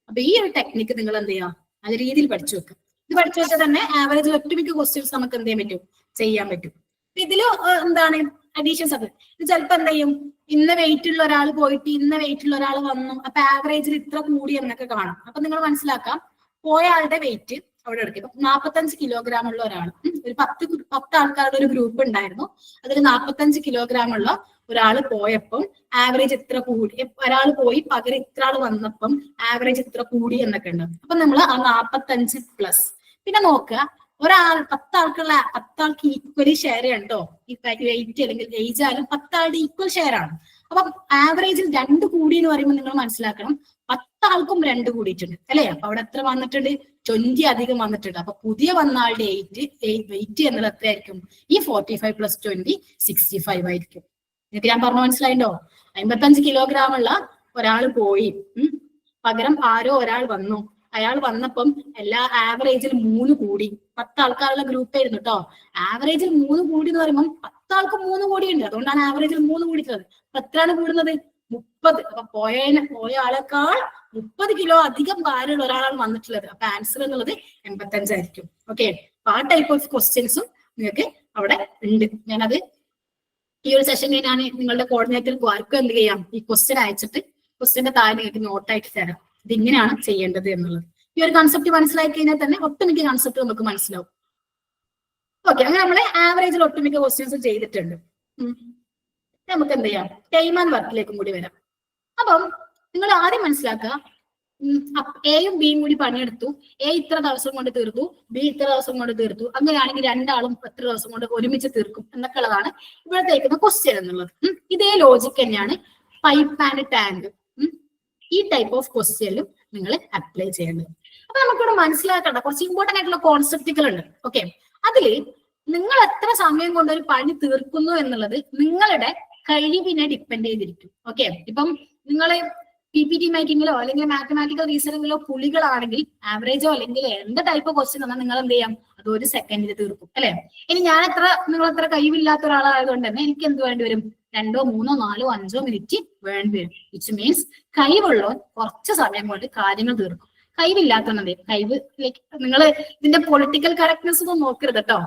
അപ്പൊ ഈ ഒരു ടെക്നിക്ക് നിങ്ങൾ എന്ത് ചെയ്യാം, നല്ല രീതിയിൽ പഠിച്ചു വെക്കുക. ഇത് പഠിച്ചു വെച്ചാൽ തന്നെ ആവറേജ് ഒട്ടുമിക്ക ക്വസ്റ്റ്യൻസ് നമുക്ക് എന്ത് ചെയ്യാൻ പറ്റും, ചെയ്യാൻ പറ്റും. ഇതില് എന്താണ് അഡീഷൻസ് ഒക്കെ, ഇത് ചിലപ്പോ എന്ത് ചെയ്യും, ഇന്ന വെയിറ്റ് ഉള്ള ഒരാൾ പോയിട്ട് ഇന്ന വെയിറ്റ് ഉള്ള ഒരാൾ വന്നു, അപ്പൊ ആവറേജിൽ ഇത്ര കൂടി എന്നൊക്കെ കാണാം. അപ്പൊ നിങ്ങൾ മനസ്സിലാക്കാം, പോയ ആളുടെ വെയിറ്റ് അവിടെ എടുക്കും. ഇപ്പൊ 45 കിലോഗ്രാം ഉള്ള ഒരാൾ, ഒരു 10 ആൾക്കാരുടെ ഒരു ഗ്രൂപ്പ് ഉണ്ടായിരുന്നു, അതിൽ 45 കിലോഗ്രാം ഉള്ള ഒരാൾ പോയപ്പം ആവറേജ് ഇത്ര കൂടി, ഒരാൾ പോയി പകരം ഇത്ര ആൾ വന്നപ്പം ആവറേജ് ഇത്ര കൂടി എന്നൊക്കെ ഉണ്ട്. അപ്പൊ നമ്മൾ ആ 45 പ്ലസ് പിന്നെ നോക്കുക, 10 ആൾക്ക് ഈക്വലി ഷെയർ ഉണ്ടോ, ഈ വെയിറ്റ് അല്ലെങ്കിൽ ഏജ് ആയാലും 10 ആളുടെ ഈക്വൽ ഷെയർ ആണ്. അപ്പൊ ആവറേജിൽ 2 കൂടി എന്ന് പറയുമ്പോൾ നിങ്ങൾ മനസ്സിലാക്കണം, 10 ആൾക്കും 2 കൂടിയിട്ടുണ്ട് അല്ലെ. അപ്പൊ അവിടെ എത്ര വന്നിട്ടുണ്ട്? 20 അധികം വന്നിട്ടുണ്ട്. അപ്പൊ പുതിയ വന്ന ആളുടെ വെയിറ്റ് എന്നുള്ളത് എത്രയായിരിക്കും? ഈ 45 + 20 65 ആയിരിക്കും. നിങ്ങൾക്ക് ഞാൻ പറഞ്ഞു മനസ്സിലായിട്ടോ? 55 കിലോഗ്രാം ഉള്ള ഒരാൾ പോയി, പകരം ആരോ ഒരാൾ വന്നു, അയാൾ വന്നപ്പം എല്ലാ ആവറേജിൽ 3 കൂടി. 10 ആൾക്കാരുള്ള ഗ്രൂപ്പ് ആയിരുന്നു കേട്ടോ. ആവറേജിൽ 3 കൂടി എന്ന് പറയുമ്പോൾ 10 ആൾക്ക് 3 കോടി ഉണ്ട്, അതുകൊണ്ടാണ് ആവറേജിൽ 3 കൂടിയിട്ടുള്ളത്. അപ്പൊ എത്രയാണ് കൂടുന്നത്? 30. അപ്പൊ പോയ ആളെക്കാൾ 30 കിലോ അധികം ഭാരമുള്ള ഒരാളാണ് വന്നിട്ടുള്ളത്. അപ്പൊ ആൻസർ എന്നുള്ളത് 85 ആയിരിക്കും. ഓക്കെ, അപ്പൊ ആ ടൈപ്പ് ഓഫ് ക്വസ്റ്റ്യൻസും നിങ്ങൾക്ക് അവിടെ ഉണ്ട്. ഞാനത് ഈ ഒരു സെഷൻ ഞാൻ നിങ്ങളുടെ കോർഡിനേറ്റർക്ക് ആർക്കും എന്ത് ചെയ്യാം, ഈ ക്വസ്റ്റ്യൻ അയച്ചിട്ട് ക്വസ്റ്റ്യന്റെ താഴെ നിങ്ങൾക്ക് നോട്ടായിട്ട് തരാം, ഇത് ഇങ്ങനെയാണ് ചെയ്യേണ്ടത് എന്നുള്ളത്. ഈ ഒരു കൺസെപ്റ്റ് മനസ്സിലാക്കി കഴിഞ്ഞാൽ തന്നെ ഒട്ടുമിക്ക കൺസെപ്റ്റ് നമുക്ക് മനസ്സിലാവും. ഓക്കെ, അങ്ങനെ നമ്മള് ആവറേജിൽ ഒട്ടുമിക്ക ക്വസ്റ്റ്യൻസ് ചെയ്തിട്ടുണ്ട്. നമുക്ക് എന്ത് ചെയ്യാം, ടൈം ആൻഡ് വർക്കിലേക്കും കൂടി വരാം. അപ്പം നിങ്ങൾ ആദ്യം മനസ്സിലാക്കുക, എയും ബിയും കൂടി പണിയെടുത്തു. എ ഇത്ര ദിവസം കൊണ്ട് തീർത്തു, ബി ഇത്ര ദിവസം കൊണ്ട് തീർത്തു. അങ്ങനെയാണെങ്കിൽ രണ്ടാളും എത്ര ദിവസം കൊണ്ട് ഒരുമിച്ച് തീർക്കും എന്നൊക്കെ ഉള്ളതാണ് ഇവിടെ തേക്കുന്ന ക്വസ്റ്റ്യൻ എന്നുള്ളത്. ഇതേ ലോജിക് തന്നെയാണ് പൈപ്പ് ആൻഡ് ടാങ്ക്, ഈ ടൈപ്പ് ഓഫ് ക്വസ്റ്റ്യനിലും നിങ്ങൾ അപ്ലൈ ചെയ്യേണ്ടത്. അപ്പൊ നമുക്കിവിടെ മനസ്സിലാക്കേണ്ട കുറച്ച് ഇമ്പോർട്ടന്റ് ആയിട്ടുള്ള കോൺസെപ്റ്റുകൾ ഉണ്ട്. ഓക്കെ, അതില് നിങ്ങൾ എത്ര സമയം കൊണ്ട് ഒരു പണി തീർക്കുന്നു എന്നുള്ളത് നിങ്ങളുടെ കഴിവിനെ ഡിപ്പെൻഡ് ചെയ്തിരിക്കും. ഓക്കെ, ഇപ്പം നിങ്ങൾ PPT മേക്കിങ്ങിലോ അല്ലെങ്കിൽ മാത്തമാറ്റിക്കൽ റീസണിങ്ങിലോ പുലികളാണെങ്കിൽ ആവറേജോ അല്ലെങ്കിൽ എന്ത് ടൈപ്പ് ക്വസ്റ്റ്യൻ തന്നാൽ നിങ്ങൾ എന്ത് ചെയ്യാം, അത് 1 സെക്കൻഡിൽ തീർക്കും അല്ലെ. ഇനി നിങ്ങൾ അത്ര കഴിവില്ലാത്ത ഒരാളായതുകൊണ്ട് തന്നെ എനിക്ക് എന്ത് വേണ്ടി വരും, 2, 3, 4, 5 മിനിറ്റ് വേണ്ടി വരും. വിച്ച് മീൻസ് കഴിവുള്ളവർ കുറച്ച് സമയം കൊണ്ട് കാര്യങ്ങൾ തീർക്കും. കഴിവില്ലാത്തവനെ കഴിവ് ലൈക്ക് നിങ്ങൾ ഇതിന്റെ പൊളിറ്റിക്കൽ കറക്റ്റ്നെസ് ഒന്നും നോക്കരുത് കേട്ടോ,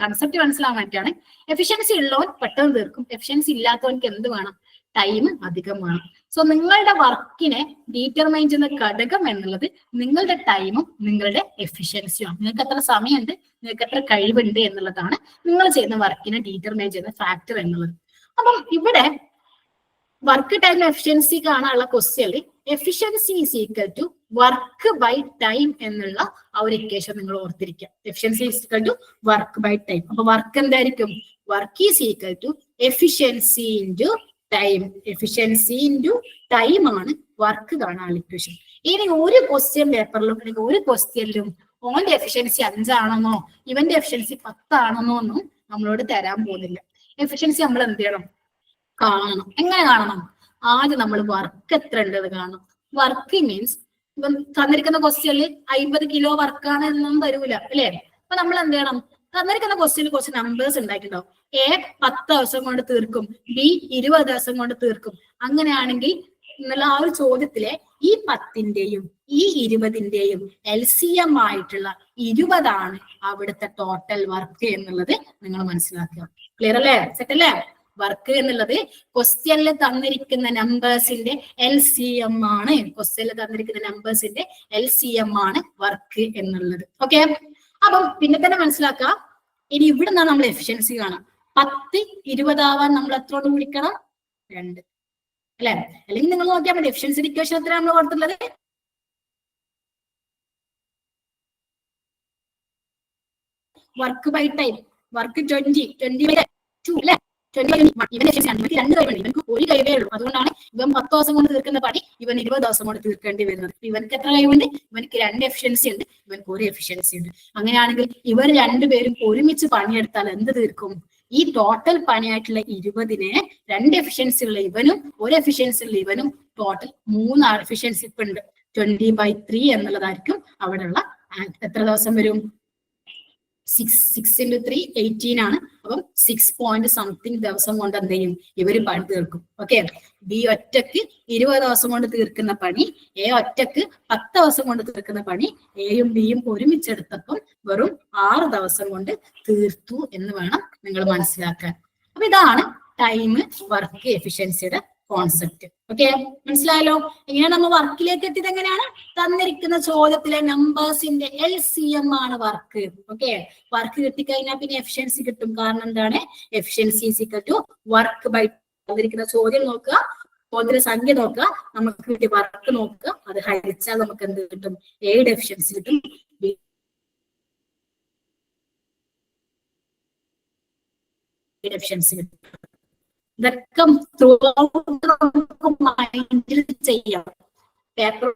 കൺസെപ്റ്റ് മനസ്സിലാവാൻ വേണ്ടിയാണ്. എഫിഷ്യൻസി ഉള്ളവൻ പെട്ടെന്ന് തീർക്കും, എഫിഷ്യൻസി ഇല്ലാത്തവർക്ക് എന്ത് വേണം, ടൈം അധികം വേണം. സോ നിങ്ങളുടെ വർക്കിനെ ഡീറ്റർമൈൻ ചെയ്യുന്ന ഘടകം എന്നുള്ളത് നിങ്ങളുടെ ടൈമും നിങ്ങളുടെ എഫിഷ്യൻസിയും. നിങ്ങൾക്ക് എത്ര സമയമുണ്ട്, നിങ്ങൾക്ക് എത്ര കഴിവുണ്ട് എന്നുള്ളതാണ് നിങ്ങൾ ചെയ്യുന്ന വർക്കിനെ ഡീറ്റർമൈൻ ചെയ്യുന്ന ഫാക്ടർ എന്നുള്ളത്. അപ്പം ഇവിടെ വർക്ക് ടൈം എഫിഷ്യൻസി കാണാനുള്ള ക്വസ്റ്റ്യനിൽ efficiency is equal to work by time എന്നുള്ള ആ ഒരു ഇക്വേഷൻ നിങ്ങൾ ഓർത്തിരിക്കുക. Efficiency is equal to work by time. അപ്പൊ വർക്ക് എന്തായിരിക്കും, work is equal to efficiency into time. Efficiency into time ആണ് വർക്ക് കാണാനുള്ള ഇക്വേഷൻ. ഇനി ഒരു ക്വസ്റ്റ്യൻ പേപ്പറിലും അല്ലെങ്കിൽ ഒരു ക്വസ്റ്റ്യനിലും ഓന്റെ എഫിഷ്യൻസി 5 ആണെന്നോ ഇവന്റെ എഫിഷ്യൻസി 10 ആണെന്നോ ഒന്നും നമ്മളോട് തരാൻ പോകുന്നില്ല. എഫിഷ്യൻസി നമ്മൾ എന്ത് ചെയ്യണം, കാണണം. എങ്ങനെ കാണണം, ആദ്യം നമ്മൾ വർക്ക് എത്ര ഉണ്ടെന്ന് കാണണം. വർക്ക് മീൻസ് ഇപ്പം തന്നിരിക്കുന്ന ക്വസ്റ്റ്യനിൽ 50 കിലോ വർക്കാണ് എന്നൊന്നും തരൂല അല്ലെ. അപ്പൊ നമ്മൾ എന്ത് ചെയ്യണം, തന്നിരിക്കുന്ന ക്വസ്റ്റ്യനിൽ കുറച്ച് നമ്പേഴ്സ് ഉണ്ടായിട്ടുണ്ടാവും. എ 10 ദിവസം കൊണ്ട് തീർക്കും, ബി 20 ദിവസം കൊണ്ട് തീർക്കും. അങ്ങനെയാണെങ്കിൽ എന്നുള്ള ആ ഒരു ചോദ്യത്തിലെ ഈ 10ന്റെയും ഈ 20ന്റെയും LCM ആയിട്ടുള്ള 20 ആണ് അവിടുത്തെ ടോട്ടൽ വർക്ക് എന്നുള്ളത് നിങ്ങൾ മനസ്സിലാക്കുക. ക്ലിയർ അല്ലേ, സെറ്റ് അല്ലേ? വർക്ക് എന്നുള്ളത് ക്വസ്റ്റ്യനിൽ തന്നിരിക്കുന്ന നമ്പേഴ്സിന്റെ LCM ആണ്. ക്വസ്റ്റ്യനിൽ തന്നിരിക്കുന്ന നമ്പേഴ്സിന്റെ LCM ആണ് വർക്ക് എന്നുള്ളത്. ഓക്കെ, അപ്പം പിന്നെ തന്നെ മനസ്സിലാക്കുക. ഇനി ഇവിടെ നിന്നാണ് നമ്മൾ എഫിഷ്യൻസി കാണാം. 10 20 ആവാൻ നമ്മൾ എത്ര കൊണ്ട് ഗുണിക്കണം, 2. അല്ലെ? അല്ലെങ്കിൽ നിങ്ങൾ നോക്കിയാൽ മതി എഫിഷ്യൻസി ഇക്വേഷൻ എത്ര നമ്മൾ കൊടുത്തുള്ളത്, വർക്ക് ബൈ ടൈം, വർക്ക് 20/2 അല്ലെ? ഇവന് രണ്ട് കഴിവുണ്ട്, ഇവർക്ക് ഒരു കഴിവേ ഉള്ളൂ. അതുകൊണ്ടാണ് ഇവൻ 10 ദിവസം കൊണ്ട് തീർക്കുന്ന പണി ഇവൻ 20 ദിവസം കൊണ്ട് തീർക്കേണ്ടി വരുന്നത്. ഇവർക്ക് എത്ര കഴിവുണ്ട്? ഇവർക്ക് 2 എഫിഷ്യൻസി ഉണ്ട്, ഇവർക്ക് 1 എഫിഷ്യൻസി ഉണ്ട്. അങ്ങനെയാണെങ്കിൽ ഇവർ രണ്ടുപേരും ഒരുമിച്ച് പണിയെടുത്താൽ എന്ത് തീർക്കും? ഈ ടോട്ടൽ പണിയായിട്ടുള്ള 20-നെ 2 എഫിഷ്യൻസി ഉള്ള ഇവനും 1 എഫിഷ്യൻസി ഉള്ള ഇവനും ടോട്ടൽ 3 എഫിഷ്യൻസി ഇപ്പൊ ഉണ്ട്. 20/3 എന്നുള്ളതായിരിക്കും അവിടെയുള്ള എത്ര ദിവസം വരും? 6 × 3 18 ആണ്. അപ്പം 6 ദിവസം കൊണ്ട് എന്ത് ചെയ്യും? ഇവര് പണി തീർക്കും. ഓക്കെ, ബി ഒറ്റക്ക് 20 ദിവസം കൊണ്ട് തീർക്കുന്ന പണി എ ഒറ്റക്ക് 10 ദിവസം കൊണ്ട് തീർക്കുന്ന പണി എയും ബിയും ഒരുമിച്ചെടുത്തപ്പം വെറും 6 ദിവസം കൊണ്ട് തീർത്തു എന്ന് വേണം നിങ്ങൾ മനസ്സിലാക്കാൻ. അപ്പൊ ഇതാണ് ടൈം വർക്ക് എഫിഷ്യൻസിയുടെ കോൺസെപ്റ്റ്. ഓക്കെ, മനസ്സിലായല്ലോ? എങ്ങനെയാണ് നമ്മൾ വർക്കിലേക്ക് എത്തിയത്? എങ്ങനെയാണ്? തന്നിരിക്കുന്ന ചോദ്യത്തിലെ നമ്പേഴ്സിന്റെ LCM ആണ് വർക്ക്. ഓക്കെ, വർക്ക് കിട്ടിക്കഴിഞ്ഞാൽ പിന്നെ എഫിഷ്യൻസി കിട്ടും. കാരണം എന്താണ്? Efficiency is equal to work by. തന്നിരിക്കുന്ന ചോദ്യം നോക്കുക, ചോദ്യത്തിന്റെ സംഖ്യ നോക്കുക, നമുക്ക് കിട്ടിയ വർക്ക് നോക്കുക, അത് ഹരിച്ചാൽ നമുക്ക് എന്ത് കിട്ടും? എയുടെ എഫിഷ്യൻസി കിട്ടും, എഫിഷ്യൻസി കിട്ടും. ഇതൊക്കെ ത്രൂ ഔട്ട് മൈൻഡിൽ ചെയ്യാം. പേപ്പർ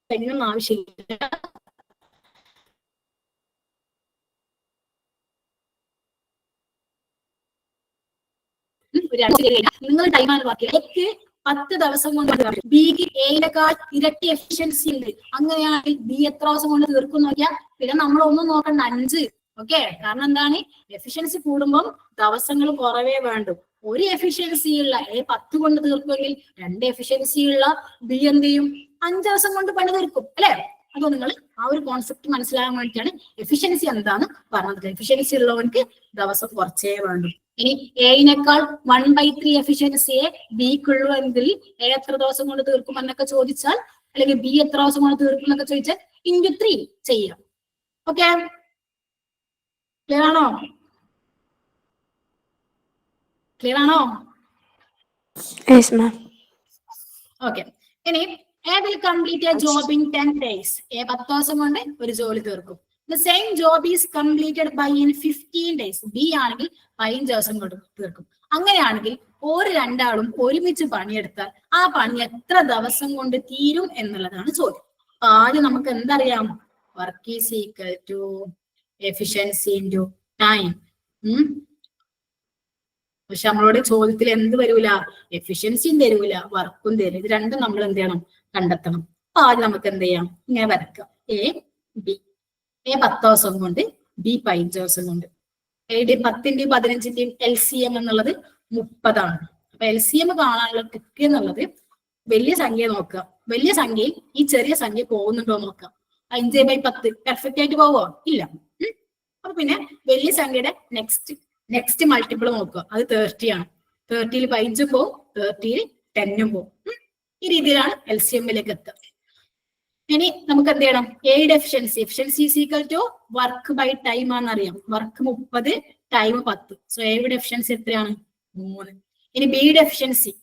പെണ്ണും ആവശ്യമില്ല. നിങ്ങൾ ടൈമാണ് ബാക്കി. എക്ക് 10 ദിവസം കൊണ്ട് ബിക്ക് എയിലേക്കാൾ ഇരട്ടി എഫിഷ്യൻസി ഉണ്ട്. അങ്ങനെയാണെങ്കിൽ ബി എത്ര ദിവസം കൊണ്ട് തീർക്കും നോക്കിയാൽ പിന്നെ നമ്മൾ ഒന്നും നോക്കണ്ട, 5. ഓക്കെ, കാരണം എന്താണ്? എഫിഷ്യൻസി കൂടുമ്പം ദിവസങ്ങൾ കുറവേ വേണ്ടു. 1 എഫിഷ്യൻസി ഉള്ള എ 10 കൊണ്ട് തീർക്കുമെങ്കിൽ 2 എഫിഷ്യൻസി ഉള്ള ബി എന്ത് ചെയ്യും? 5 ദിവസം കൊണ്ട് പണി തീർക്കും. അല്ലെ? അതോ നിങ്ങൾ ആ ഒരു കോൺസെപ്റ്റ് മനസ്സിലാകാൻ വേണ്ടിയിട്ടാണ് എഫിഷ്യൻസി എന്താന്ന് പറഞ്ഞത്. എഫിഷ്യൻസി ഉള്ളവർക്ക് ദിവസം കുറച്ചേ വേണ്ടു. ഇനി എയിനേക്കാൾ 1/3 എഫിഷ്യൻസിയെ ബിക്കുള്ളൂ എങ്കിൽ എ എത്ര ദിവസം കൊണ്ട് തീർക്കും എന്നൊക്കെ ചോദിച്ചാൽ, അല്ലെങ്കിൽ ബി എത്ര ദിവസം കൊണ്ട് തീർക്കും എന്നൊക്കെ ചോദിച്ചാൽ × 3 ചെയ്യാം. ഓക്കെ, ക്ലിയർ ആണോ? ക്ലിയർ ആണോ? ഓക്കെ, ഇനി A will complete A job in 10 days. A 10 ദിവസം കൊണ്ട് ഒരു ജോലി തീർക്കും. The same job is completed by in 15 days. B ആണെങ്കിൽ 15 ദിവസം കൊണ്ട് തീർക്കും. അങ്ങനെയാണെങ്കിൽ ഒരു രണ്ടാളും ഒരുമിച്ച് പണിയെടുത്താൽ ആ പണി എത്ര ദിവസം കൊണ്ട് തീരും എന്നുള്ളതാണ് ചോദ്യം. ആദ്യം നമുക്ക് എന്തറിയാം? Work is equal to efficiency into time. പക്ഷെ നമ്മളോട് ചോദ്യത്തിൽ എന്ത് വരൂല? എഫിഷ്യൻസിയും തരൂല, വർക്കും തരും. ഇത് രണ്ടും നമ്മൾ എന്ത് ചെയ്യണം? കണ്ടെത്തണം. അപ്പൊ ആദ്യം നമുക്ക് എന്ത് ചെയ്യാം? ഇങ്ങനെ വരക്കാം. A B. എ 10 ദിവസം കൊണ്ട്, ബി 15 ദിവസം കൊണ്ട്. എയുടെ 10-ന്റെയും 15-ന്റെയും LCM എന്നുള്ളത് 30 ആണ്. അപ്പൊ LCM കാണാനുള്ള ട്രിക്ക് എന്നുള്ളത് വലിയ സംഖ്യ നോക്കുക. വലിയ സംഖ്യയിൽ ഈ ചെറിയ സംഖ്യ പോകുന്നുണ്ടോ നോക്കാം. 5/10 പെർഫെക്റ്റ് ആയിട്ട് പോവോ? ഇല്ല. അപ്പൊ പിന്നെ വലിയ സംഖ്യയുടെ നെക്സ്റ്റ് മൾട്ടിപ്പിൾ നോക്കുക. അത് 30 ആണ്. 30-ൽ 15 പോവും, 30-ൽ 10 പോവും. ഈ രീതിയിലാണ് LCM-ലേക്ക് എത്തുക. ഇനി നമുക്ക് എന്ത് ചെയ്യണം? എയുടെ efficiency is equal to work by time ആണെന്നറിയാം. Work 30, time 10. സോ എയുടെ എഫിഷ്യൻസി എത്രയാണ്? 3. ഇനി ബിയുടെ എഫിഷ്യൻസി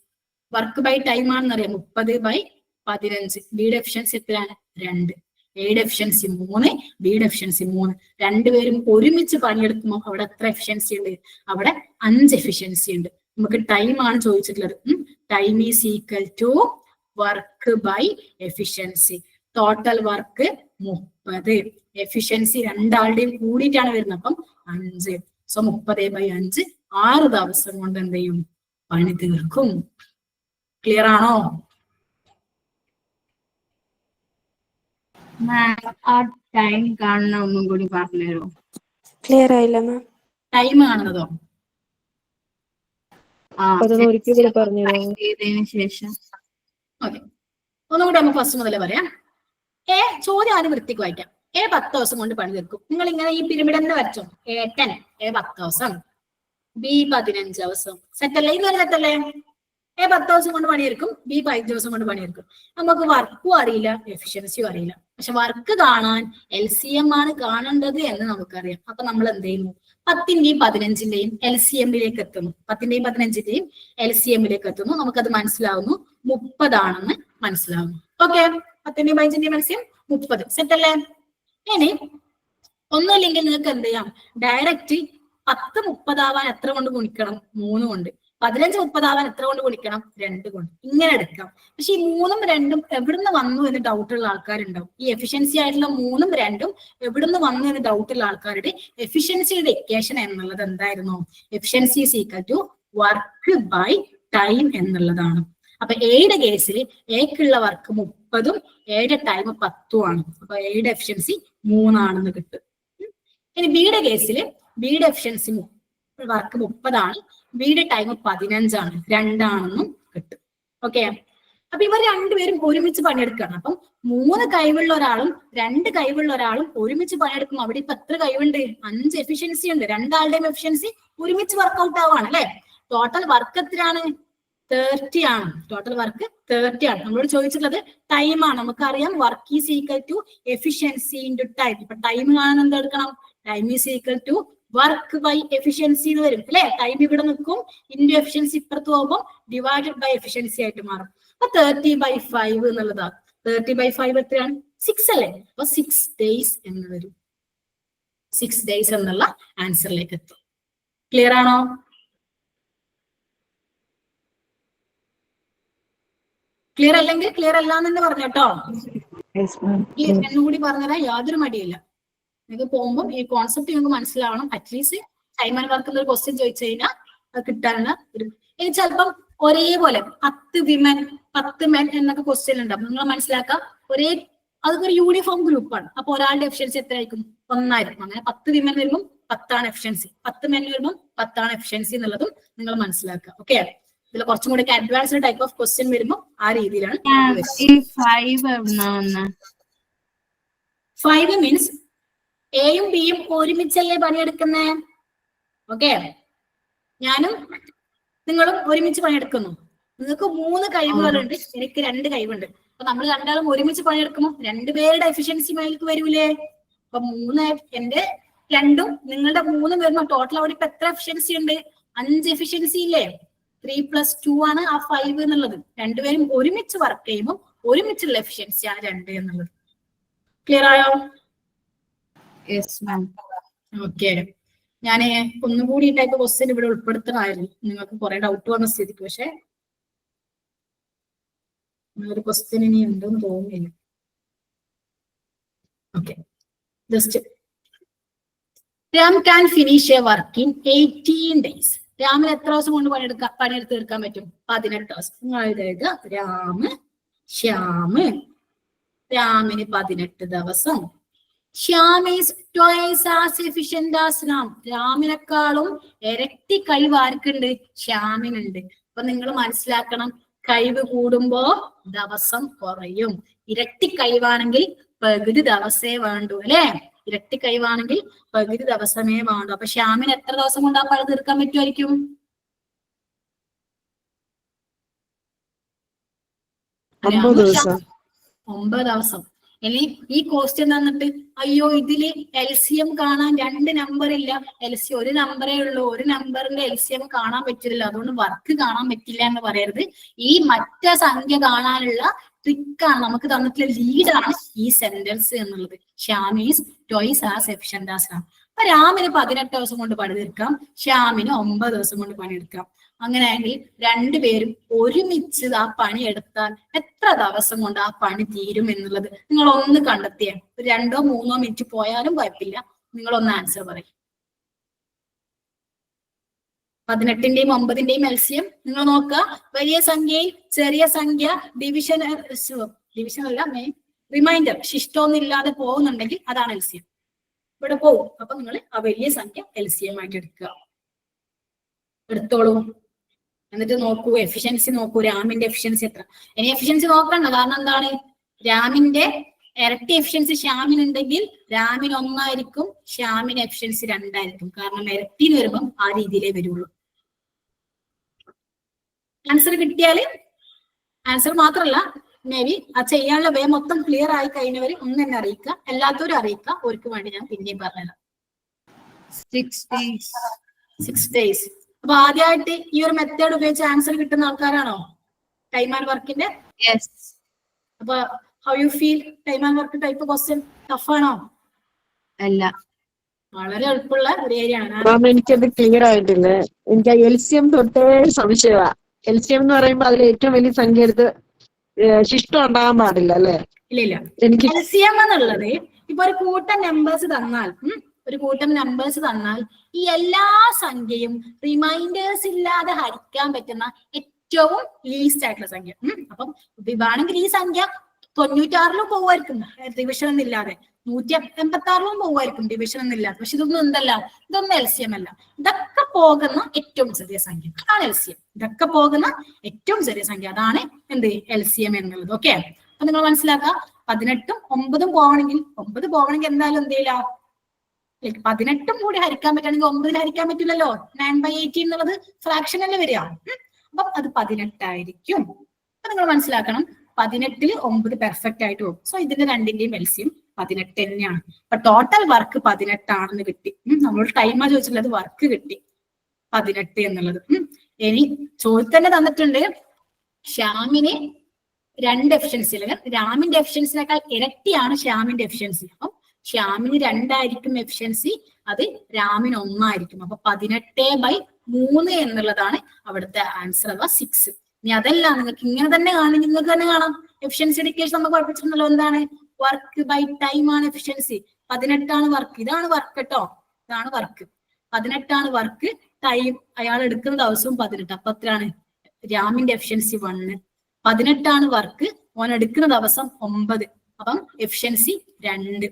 വർക്ക് ബൈ ടൈം ആണെന്നറിയാം. 30/15. ബിയുടെ എഫിഷ്യൻസി എത്രയാണ്? 2. എയുടെ എഫിഷ്യൻസി 3, ബിയുടെ എഫിഷ്യൻസി 3. രണ്ടുപേരും ഒരുമിച്ച് പണിയെടുക്കുമ്പോൾ അവിടെ എത്ര എഫിഷ്യൻസി ഉണ്ട്? അവിടെ 5 എഫിഷ്യൻസി ഉണ്ട്. നമുക്ക് ടൈം ആണ് ചോദിച്ചിട്ടുള്ളത്. Time is equal to work by efficiency. Total work 30. Efficiency രണ്ടാളുടെയും കൂടിയിട്ടാണ് വരുന്നത്. അപ്പം 5. സോ 30/5 6 ദിവസം കൊണ്ട് എന്ത് ചെയ്യും? പണി തീർക്കും. ക്ലിയർ ആണോ? ആ ടൈം കാണുന്ന ഒന്നും കൂടി പറഞ്ഞുതരോ? ക്ലിയർ ആയില്ല മാം. ടൈം കാണുന്നതോ? ചെയ്തതിനു ശേഷം ഓക്കെ, ഒന്നുകൂടി നമുക്ക് ഫസ്റ്റ് മുതലേ പറയാം. എ ചോദ്യം ആദ്യം വൃത്തിക്ക് വായിക്കാം. എ 10 ദിവസം കൊണ്ട് പണി തീർക്കും. നിങ്ങൾ ഇങ്ങനെ ഈ പിരമിഡ് തന്നെ വരച്ചോ. എ 10, എ 10 ദിവസം, ബി 15 ദിവസം. സെറ്റല്ലേ? ഇതൊരു സെറ്റല്ലേ? എ 10 ദിവസം കൊണ്ട് പണിയെടുക്കും, ബി 15 ദിവസം കൊണ്ട് പണിയെടുക്കും. നമുക്ക് വർക്കും അറിയില്ല, എഫിഷ്യൻസിയും അറിയില്ല. പക്ഷെ വർക്ക് കാണാൻ LCM ആണ് കാണേണ്ടത് എന്ന് നമുക്കറിയാം. അപ്പൊ നമ്മൾ എന്ത് ചെയ്യുന്നു? 10ന്റെയും 15ന്റെയും LCM-ലേക്ക് എത്തുന്നു. 10ന്റെയും 15ന്റെയും LCM-ലേക്ക് എത്തുന്നു. നമുക്കത് മനസ്സിലാവുന്നു 30 ആണെന്ന് മനസ്സിലാവുന്നു. ഓക്കെ, 10ന്റെയും 15ന്റെയും LCM 30. സെറ്റ് അല്ലേ? ഇനി ഒന്നുമില്ലെങ്കിൽ നിങ്ങൾക്ക് എന്ത് ചെയ്യാം, ഡയറക്റ്റ് 10 30 ആവാൻ എത്ര കൊണ്ട് ഗുണിക്കണം? 3 കൊണ്ട്. 15 30 ആവാൻ എത്ര കൊണ്ട് ഗുണിക്കണം? 2 കൊണ്ട്. ഇങ്ങനെ എടുക്കാം. പക്ഷെ ഈ 3ഉം 2ഉം എവിടുന്ന് വന്നു എന്ന് ഡൗട്ടുള്ള ആൾക്കാരുണ്ടാവും. ഈ എഫിഷ്യൻസി ആയിട്ടുള്ള 3ഉം 2ഉം എവിടുന്ന് വന്നു എന്ന് ഡൗട്ടുള്ള ആൾക്കാരുടെ എഫിഷ്യൻസിയുടെ ഇക്വേഷൻ എന്നുള്ളത് എന്തായിരുന്നു? Efficiency is equal to work by time എന്നുള്ളതാണ്. അപ്പൊ എയുടെ കേസിൽ എക്കുള്ള വർക്ക് 30ഉം എയുടെ ടൈം 10ഉം ആണ്. അപ്പൊ എയുടെ എഫിഷ്യൻസി 3 ആണെന്ന് കിട്ടും. ഇനി ബിയുടെ കേസിൽ ബിയുടെ എഫിഷ്യൻസി വർക്ക് 30 ആണ്, ബിയുടെ ടൈം 15 ആണ്, 2 ആണെന്നും കിട്ടും. ഓക്കെ, അപ്പൊ ഇവർ രണ്ടുപേരും ഒരുമിച്ച് പണിയെടുക്കുകയാണ്. അപ്പം 3 കഴിവുള്ള ഒരാളും 2 കഴിവുള്ള ഒരാളും ഒരുമിച്ച് പണിയെടുക്കും. അവിടെ ഇപ്പൊ എത്ര കഴിവുണ്ട്? 5 എഫിഷ്യൻസി ഉണ്ട്. രണ്ടാളുടെയും എഫിഷ്യൻസി ഒരുമിച്ച് വർക്ക്ഔട്ട് ആവാണ് അല്ലെ? ടോട്ടൽ വർക്ക് എത്രയാണ്? 30 ആണ്. ടോട്ടൽ വർക്ക് 30 ആണ്. നമ്മളോട് ചോദിച്ചിട്ടുള്ളത് ടൈമാണ്. നമുക്കറിയാം work is equal to efficiency into time. ഇപ്പൊ ടൈം കാണാൻ എന്ത് എടുക്കണം? Time is equal to work by efficiency എന്ന് വരും അല്ലെ? ടൈം ഇവിടെ നിൽക്കും, ഇൻറ്റു എഫിഷ്യൻസി ഇപ്പുറത്ത് പോകുമ്പോൾ ഡിവൈഡഡ് ബൈ എഫിഷ്യൻസി ആയിട്ട് മാറും. അപ്പൊ 30/5 എന്നുള്ളതാണ്. 30/5 എത്രയാണ്? 6 അല്ലേ? അപ്പൊ 6 days എന്ന് വരും. 6 days എന്നുള്ള ആൻസറിലേക്ക് എത്തും. ക്ലിയർ ആണോ? ക്ലിയർ അല്ലെങ്കിൽ ക്ലിയർ അല്ല എന്ന് പറഞ്ഞു കേട്ടോ. എന്നുകൂടി പറഞ്ഞുതരാൻ യാതൊരു മടിയില്ല. നിങ്ങൾക്ക് പോകുമ്പോൾ ഈ കോൺസെപ്റ്റ് നിങ്ങൾക്ക് മനസ്സിലാവണം. അറ്റ്ലീസ്റ്റ് ടൈം ആൻഡ് വർക്ക് എന്നൊരു ക്വസ്റ്റ്യൻ ചോദിച്ചു കഴിഞ്ഞാൽ അത് കിട്ടാനുള്ള ഒരു, ഇനി ചിലപ്പം ഒരേപോലെ 10 വിമൻ 10 മെൻ എന്നൊക്കെ ക്വസ്റ്റ്യൻ ഉണ്ടാവും. നിങ്ങൾ മനസ്സിലാക്കാം, അതൊക്കെ ഒരു യൂണിഫോം ഗ്രൂപ്പാണ്. അപ്പൊ ഒരാളുടെ എഫിഷ്യൻസി എത്രയായിരിക്കും? 1 ആയിരിക്കും. അങ്ങനെ 10 വിമൻ വരുമ്പോൾ 10 ആണ് എഫിഷ്യൻസി, 10 മെൻ വരുമ്പോൾ 10 ആണ് എഫിഷ്യൻസി എന്നുള്ളതും നിങ്ങൾ മനസ്സിലാക്കുക. ഓക്കെ, ഇതിൽ കുറച്ചും കൂടി അഡ്വാൻസ്ഡ് ടൈപ്പ് ഓഫ് ക്വസ്റ്റ്യൻ വരുമ്പോൾ ആ രീതിയിലാണ്. 5 മീൻസ് എയും ബിയും ഒരുമിച്ചല്ലേ പണിയെടുക്കുന്നേ? ഓക്കെ, ഞാനും നിങ്ങളും ഒരുമിച്ച് പണിയെടുക്കുന്നു. നിങ്ങൾക്ക് 3 കഴിവുകളുണ്ട്, എനിക്ക് 2 കഴിവുണ്ട്. അപ്പൊ നമ്മൾ രണ്ടാളും ഒരുമിച്ച് പണിയെടുക്കുമ്പോൾ 2 പേരുടെ എഫിഷ്യൻസി മേലേക്ക് വരൂലേ? അപ്പൊ 3 എന്റെ 2ഉം നിങ്ങളുടെ 3ഉം വരുമ്പോൾ ടോട്ടൽ അവിടെ ഇപ്പൊ എത്ര എഫിഷ്യൻസി ഉണ്ട്? 5 എഫിഷ്യൻസി ഇല്ലേ? 3 + 2 ആണ് ആ 5 എന്നുള്ളത്. രണ്ടുപേരും ഒരുമിച്ച് വർക്ക് ചെയ്യുമ്പോൾ ഒരുമിച്ചുള്ള എഫിഷ്യൻസി ആണ് 2 എന്നുള്ളത്. ക്ലിയർ ആയോ? ഓക്കെ, ഞാൻ ഒന്നുകൂടി ഈ ടൈപ്പ് ക്വസ്റ്റ്യൻ ഇവിടെ ഉൾപ്പെടുത്തണമായിരുന്നു. നിങ്ങൾക്ക് കുറെ ഡൗട്ട് വന്ന സ്ഥിതിക്ക്. പക്ഷെ ഒരു ക്വസ്റ്റ്യൻ ഇനി ഉണ്ടെന്ന് തോന്നുന്നില്ല. Okay, just Ram can finish A work in 18 days. രാമിന് എത്ര ദിവസം കൊണ്ട് പണിയെടുത്ത് തീർക്കാൻ പറ്റും? 18 ദിവസം. നിങ്ങൾ എഴുതുക രാമിന് 18 ദിവസം. Shyam is twice as efficient as Ram. രാമിനെക്കാളും ഇരട്ടി കഴിവ് ആർക്കുണ്ട്? ശ്യാമിനുണ്ട്. അപ്പൊ നിങ്ങൾ മനസ്സിലാക്കണം, കഴിവ് കൂടുമ്പോ ദിവസം കുറയും. ഇരട്ടി കഴിവാണെങ്കിൽ പകുതി ദിവസമേ വേണ്ടു അല്ലെ? ഇരട്ടി കഴിവാണെങ്കിൽ പകുതി ദിവസമേ വേണ്ടു. അപ്പൊ ശ്യാമിന് എത്ര ദിവസം കൊണ്ട് ആ പണി തീർക്കാൻ പറ്റുമായിരിക്കും? 9 ദിവസം. 9 ദിവസം. ഇനി ഈ ക്വസ്റ്റ്യൻ തന്നിട്ട് അയ്യോ ഇതില് LCM കാണാൻ 2 നമ്പർ ഇല്ല, LCM 1 നമ്പറേ ഉള്ളൂ, 1 നമ്പറിന്റെ LCM കാണാൻ പറ്റില്ല, അതുകൊണ്ട് വർക്ക് കാണാൻ പറ്റില്ല എന്ന് പറയരുത്. ഈ മറ്റേ സംഖ്യ കാണാനുള്ള ട്രിക്കാണ് നമുക്ക് തന്നിട്ടുള്ള ലീഡാണ് ഈ സെന്റൻസ് എന്നുള്ളത്. Shyam is twice as efficient as Ram. അപ്പൊ രാമിന് 18 ദിവസം കൊണ്ട് പണി തീർക്കാം, ശ്യാമിന് 9 ദിവസം കൊണ്ട് പണിയെടുക്കാം. അങ്ങനെയാണെങ്കിൽ രണ്ടുപേരും ഒരുമിച്ച് ആ പണി എടുത്താൽ എത്ര ദിവസം കൊണ്ട് ആ പണി തീരും എന്നുള്ളത് നിങ്ങൾ ഒന്ന് കണ്ടെത്തിയ 2 or 3 മിനിറ്റ് പോയാലും കുഴപ്പമില്ല. നിങ്ങളൊന്ന് ആൻസർ പറയും. 18ന്റെയും 9ന്റെയും LCM നിങ്ങൾ നോക്കുക. വലിയ സംഖ്യയിൽ ചെറിയ സംഖ്യ ഡിവിഷൻ അല്ല, റിമൈൻഡർ ശിഷ്ടമൊന്നുമില്ലാതെ പോകുന്നുണ്ടെങ്കിൽ അതാണ് LCM. ഇവിടെ പോകും. അപ്പൊ നിങ്ങൾ ആ വലിയ സംഖ്യ LCM ആയിട്ട് എടുത്തോളൂ. എന്നിട്ട് നോക്കൂ, എഫിഷ്യൻസി നോക്കൂ, രാമിന്റെ എഫിഷ്യൻസി എത്ര. ഇനി എഫിഷ്യൻസി നോക്കണ്ട, കാരണം എന്താണ്? രാമിന്റെ ഇരട്ടി എഫിഷ്യൻസി ശ്യാമിനുണ്ടെങ്കിൽ രാമിന് 1 ആയിരിക്കും, ശ്യാമിന് എഫിഷ്യൻസി 2 ആയിരിക്കും. കാരണം ഇരട്ടി വരുമ്പം ആ രീതിയിലേ വരുള്ളൂ. ആൻസർ കിട്ടിയാല്, ആൻസർ മാത്രല്ല മേ ബി ആ ചെയ്യാനുള്ള വേ മൊത്തം ക്ലിയർ ആയി കഴിഞ്ഞവര് ഒന്ന് തന്നെ അറിയിക്കുക, എല്ലാത്തവരും അറിയിക്കുക. അവർക്ക് വേണ്ടി ഞാൻ പിന്നെയും പറഞ്ഞുതരാം. 6 days. 6 days. അപ്പൊ ആദ്യമായിട്ട് ഈ ഒരു മെത്തേഡ് ഉപയോഗിച്ച് ആൻസർ കിട്ടുന്ന ആൾക്കാരാണോ ടൈം ആൻഡ് വർക്കിന്റെ? Yes. അപ്പൊ how you feel? Time and work type question tough ആണോ? അല്ല. വളരെ എളുപ്പമുള്ള ഒരു ഏരിയ ആണ്. മാം എനിക്കത് ക്ലിയർ ആയിട്ടില്ല. എനിക്ക് LCM തൊട്ടേ സംശയമാ. LCM എന്ന് പറയുമ്പോൾ അതിൽ ഏറ്റവും വലിയ സംഖ്യ എടുത്ത് ശിഷ്ടം ഉണ്ടാകാൻ പാടില്ല അല്ലേ? ഇല്ല. എനിക്ക് LCM എന്നുള്ളത് ഇപ്പൊ ഒരു കൂട്ടം നമ്പേഴ്സ് തന്നാൽ, ഒരു കൂട്ടം നമ്പേഴ്സ് തന്നാൽ ഈ എല്ലാ സംഖ്യയും റിമൈൻഡേഴ്സ് ഇല്ലാതെ ഹരിക്കാൻ പറ്റുന്ന ഏറ്റവും ലീസ്റ്റ് ആയിട്ടുള്ള സംഖ്യ. അപ്പം വേണമെങ്കിൽ ഈ സംഖ്യ 96 പോവായിരിക്കും ഡിവിഷൻ ഒന്നില്ലാതെ, 186 പോവായിരിക്കും ഡിവിഷൻ ഒന്നില്ലാതെ. പക്ഷെ ഇതൊന്നും എന്തല്ല, ഇതൊന്നും LCM അല്ല. ഇതൊക്കെ പോകുന്ന ഏറ്റവും ചെറിയ സംഖ്യ, അതാണ് LCM. ഇതൊക്കെ പോകുന്ന ഏറ്റവും ചെറിയ സംഖ്യ, അതാണ് എന്ത് LCM എന്നുള്ളത്. ഓക്കെ, അപ്പൊ നിങ്ങൾ മനസ്സിലാക്കുക. 18ഉം 9ഉം പോകണമെങ്കിൽ, 9 പോകണമെങ്കിൽ എന്തായാലും എന്ത് ചെയ്യില്ല, 18ഉം കൂടി ഹരിക്കാൻ പറ്റുകയാണെങ്കിൽ 9ൽ ഹരിക്കാൻ പറ്റില്ലല്ലോ. 9/18 എന്നുള്ളത് ഫ്രാക്ഷൻ അല്ലേ വരിക. അപ്പം അത് 18 ആയിരിക്കും. അപ്പൊ നിങ്ങൾ മനസ്സിലാക്കണം, 18ൽ 9 പെർഫെക്റ്റ് ആയിട്ട് പോകും. സോ ഇതിന്റെ രണ്ടിന്റെയും LCM 18 തന്നെയാണ്. അപ്പൊ ടോട്ടൽ വർക്ക് 18 ആണെന്ന് കിട്ടി. നമ്മൾ ടൈമാ ചോദിച്ചിട്ടുള്ളത്, വർക്ക് കിട്ടി 18 എന്നുള്ളത്. ഇനി ചോദ്യത്തിൽ തന്നെ തന്നിട്ടുണ്ട് ശ്യാമിന് 2 എഫിഷ്യൻസി, അല്ലെങ്കിൽ രാമിന്റെ എഫിഷ്യൻസിനേക്കാൾ ഇരട്ടിയാണ് ശ്യാമിന്റെ എഫിഷ്യൻസി. അപ്പം ശ്യാമിന് 2 ആയിരിക്കും എഫിഷ്യൻസി, അത് രാമിന് 1 ആയിരിക്കും. അപ്പൊ 18/3 എന്നുള്ളതാണ് അവിടുത്തെ ആൻസർ, അഥവാ 6. ഇനി അതല്ല, നിങ്ങൾക്ക് ഇങ്ങനെ തന്നെ കാണും, നിങ്ങൾക്ക് തന്നെ കാണാം. എഫിഷ്യൻസി ഇൻഡിക്കേഷൻ നമ്മൾ പഠിപ്പിച്ചിട്ടുണ്ടല്ലോ, എന്താണ്? വർക്ക് ബൈ ടൈം ആണ് എഫിഷ്യൻസി. 18 ആണ് വർക്ക്, ഇതാണ് വർക്ക് കേട്ടോ, ഇതാണ് വർക്ക്. 18 ആണ് വർക്ക്, ടൈം അയാൾ എടുക്കുന്ന ദിവസവും 18. അപ്പൊ എത്രയാണ്? രാമിന്റെ എഫിഷ്യൻസി 1. 18 ആണ് വർക്ക്, ഓൻ എടുക്കുന്ന ദിവസം 9. അപ്പം എഫിഷ്യൻസി 2.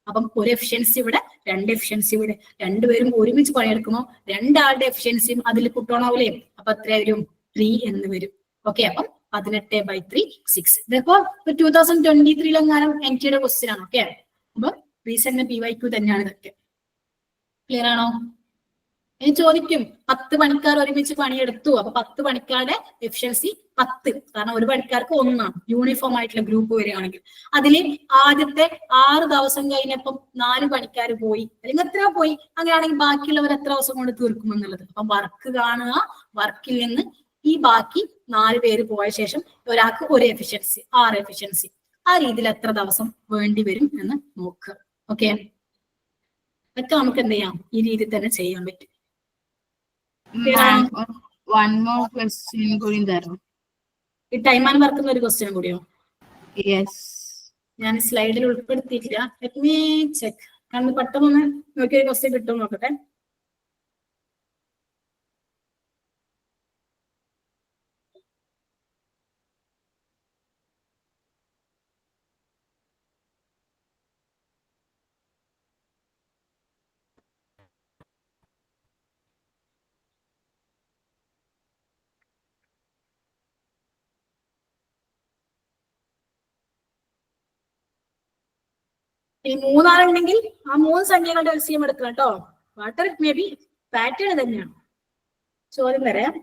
അപ്പം ഒരു എഫിഷ്യൻസി ഇവിടെ, 2 എഫിഷ്യൻസി ഇവിടെ. രണ്ടുപേരും ഒരുമിച്ച് പണിയെടുക്കുമോ രണ്ടാളുടെ എഫിഷ്യൻസിയും അതിൽ കൂട്ടണാവൂലേ? അപ്പൊ എത്ര വരും? 3 എന്ന് വരും. ഓക്കെ, അപ്പം 18/3 6. ഇതിപ്പോ 2023 NTയുടെ ക്വസ്റ്റ്യൻ ആണ്. ഓക്കെ, അപ്പൊ റീസെന്റ് PYQ തന്നെയാണ് ഇതൊക്കെ. ക്ലിയർ ആണോ? ഇനി ചോദിക്കും, 10 പണിക്കാർ ഒരുമിച്ച് പണിയെടുത്തു, അപ്പൊ 10 പണിക്കാരുടെ എഫിഷ്യൻസി 10, കാരണം ഒരു പണിക്കാർക്ക് 1 യൂണിഫോം ആയിട്ടുള്ള ഗ്രൂപ്പ് വരികയാണെങ്കിൽ. അതിൽ ആദ്യത്തെ 6 ദിവസം കഴിഞ്ഞപ്പം 4 പണിക്കാർ പോയി, അല്ലെങ്കിൽ എത്ര പോയി, അങ്ങനെയാണെങ്കിൽ ബാക്കിയുള്ളവർ എത്ര ദിവസം കൊണ്ട് തീർക്കും എന്നുള്ളത്. അപ്പം വർക്ക് കാണുക, വർക്കിൽ നിന്ന് ഈ ബാക്കി 4 പേര് പോയ ശേഷം ഒരാൾക്ക് 1 എഫിഷ്യൻസി, 6 എഫിഷ്യൻസി, ആ രീതിയിൽ എത്ര ദിവസം വേണ്ടി വരും എന്ന് നോക്കുക. ഓക്കെ, അതൊക്കെ നമുക്ക് എന്ത് ചെയ്യാം, ഈ രീതിയിൽ തന്നെ ചെയ്യാൻ പറ്റും. One more question കൂടി തരാം. ഈ ടൈം ആൻഡ് വർക്ക് ഒരു ക്വസ്റ്റ്യൻ കൂടിയോ? Yes. ഞാൻ സ്ലൈഡിൽ ഉൾപ്പെടുത്തിയിട്ടില്ല. Let me check. കാരണം പെട്ടെന്ന് നോക്കിയ ക്വസ്റ്റ്യൻ കിട്ടും നോക്കട്ടെ. ഇനി 3 ആളുണ്ടെങ്കിൽ ആ 3 സംഖ്യകളുടെ LCM എടുക്കണം കേട്ടോ. Water it may be pattern തന്നെയാണ്. ചോദ്യം വരാം.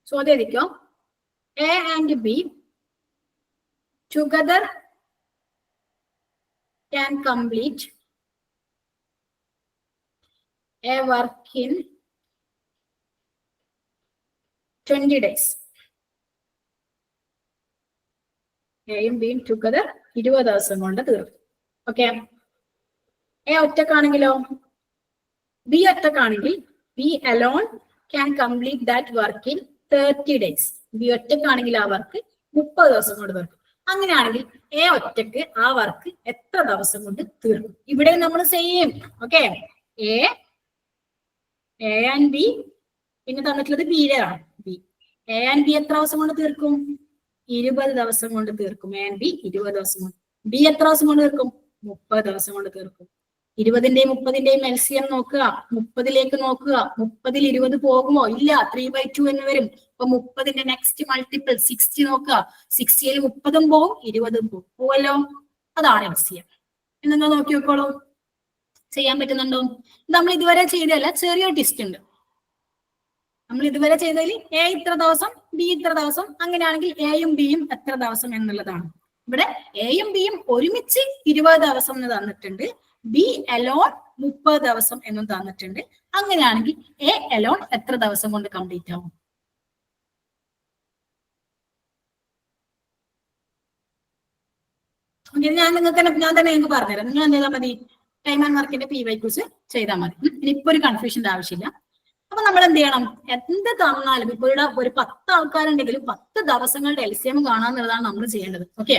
ചോദ്യം എഴുതിക്കോ. A and B together can complete a work in 20 days. എയും ബിയും ടുഗദർ 20 ദിവസം കൊണ്ട് തീർക്കും. ഓക്കെ, എ ഒറ്റക്കാണെങ്കിലോ? ബി ഒറ്റക്കാണെങ്കിൽ B alone can complete that work in 30 days. B ഒറ്റക്കാണെങ്കിൽ ആ വർക്ക് 30 ദിവസം കൊണ്ട് തീർക്കും. അങ്ങനെയാണെങ്കിൽ എ ഒറ്റക്ക് ആ വർക്ക് എത്ര ദിവസം കൊണ്ട് തീർക്കും? ഇവിടെ നമ്മൾ same. Okay, A and B, പിന്നെ തന്നിട്ടുള്ളത് ബിയുടെ ആണ്. ബി, എ ആൻഡ് ബി എത്ര ദിവസം കൊണ്ട് തീർക്കും? 20 ദിവസം കൊണ്ട് തീർക്കും. എ ആൻഡ് ബി 20 ദിവസം കൊണ്ട്. ബി എത്ര ദിവസം കൊണ്ട് തീർക്കും? 30 ദിവസം കൊണ്ട് തീർക്കും. 20ന്റെയും 30ന്റെയും LCM നോക്കുക, 30ലേക്ക് നോക്കുക. 30ൽ 20 പോകുമോ? ഇല്ല, 3/2 എന്ന് വരും. അപ്പൊ 30ന്റെ നെക്സ്റ്റ് മൾട്ടിപ്പിൾ 60 നോക്കുക. 60ൽ 30ഉം പോകും, 20ഉം പോകും. പോവല്ലോ. അതാണ് LCM. നിങ്ങൾ നോക്കി നോക്കോളൂ, ചെയ്യാൻ പറ്റുന്നുണ്ടോ? നമ്മൾ ഇതുവരെ ചെയ്തല്ല, ചെറിയൊരു ടിസ്റ്റ് ഉണ്ട്. നമ്മൾ ഇതുവരെ ചെയ്തതിൽ A ഇത്ര ദിവസം, B ഇത്ര ദിവസം, അങ്ങനെയാണെങ്കിൽ Aയും Bയും എത്ര ദിവസം എന്നുള്ളതാണ്. ഇവിടെ Aയും Bയും ഒരുമിച്ച് 20 ദിവസം എന്ന് തന്നിട്ടുണ്ട്, B അലോൺ 30 ദിവസം എന്നും തന്നിട്ടുണ്ട്. അങ്ങനെയാണെങ്കിൽ A അലോൺ എത്ര ദിവസം കൊണ്ട് കംപ്ലീറ്റ് ആവും? ഞാൻ തന്നെ നിങ്ങൾക്ക് പറഞ്ഞുതരാം. നിങ്ങൾ എന്ത് ചെയ്താൽ മതി? ടൈം ആൻഡ് വർക്കിന്റെ PYQs ചെയ്താൽ മതി. ഇനിയിപ്പോ ഒരു കൺഫ്യൂഷന്റെ ആവശ്യമില്ല. അപ്പൊ നമ്മൾ എന്ത് ചെയ്യണം? എന്ത് തന്നാലും ഇപ്പൊ ഇവിടെ ഒരു 10 ആൾക്കാരുണ്ടെങ്കിലും 10 ദിവസങ്ങളുടെ LCM കാണാന്നുള്ളതാണ് നമ്മൾ ചെയ്യേണ്ടത്. ഓക്കെ,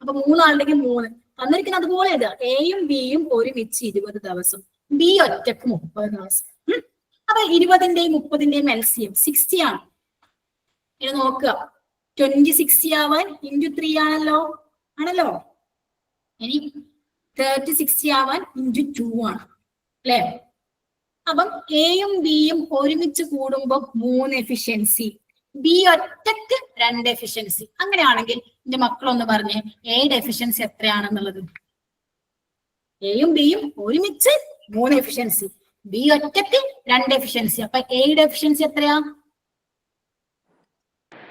അപ്പൊ 3 ആളുണ്ടെങ്കിൽ 3 തന്നിരിക്കുന്ന അതുപോലെ Aയും Bയും ഒരുമിച്ച് 20 ദിവസം, B ഒറ്റക്ക് 30 ദിവസം. അപ്പൊ 20ന്റെയും 30ന്റെയും LCM 60 ആണ്. ഇനി നോക്കുക, 2060 ആവാൻ × 3 ആണല്ലോ. ഇനി 3060 ആവാൻ × 2 ആണ് അല്ലെ? അപ്പം Aയും Bയും ഒരുമിച്ച് കൂടുമ്പോൾ 3 എഫിഷ്യൻസി, B ഒറ്റക്ക് 2 എഫിഷ്യൻസി. അങ്ങനെയാണെങ്കിൽ എന്റെ മക്കളൊന്ന് പറഞ്ഞേ, Aയുടെ എഫിഷ്യൻസി എത്രയാണെന്നുള്ളത്? Aയും Bയും ഒരുമിച്ച് 3 എഫിഷ്യൻസി, B ഒറ്റക്ക് 2 എഫിഷ്യൻസി. അപ്പൊ Aയുടെ എഫിഷ്യൻസി എത്രയാ?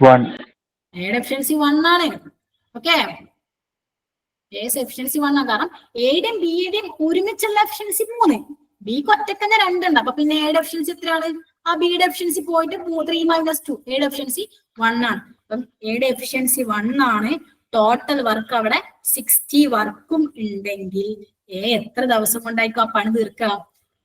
1. Aയുടെ എഫിഷ്യൻസി 1 ആണ്. ഓക്കെ, A's എഫിഷ്യൻസി 1 ആണ്. കാരണം Aയുടെയും Bയുടെയും ഒരുമിച്ചുള്ള എഫിഷ്യൻസി 3, Bക്ക് ഒറ്റക്ക് തന്നെ 2 ഉണ്ട്. അപ്പൊ പിന്നെ Aയുടെ എഫിഷ്യൻസി എത്രയാണ്? ആ Bയുടെ എഫിഷ്യൻസി പോയിട്ട് 3 - 2, Aയുടെ എഫിഷ്യൻസി 1 ആണ്. അപ്പം Aയുടെ എഫിഷ്യൻസി 1 ആണ്. ടോട്ടൽ വർക്ക് അവിടെ 60 വർക്കും ഉണ്ടെങ്കിൽ A എത്ര ദിവസം കൊണ്ടായിരിക്കും ആ പണി തീർക്കുക?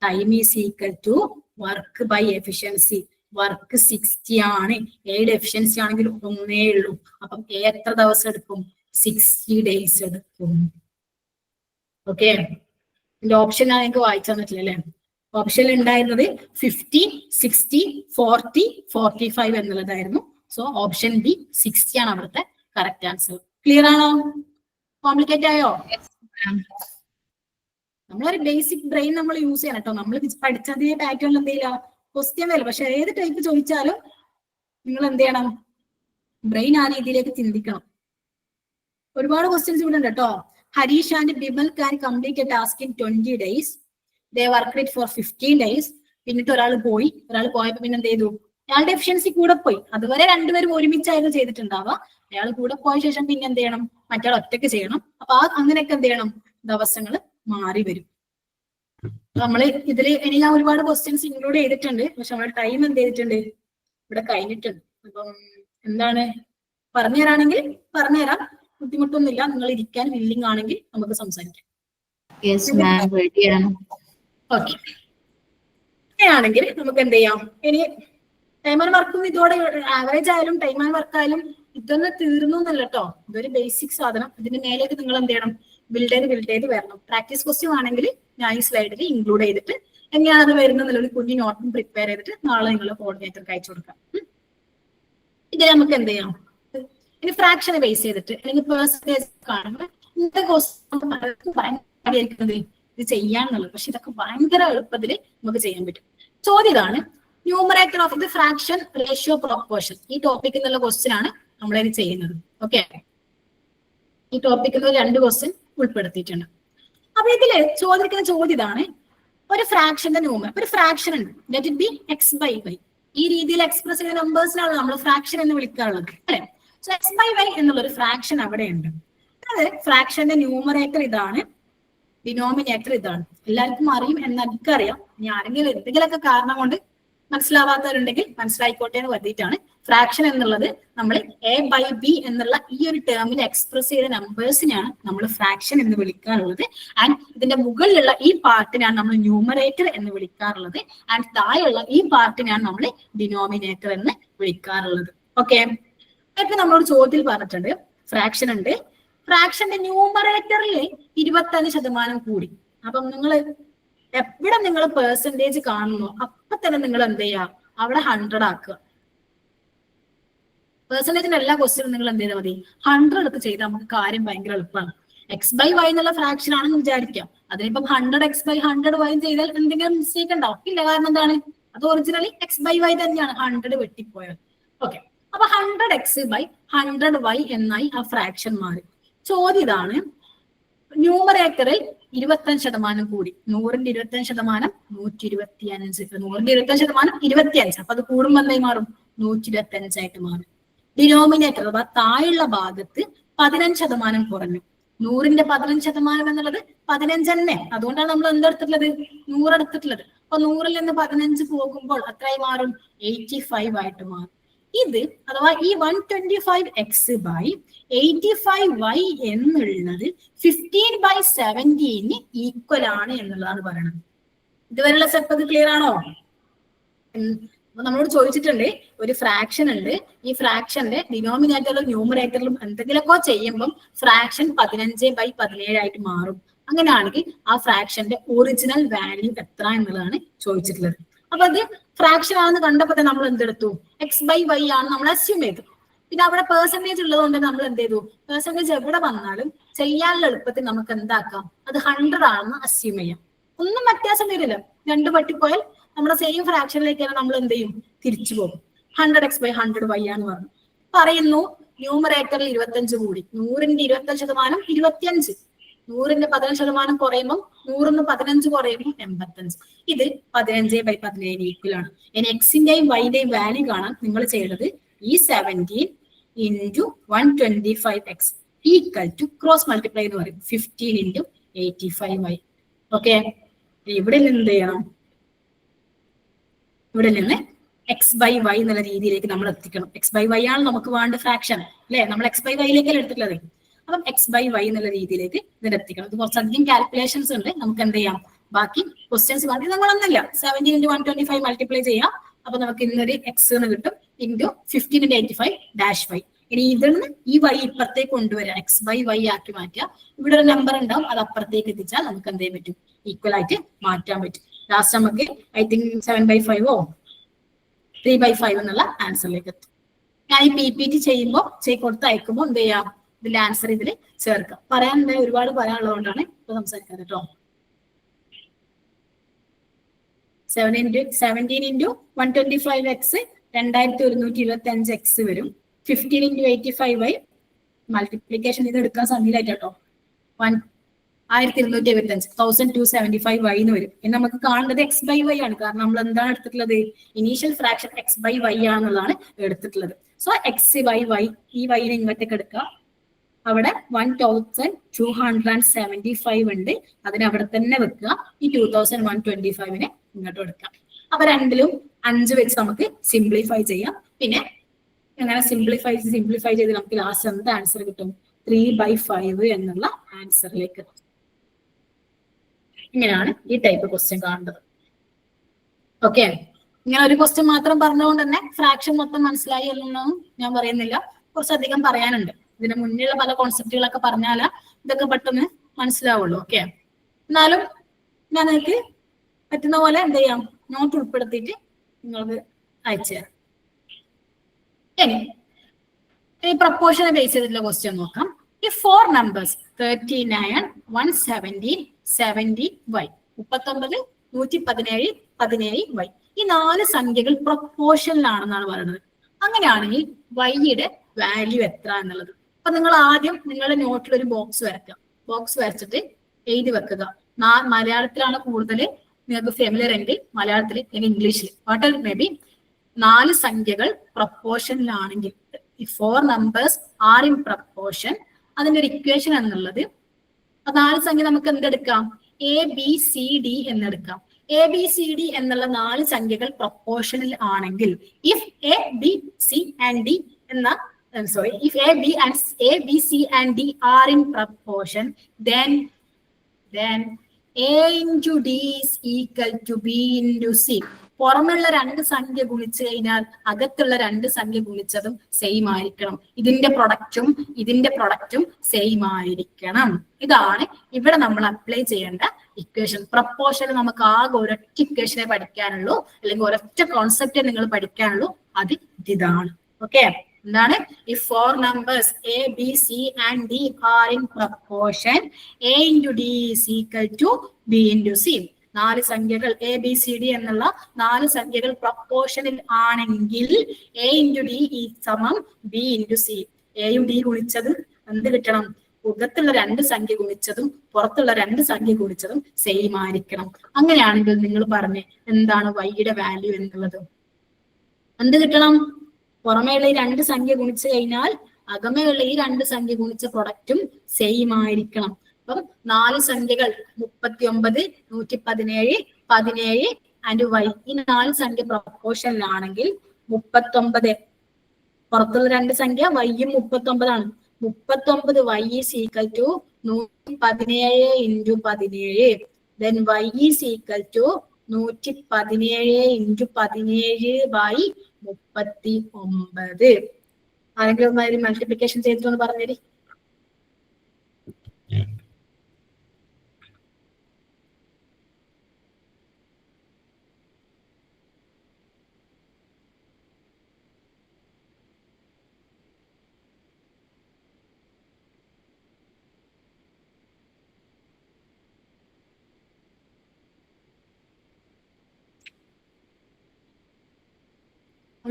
Time is equal to work by efficiency. Work 60 ആണ്, Aയുടെ എഫിഷ്യൻസി ആണെങ്കിൽ 1 ഉള്ളൂ. അപ്പം A എത്ര ദിവസം എടുക്കും? 60 days എടുക്കും. ഓക്കെ, ഇതിന്റെ ഓപ്ഷൻ ഞാൻ നിങ്ങൾക്ക് വായിച്ചു തന്നിട്ടില്ല അല്ലെ? ഓപ്ഷനിൽ ഉണ്ടായിരുന്നത് 50, 60, 40, 45 എന്നുള്ളതായിരുന്നു. സോ ഓപ്ഷൻ B 60 ആണ് അവിടുത്തെ കറക്റ്റ് ആൻസർ. ക്ലിയർ ആണോ? കോംപ്ലിക്കേറ്റ് ആയോ? നമ്മളൊരു ബേസിക് ബ്രെയിൻ നമ്മൾ യൂസ് ചെയ്യണം കേട്ടോ. നമ്മൾ പഠിച്ചതേ പാറ്റേണിൽ എന്ത് ചെയ്യില്ല, ക്വസ്റ്റ്യൻ വരില്ല. പക്ഷെ ഏത് ടൈപ്പ് ചോദിച്ചാലും നിങ്ങൾ എന്ത് ചെയ്യണം? ബ്രെയിൻ ആ രീതിയിലേക്ക് ചിന്തിക്കണം. ഒരുപാട് ക്വസ്റ്റ്യൻസ് ഇവിടെ ഉണ്ട് കേട്ടോ. Harish and Bimal can complete A task in 20 days. They work it for 15 days. പിന്നിട്ട് ഒരാൾ പോയപ്പോ പിന്നെ എന്ത് ചെയ്തു? അയാളുടെ എഫിഷ്യൻസി കൂടെ പോയി. അതുവരെ രണ്ടുപേരും ഒരുമിച്ചായിരുന്നു ചെയ്തിട്ടുണ്ടാവുക. അയാൾ കൂടെ പോയ ശേഷം പിന്നെ എന്ത് ചെയ്യണം? മറ്റയാൾ ഒറ്റയ്ക്ക് ചെയ്യണം. അപ്പൊ അങ്ങനെയൊക്കെ എന്ത് ചെയ്യണം? ദിവസങ്ങൾ മാറി വരും. നമ്മള് ഇതില് ഇനി ഞാൻ ഒരുപാട് ക്വസ്റ്റ്യൻസ് ഇൻക്ലൂഡ് ചെയ്തിട്ടുണ്ട്. പക്ഷെ നമ്മുടെ ടൈം എന്ത് ചെയ്തിട്ടുണ്ട്? ഇവിടെ കഴിഞ്ഞിട്ടുണ്ട്. അപ്പം എന്താണ് പറഞ്ഞു തരാണെങ്കിൽ പറഞ്ഞുതരാം, ബുദ്ധിമുട്ടൊന്നുമില്ല. നിങ്ങൾ ഇരിക്കാൻ വില്ലിങ് ആണെങ്കിൽ നമുക്ക് സംസാരിക്കാം. ഓക്കെ, അങ്ങനെയാണെങ്കിൽ നമുക്ക് എന്ത് ചെയ്യാം? ഇനി ടൈം ആൻഡ് വർക്കും ഇതോടെ ആവറേജ് ആയാലും ടൈം ആൻഡ് വർക്ക് ആയാലും ഇതൊന്നും തീർന്നു എന്നല്ല കേട്ടോ. ഇതൊരു ബേസിക് സാധനം. ഇതിന്റെ മേലേക്ക് നിങ്ങൾ എന്ത് ചെയ്യണം? ബിൽഡ് ചെയ്ത് വരണം. പ്രാക്ടീസ് ക്വസ്റ്റ്യൻ ആണെങ്കിൽ ഞാൻ ഈ സ്ലൈഡിൽ ഇൻക്ലൂഡ് ചെയ്തിട്ട് എങ്ങനെയാണ് അത് വരുന്നത് ഒരു കുഞ്ഞു നോട്ടും പ്രിപ്പയർ ചെയ്തിട്ട് നാളെ നിങ്ങൾ കോർഡിനേറ്റർക്ക് അയച്ചു കൊടുക്കാം. ഇതിൽ നമുക്ക് എന്ത് ചെയ്യാം? ഇനി ഫ്രാക്ഷനെ ബേസ് ചെയ്തിട്ട് അല്ലെങ്കിൽ പെർസെന്റേജ് കാണുമ്പോൾ ഇന്നത്തെ ക്വസ്റ്റ്യൻ ഇത് ചെയ്യാന്നുള്ളത്. പക്ഷെ ഇതൊക്കെ ഭയങ്കര എളുപ്പത്തിൽ നമുക്ക് ചെയ്യാൻ പറ്റും. ചോദ്യം ഇതാണ്, numerator of the fraction ratio proportion. ഈ ടോപ്പിക് എന്നുള്ള ക്വസ്റ്റ്യൻ ആണ് നമ്മളിത് ചെയ്യുന്നത്. ഓക്കെ, ഈ ടോപ്പിക്കിൽ 2 ക്വസ്റ്റ്യൻ ഉൾപ്പെടുത്തിയിട്ടുണ്ട്. അപ്പൊ ഇതില് ചോദിക്കുന്ന ചോദ്യം ഇതാണ്, ഒരു ഫ്രാക്ഷന്റെ ഒരു ഫ്രാക്ഷൻ ഉണ്ട്, ലെറ്റ് ഇറ്റ് ബി x/y. ഈ രീതിയിൽ എക്സ്പ്രസ് ചെയ്യുന്ന നമ്പേഴ്സിനാണ് നമ്മൾ ഫ്രാക്ഷൻ എന്ന് വിളിക്കാറുള്ളത് അല്ലെ? സോ x/y എന്നുള്ള ഒരു ഫ്രാക്ഷൻ അവിടെ ഉണ്ട്. അത് ഫ്രാക്ഷന്റെ ന്യൂമറേറ്റർ ഇതാണ്, ഡിനോമിനേറ്റർ ഇതാണ്. എല്ലാവർക്കും അറിയും എന്നറിയാം. ഇനി ആരെങ്കിലും എന്തെങ്കിലുമൊക്കെ കാരണം കൊണ്ട് മനസ്സിലാവാത്തവരുണ്ടെങ്കിൽ മനസ്സിലായിക്കോട്ടെ എന്ന് കരുതിയിട്ടാണ്. ഫ്രാക്ഷൻ എന്നുള്ളത് നമ്മൾ a/b എന്നുള്ള ഈ ഒരു ടേമിൽ എക്സ്പ്രസ് ചെയ്ത നമ്പേഴ്സിനെയാണ് നമ്മൾ ഫ്രാക്ഷൻ എന്ന് വിളിക്കാറുള്ളത്. ആൻഡ് ഇതിന്റെ മുകളിലുള്ള ഈ പാർട്ടിനാണ് നമ്മൾ ന്യൂമറേറ്റർ എന്ന് വിളിക്കാറുള്ളത്. ആൻഡ് താഴെയുള്ള ഈ പാർട്ടിനാണ് നമ്മൾ ഡിനോമിനേറ്റർ എന്ന് വിളിക്കാറുള്ളത്. ഓക്കെ, ഇപ്പൊ നമ്മളൊരു ചോദ്യത്തിൽ പറഞ്ഞിട്ടുണ്ട് ഫ്രാക്ഷൻ ഉണ്ട്, ഫ്രാക്ഷന്റെ ന്യൂമറേറ്ററിൽ 25% കൂടി. അപ്പം നിങ്ങൾ എവിടെ നിങ്ങൾ പെർസെന്റേജ് കാണുന്നു അപ്പൊ തന്നെ നിങ്ങൾ എന്ത് ചെയ്യുക? അവിടെ 100 ആക്കുക. പെർസെന്റേജിന്റെ എല്ലാ ക്വസ്റ്റ്യനും നിങ്ങൾ എന്ത് ചെയ്താൽ മതി? 100 എടുത്ത് ചെയ്താൽ നമുക്ക് കാര്യം ഭയങ്കര എളുപ്പമാണ്. x/y എന്നുള്ള ഫ്രാക്ഷൻ ആണെന്ന് വിചാരിക്കാം. അതിനിപ്പം 100x/100y ചെയ്താൽ എന്തെങ്കിലും മിസ്റ്റേക്ക് ഉണ്ടാവും? ഇല്ല. കാരണം എന്താണ്? അത് ഒറിജിനലി x/y തന്നെയാണ്, 100 വെട്ടിപ്പോയത്. ഓക്കെ, അപ്പൊ 100x/100y എന്നായി ആ ഫ്രാക്ഷൻ മാറി. ചോദ്യം ഇതാണ്, ന്യൂമറേറ്ററിൽ 25% കൂടി. 100ന്റെ 25% 125. 100ന്റെ 25% 25. അപ്പൊ അത് കൂടുമ്പോൾ എന്തായി മാറും? 125 ആയിട്ട് മാറും. ഡിനോമിനേറ്റർ അഥവാ താഴെയുള്ള ഭാഗത്ത് 15% കുറഞ്ഞു. 100ന്റെ 15% എന്നുള്ളത് 15 തന്നെ. അതുകൊണ്ടാണ് നമ്മൾ എന്തെടുത്തിട്ടുള്ളത്? 100 എടുത്തിട്ടുള്ളത്. അപ്പൊ 100ൽ നിന്ന് 15 പോകുമ്പോൾ അത്രയായി മാറും? 85 ആയിട്ട് മാറും. ഇത് അഥവാ ഈ 125x/85y എന്നുള്ളത് 15/17 ഈക്വൽ ആണ് എന്നുള്ളതാണ് പറയുന്നത്. ഇതുവരെയുള്ള സ്റ്റെപ്പ് അത് ക്ലിയർ ആണോ? നമ്മളോട് ചോദിച്ചിട്ടുണ്ട്, ഒരു ഫ്രാക്ഷൻ ഉണ്ട്, ഈ ഫ്രാക്ഷന്റെ ഡിനോമിനേറ്ററിലും ന്യൂമറേറ്ററിലും എന്തെങ്കിലുമൊക്കെ ചെയ്യുമ്പോൾ ഫ്രാക്ഷൻ 15/17 ആയിട്ട് മാറും. അങ്ങനെയാണെങ്കിൽ ആ ഫ്രാക്ഷന്റെ ഒറിജിനൽ വാല്യൂ എത്ര എന്നുള്ളതാണ് ചോദിച്ചിട്ടുള്ളത്. അപ്പൊ അത് ഫ്രാക്ഷൻ ആണെന്ന് കണ്ടപ്പോൾ നമ്മൾ എന്തെടുത്തു? x/y ആണ് നമ്മൾ അസ്യൂം ചെയ്തു. പിന്നെ അവിടെ പെർസെന്റേജ് ഉള്ളതുകൊണ്ട് നമ്മൾ എന്ത് ചെയ്തു? പെർസെന്റേജ് എവിടെ വന്നാലും ചെയ്യാനുള്ള എളുപ്പത്തിൽ നമുക്ക് എന്താക്കാം? അത് 100 ആണെന്ന് അസ്യൂം ചെയ്യാം. ഒന്നും വ്യത്യാസം വരില്ല. 2 വെട്ടിപ്പോയാൽ നമ്മുടെ സെയിം ഫ്രാക്ഷനിലേക്ക് നമ്മൾ എന്ത് ചെയ്യും? തിരിച്ചു പോകും. 100x/100y ആണ് പറഞ്ഞു. പറയുന്നു ന്യൂമറേറ്ററിൽ 25 കൂടി. 100ന്റെ 25% 25. 100ന്റെ 15% കുറയുമ്പോൾ 100ന്ന് 15 കുറയുമ്പോൾ 85. ഇത് 15/17 ഈക്വൽ ആണ്. ഇനി എക്സിന്റെയും വൈന്റെയും വാല്യൂ കാണാൻ നിങ്ങൾ ചെയ്യേണ്ടത് ഈ 17 × 125x equal to cross multiply എന്ന് പറയും 15 × 85y. ഓക്കെ, ഇവിടെ നിന്ന് എന്ത് ചെയ്യണം? ഇവിടെ നിന്ന് x/y എന്നുള്ള രീതിയിലേക്ക് നമ്മൾ എത്തിക്കണം. x/y ആണ് നമുക്ക് വേണ്ട ഫ്രാക്ഷൻ അല്ലെ? നമ്മൾ x/y-ലേക്കല്ലേ എടുത്തിട്ടുള്ളത്. അപ്പം x/y എന്നുള്ള രീതിയിലേക്ക് ഇതിന് എത്തിക്കണം. ഇത് കുറച്ചധികം കാൽക്കുലേഷൻസ് ഉണ്ട്. നമുക്ക് എന്ത് ചെയ്യാം? ബാക്കി ക്വസ്റ്റ്യൻസ് ബാക്കി നമ്മളൊന്നല്ല 17 × 125 മൾട്ടിപ്ലൈ ചെയ്യാം. അപ്പൊ നമുക്ക് ഇന്നൊരു x എന്ന് കിട്ടും × 15 × 85-y. ഇനി ഇതിന് ഈ y ഇപ്പുറത്തേക്ക് കൊണ്ടുവരാം, x/y ആക്കി മാറ്റുക. ഇവിടെ ഒരു നമ്പർ ഉണ്ടാവും, അത് അപ്പുറത്തേക്ക് എത്തിച്ചാൽ നമുക്ക് എന്ത് ചെയ്യാൻ പറ്റും? ഈക്വൽ ആയിട്ട് മാറ്റാൻ പറ്റും. ലാസ്റ്റ് നമുക്ക് ഐ തിങ്ക് 7/5 3/5 എന്നുള്ള ആൻസറിലേക്ക് എത്തും. ഞാൻ ഈ PPT ചെയ്യുമ്പോൾ കൊടുത്ത് അയക്കുമ്പോൾ എന്ത് ചെയ്യാം? ഇതിന്റെ ആൻസർ ഇതിൽ ചേർക്കാം. പറയാനുണ്ട്, ഒരുപാട് പറയാനുള്ളതുകൊണ്ടാണ് ഇപ്പൊ സംസാരിക്കുന്നത് കേട്ടോ. 17 × 125x 2125x വരും. 15 × 85y മൾട്ടിപ്ലിക്കേഷൻ ഇത് എടുക്കാൻ സമയമായിട്ട് കേട്ടോ. 1275 1275y എന്ന് വരും. ഇനി നമുക്ക് കാണേണ്ടത് x/y ആണ്. കാരണം നമ്മൾ എന്താണ് എടുത്തിട്ടുള്ളത്? ഇനീഷ്യൽ ഫ്രാക്ഷൻ x/y ആണെന്നുള്ളതാണ് എടുത്തിട്ടുള്ളത്. സോ x/y ഈ y-നെ ഇങ്ങോട്ടേക്ക് എടുക്കുക. അവിടെ 1275 ഉണ്ട്, അതിനെ അവിടെ തന്നെ വെക്കുക. ഈ 2125-നെ ഇങ്ങോട്ട് എടുക്കാം. അപ്പൊ രണ്ടിലും 5 വെച്ച് നമുക്ക് സിംപ്ലിഫൈ ചെയ്യാം. പിന്നെ അങ്ങനെ സിംപ്ലിഫൈ ചെയ്ത് നമുക്ക് ലാസ്റ്റ് എന്ത് ആൻസർ കിട്ടും? 3/5 എന്നുള്ള ആൻസറിലേക്ക് എത്തും. ഇങ്ങനെയാണ് ഈ ടൈപ്പ് ക്വസ്റ്റ്യൻ കാണേണ്ടത്. ഓക്കെ, ഇങ്ങനെ ഒരു ക്വസ്റ്റ്യൻ മാത്രം പറഞ്ഞുകൊണ്ട് തന്നെ ഫ്രാക്ഷൻ മൊത്തം മനസ്സിലായി എന്നൊന്നും ഞാൻ പറയുന്നില്ല. കുറച്ചധികം പറയാനുണ്ട്. ഇതിന് മുന്നിലുള്ള പല കോൺസെപ്റ്റുകളൊക്കെ പറഞ്ഞാൽ ഇതൊക്കെ പെട്ടെന്ന് മനസ്സിലാവുള്ളൂ. ഓക്കെ, എന്നാലും ഞാൻ നിങ്ങൾക്ക് പറ്റുന്ന പോലെ എന്ത് ചെയ്യാം? നോട്ട് ഉൾപ്പെടുത്തിയിട്ട് നിങ്ങൾക്ക് അയച്ചു തരാം. ഇനി ഈ പ്രപ്പോർഷനെ ബേസ് ചെയ്തിട്ടുള്ള ക്വസ്റ്റ്യൻ നോക്കാം. ഈ 4 നമ്പേഴ്സ് 39 117 70y 39 117 17y ഈ 4 സംഖ്യകൾ പ്രപ്പോർഷനിലാണെന്നാണ് പറയുന്നത്. അങ്ങനെയാണെങ്കിൽ വൈയുടെ വാല്യൂ എത്ര എന്നുള്ളത്. അപ്പൊ നിങ്ങൾ ആദ്യം നിങ്ങളുടെ നോട്ടിൽ ഒരു ബോക്സ് വരയ്ക്കുക. ബോക്സ് വരച്ചിട്ട് എഴുതി വെക്കുക. മലയാളത്തിലാണ് കൂടുതൽ നിങ്ങൾക്ക് ഫെമിലിയർ എങ്കിൽ മലയാളത്തിൽ അല്ലെങ്കിൽ ഇംഗ്ലീഷിൽ വാട്ടർ മേ ബി 4 സംഖ്യകൾ പ്രപ്പോർഷനിലാണെങ്കിൽ 4 numbers are in proportion. അതിന്റെ ഒരു ഇക്വേഷൻ എന്നുള്ളത് 4 സംഖ്യ നമുക്ക് എന്തെടുക്കാം? ABCD എന്നെടുക്കാം. ABCD എന്നുള്ള 4 സംഖ്യകൾ പ്രപ്പോർഷനിൽ ആണെങ്കിൽ if ABC and D എന്ന if ABC and D are in proportion, then A into D is equal to B into C. പുറമുള്ള 2 സംഖ്യ ഗുണിച്ചു കഴിഞ്ഞാൽ അകത്തുള്ള 2 സംഖ്യ ഗുണിച്ചതും സെയിം ആയിരിക്കണം. ഇതിന്റെ പ്രൊഡക്റ്റും സെയിം ആയിരിക്കണം. ഇതാണ് ഇവിടെ നമ്മൾ അപ്ലൈ ചെയ്യേണ്ട ഇക്വേഷൻ. പ്രപ്പോർഷൻ നമുക്ക് ആകെ ഒരൊറ്റ ഇക്വേഷനെ പഠിക്കാനുള്ളൂ, അല്ലെങ്കിൽ ഒരൊറ്റ കോൺസെപ്റ്റ് നിങ്ങൾ പഠിക്കാനുള്ളൂ. അത് ഇതാണ്. ഓക്കെ. എന്താണ്? if four numbers a b c and d are in proportion a into d is equal to b into c. 4 സംഖ്യകൾ എ ബി സി ഡി എന്നുള്ള 4 സംഖ്യകൾ പ്രപ്പോർഷനിൽ ആണെങ്കിൽ എ ഇൻറ്റു ഡി ഈ സമം ബി ഇൻറ്റു സി. എയും D ഗുണിച്ചത് എന്ത് കിട്ടണം? ഉഗത്തുള്ള 2 സംഖ്യ ഗുണിച്ചതും പുറത്തുള്ള 2 സംഖ്യ ഗുണിച്ചതും സെയിം ആയിരിക്കണം. അങ്ങനെയാണെങ്കിൽ നിങ്ങൾ പറഞ്ഞേ എന്താണ് വൈയുടെ വാല്യൂ എന്നുള്ളത്? എന്ത് കിട്ടണം? പുറമേയുള്ള ഈ 2 സംഖ്യ ഗുണിച്ചു കഴിഞ്ഞാൽ അകമയുള്ള ഈ 2 സംഖ്യ ഗുണിച്ച പ്രൊഡക്റ്റും സെയിം ആയിരിക്കണം. അപ്പം 4 സംഖ്യകൾ 39, 117, 17 ആൻഡ് വൈ, ഈ 4 സംഖ്യ പ്രപ്പോർഷനിലാണെങ്കിൽ 39 പുറത്തുള്ള 2 സംഖ്യ വൈയും 39 ആണ്. 39 y is equal to 117 into 17. Then y is equal to 117 into 17 by 39. ആരെങ്കിലും മൾട്ടിപ്ലിക്കേഷൻ ചെയ്തിട്ടൊന്ന് പറഞ്ഞേരി.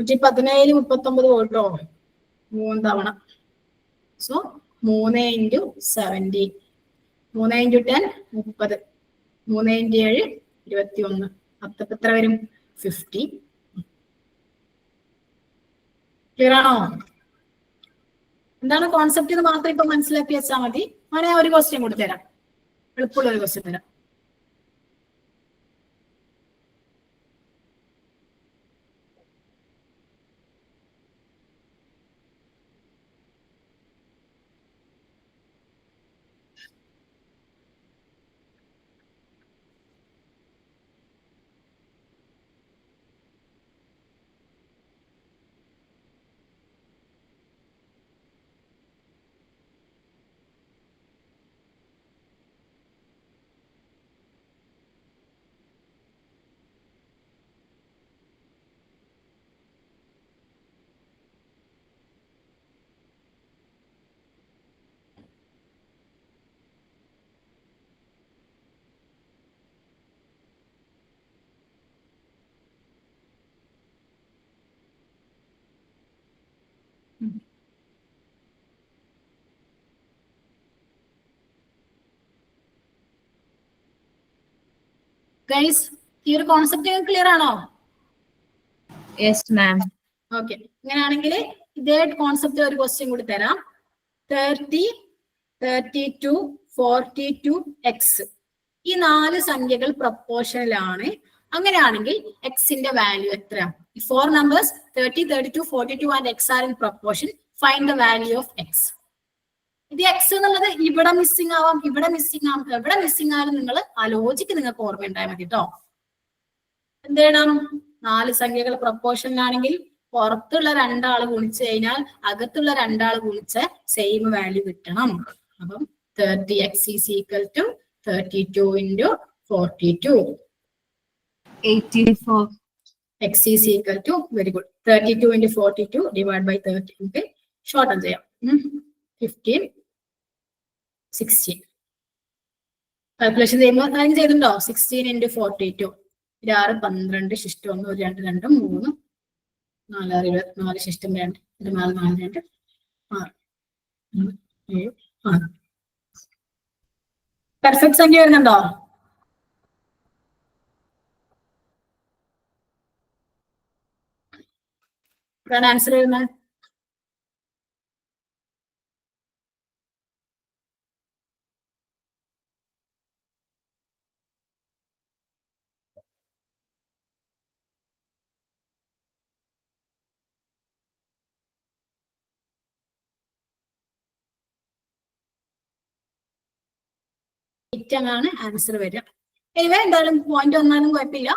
നൂറ്റി 17 39 വോട്ടോ 3 തവണ. So 3 into 17, 3 into 10 30, 3 into 7 21. അപ്പൊ എത്ര വരും? 50. ക്ലിയർ ആണോ? എന്താണ് കോൺസെപ്റ്റ് എന്ന് മാത്രം ഇപ്പൊ മനസ്സിലാക്കി വെച്ചാൽ മതി. അങ്ങനെ ഒരു ക്വസ്റ്റ്യൻ കൂടി തരാം, എളുപ്പമുള്ള ഒരു ക്വസ്റ്റ്യൻ തരാം. ഗൈസ്, ഈ ഒരു കോൺസെപ്റ്റ് ക്ലിയർ ആണോ? Yes, ma'am. ഓക്കെ, ഇങ്ങനെയാണെങ്കിൽ ഇതേ കോൺസെപ്റ്റ് ഒരു ക്വസ്റ്റ്യൻ കൂടി തരാം. 30, 32, 42, x. ഈ 4 സംഖ്യകൾ പ്രപ്പോർഷനിലാണ്. അങ്ങനെയാണെങ്കിൽ എക്സിന്റെ വാല്യൂ എത്ര? 4 numbers 30, 32, 42 and x are in proportion. Find the value of x. ഇത് എക്സ് എന്നുള്ളത് ഇവിടെ മിസ്സിംഗ് ആവാം, ഇവിടെ മിസ്സിംഗ് ആവാം, എവിടെ മിസ്സിംഗ് ആയാലും നിങ്ങൾ ആ ലോജിക്ക് നിങ്ങൾക്ക് ഓർമ്മ ഉണ്ടായാൽ മതി കേട്ടോ. എന്ത് ചെയ്യണം? 4 സംഖ്യകൾ പ്രപ്പോർഷനിലാണെങ്കിൽ പുറത്തുള്ള 2 ആൾ ഗുണിച്ചു കഴിഞ്ഞാൽ അകത്തുള്ള 2 ആൾ ഗുണിച്ച സെയിം വാല്യൂ കിട്ടണം. അപ്പം 30x is equal to 32 into 42. 84. x is equal to, very good, 32 into 42 divided by 30. Shorten ചെയ്യാം. 15, 16. കാൽക്കുലേഷൻ ചെയ്യുമ്പോൾ കാര്യം ചെയ്തിട്ടുണ്ടോ? 16 into 42, 6 12 ശിഷ്ടം 1, 2 2 3 4 24 ശിഷ്ടം 2 4 4 2 6 7 6. പെർഫെക്റ്റ് സംഖ്യ വരുന്നുണ്ടോ? ആൻസർ വരുന്നത് ആണ് ആൻസർ വരിക. എനിവേ എന്തായാലും പോയിന്റ് വന്നാലും കുഴപ്പമില്ല.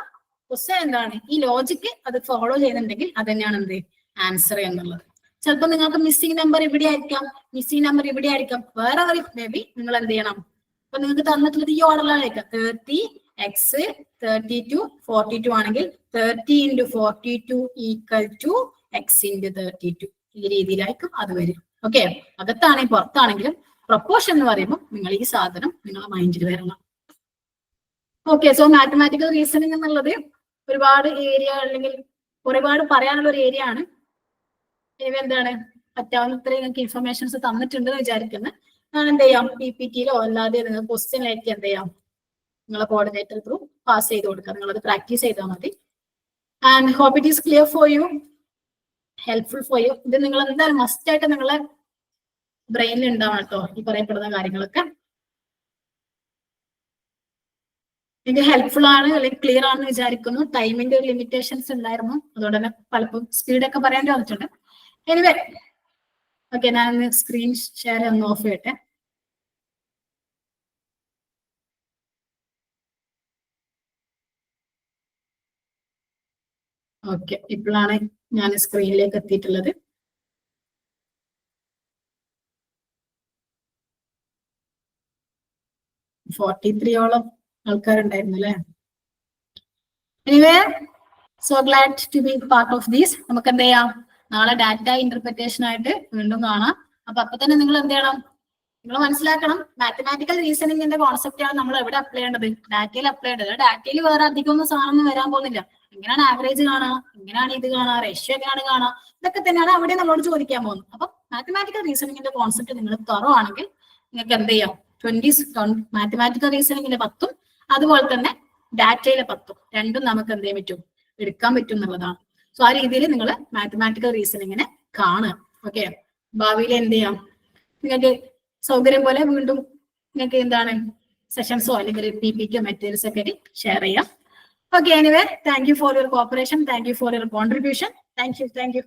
ക്വസ്റ്റ്യൻ എന്താണ്? ഈ ലോജിക്ക് അത് ഫോളോ ചെയ്യുന്നുണ്ടെങ്കിൽ അത് തന്നെയാണ് എന്ത് ആൻസർ എന്നുള്ളത്. ചിലപ്പോൾ നിങ്ങൾക്ക് മിസ്സിംഗ് നമ്പർ ഇവിടെ ആയിരിക്കാം, മിസ്സിംഗ് നമ്പർ ഇവിടെ ആയിരിക്കാം, വേറെ മേ ബി നിങ്ങൾ എന്ത് ചെയ്യണം? അപ്പൊ നിങ്ങൾക്ക് തന്നിട്ടുള്ളത് ഈ ഓർഡറിലാണ് ആയിരിക്കാം. 30x 32 42 ആണെങ്കിൽ 30 into 42 equal to x into 32. ഈ രീതിയിലായിരിക്കും അത് വരും. ഓക്കെ, അകത്താണെങ്കിൽ പുറത്താണെങ്കിലും പ്രൊപ്പോർഷൻ എന്ന് പറയുമ്പോൾ നിങ്ങൾ ഈ സാധനം നിങ്ങളെ മൈൻഡിൽ വരണം. ഓക്കെ, സോ മാത്തമാറ്റിക്കൽ റീസണിങ് എന്നുള്ളത് ഒരുപാട് ഏരിയ അല്ലെങ്കിൽ ഒരുപാട് പറയാനുള്ള ഒരു ഏരിയ ആണ്. ഇനി എന്താണ് പറ്റാവുന്നത്ര നിങ്ങൾക്ക് ഇൻഫർമേഷൻസ് തന്നിട്ടുണ്ട് എന്ന് വിചാരിക്കുന്നത്. ഞാൻ എന്ത് ചെയ്യാം, PPT-യിലോ അല്ലാതെ നിങ്ങൾ ക്വസ്റ്റ്യൻ ആയിട്ട് എന്ത് ചെയ്യാം, നിങ്ങളെ കോർഡിനേറ്റർ ത്രൂ പാസ് ചെയ്ത് കൊടുക്കുക. നിങ്ങളത് പ്രാക്ടീസ് ചെയ്താൽ മതി. And hope it is clear for you, helpful for you. ഇത് നിങ്ങൾ എന്തായാലും മസ്റ്റ് ആയിട്ട് നിങ്ങളെ ബ്രെയിനിൽ ഉണ്ടാവണം കേട്ടോ, ഈ പറയപ്പെടുന്ന കാര്യങ്ങളൊക്കെ. എനിക്ക് ഹെൽപ്ഫുൾ ആണ് അല്ലെങ്കിൽ ക്ലിയർ ആണെന്ന് വിചാരിക്കുന്നു. ടൈമിന്റെ ഒരു ലിമിറ്റേഷൻസ് ഉണ്ടായിരുന്നു, അതുകൊണ്ട് തന്നെ പലപ്പോഴും സ്പീഡൊക്കെ പറയാൻ വന്നിട്ടുണ്ട്. എനിവേ ഓക്കെ, ഞാൻ സ്ക്രീൻ ഷെയർ ഒന്ന് ഓഫ് ചെയ്യട്ടെ. ഓക്കെ, ഇപ്പോഴാണ് ഞാൻ സ്ക്രീനിലേക്ക് എത്തിയിട്ടുള്ളത്. ോളം ആൾക്കാരുണ്ടായിരുന്നു അല്ലെ. Anyway, so glad to be part of these. നമുക്ക് എന്ത് ചെയ്യാം, നാളെ ഡാറ്റ ഇന്റർപ്രിറ്റേഷൻ ആയിട്ട് വീണ്ടും കാണാം. അപ്പൊ തന്നെ നിങ്ങൾ എന്ത് ചെയ്യണം, നിങ്ങൾ മനസ്സിലാക്കണം മാത്തമാറ്റിക്കൽ റീസണിങ്ങിന്റെ കോൺസെപ്റ്റ് ആണ് നമ്മൾ എവിടെ അപ്ലൈ ചെയ്യേണ്ടത്, ഡാറ്റയിൽ അപ്ലൈ ചെയ്യേണ്ടത്. ഡാറ്റയിൽ വേറെ അധികം ഒന്നും സാധനം വരാൻ പോകുന്നില്ല. എങ്ങനെയാണ് ആവറേജ് കാണാം, എങ്ങനെയാണ് ഇത് കാണാം, റേഷ്യോ എങ്ങനെയാണ് കാണാം, ഇതൊക്കെ തന്നെയാണ് അവിടെ നമ്മളോട് ചോദിക്കാൻ പോകുന്നത്. അപ്പൊ മാത്തമാറ്റിക്കൽ റീസണിങ്ങിന്റെ കോൺസെപ്റ്റ് നിങ്ങൾ തുറവാണെങ്കിൽ നിങ്ങൾക്ക് എന്ത് ചെയ്യാം, 20 മാത്തമാറ്റിക്കൽ റീസണിങ്ങിന്റെ 10 അതുപോലെ തന്നെ ഡാറ്റയിലെ 10 രണ്ടും നമുക്ക് എന്ത് ചെയ്യാൻ പറ്റും, എടുക്കാൻ പറ്റും എന്നുള്ളതാണ്. സോ ആ രീതിയിൽ നിങ്ങൾ മാത്തമാറ്റിക്കൽ റീസണിങ്ങിനെ കാണുക. ഓക്കെ, ഭാവിയിൽ എന്ത് ചെയ്യാം, നിങ്ങൾക്ക് സൗകര്യം പോലെ വീണ്ടും നിങ്ങൾക്ക് എന്താണ് സെഷൻസോ അല്ലെങ്കിൽ PPT മെറ്റീരിയൽസ് ഒക്കെ ഷെയർ ചെയ്യാം. Okay, anyway, thank you for your cooperation. Thank you for your contribution. Thank you.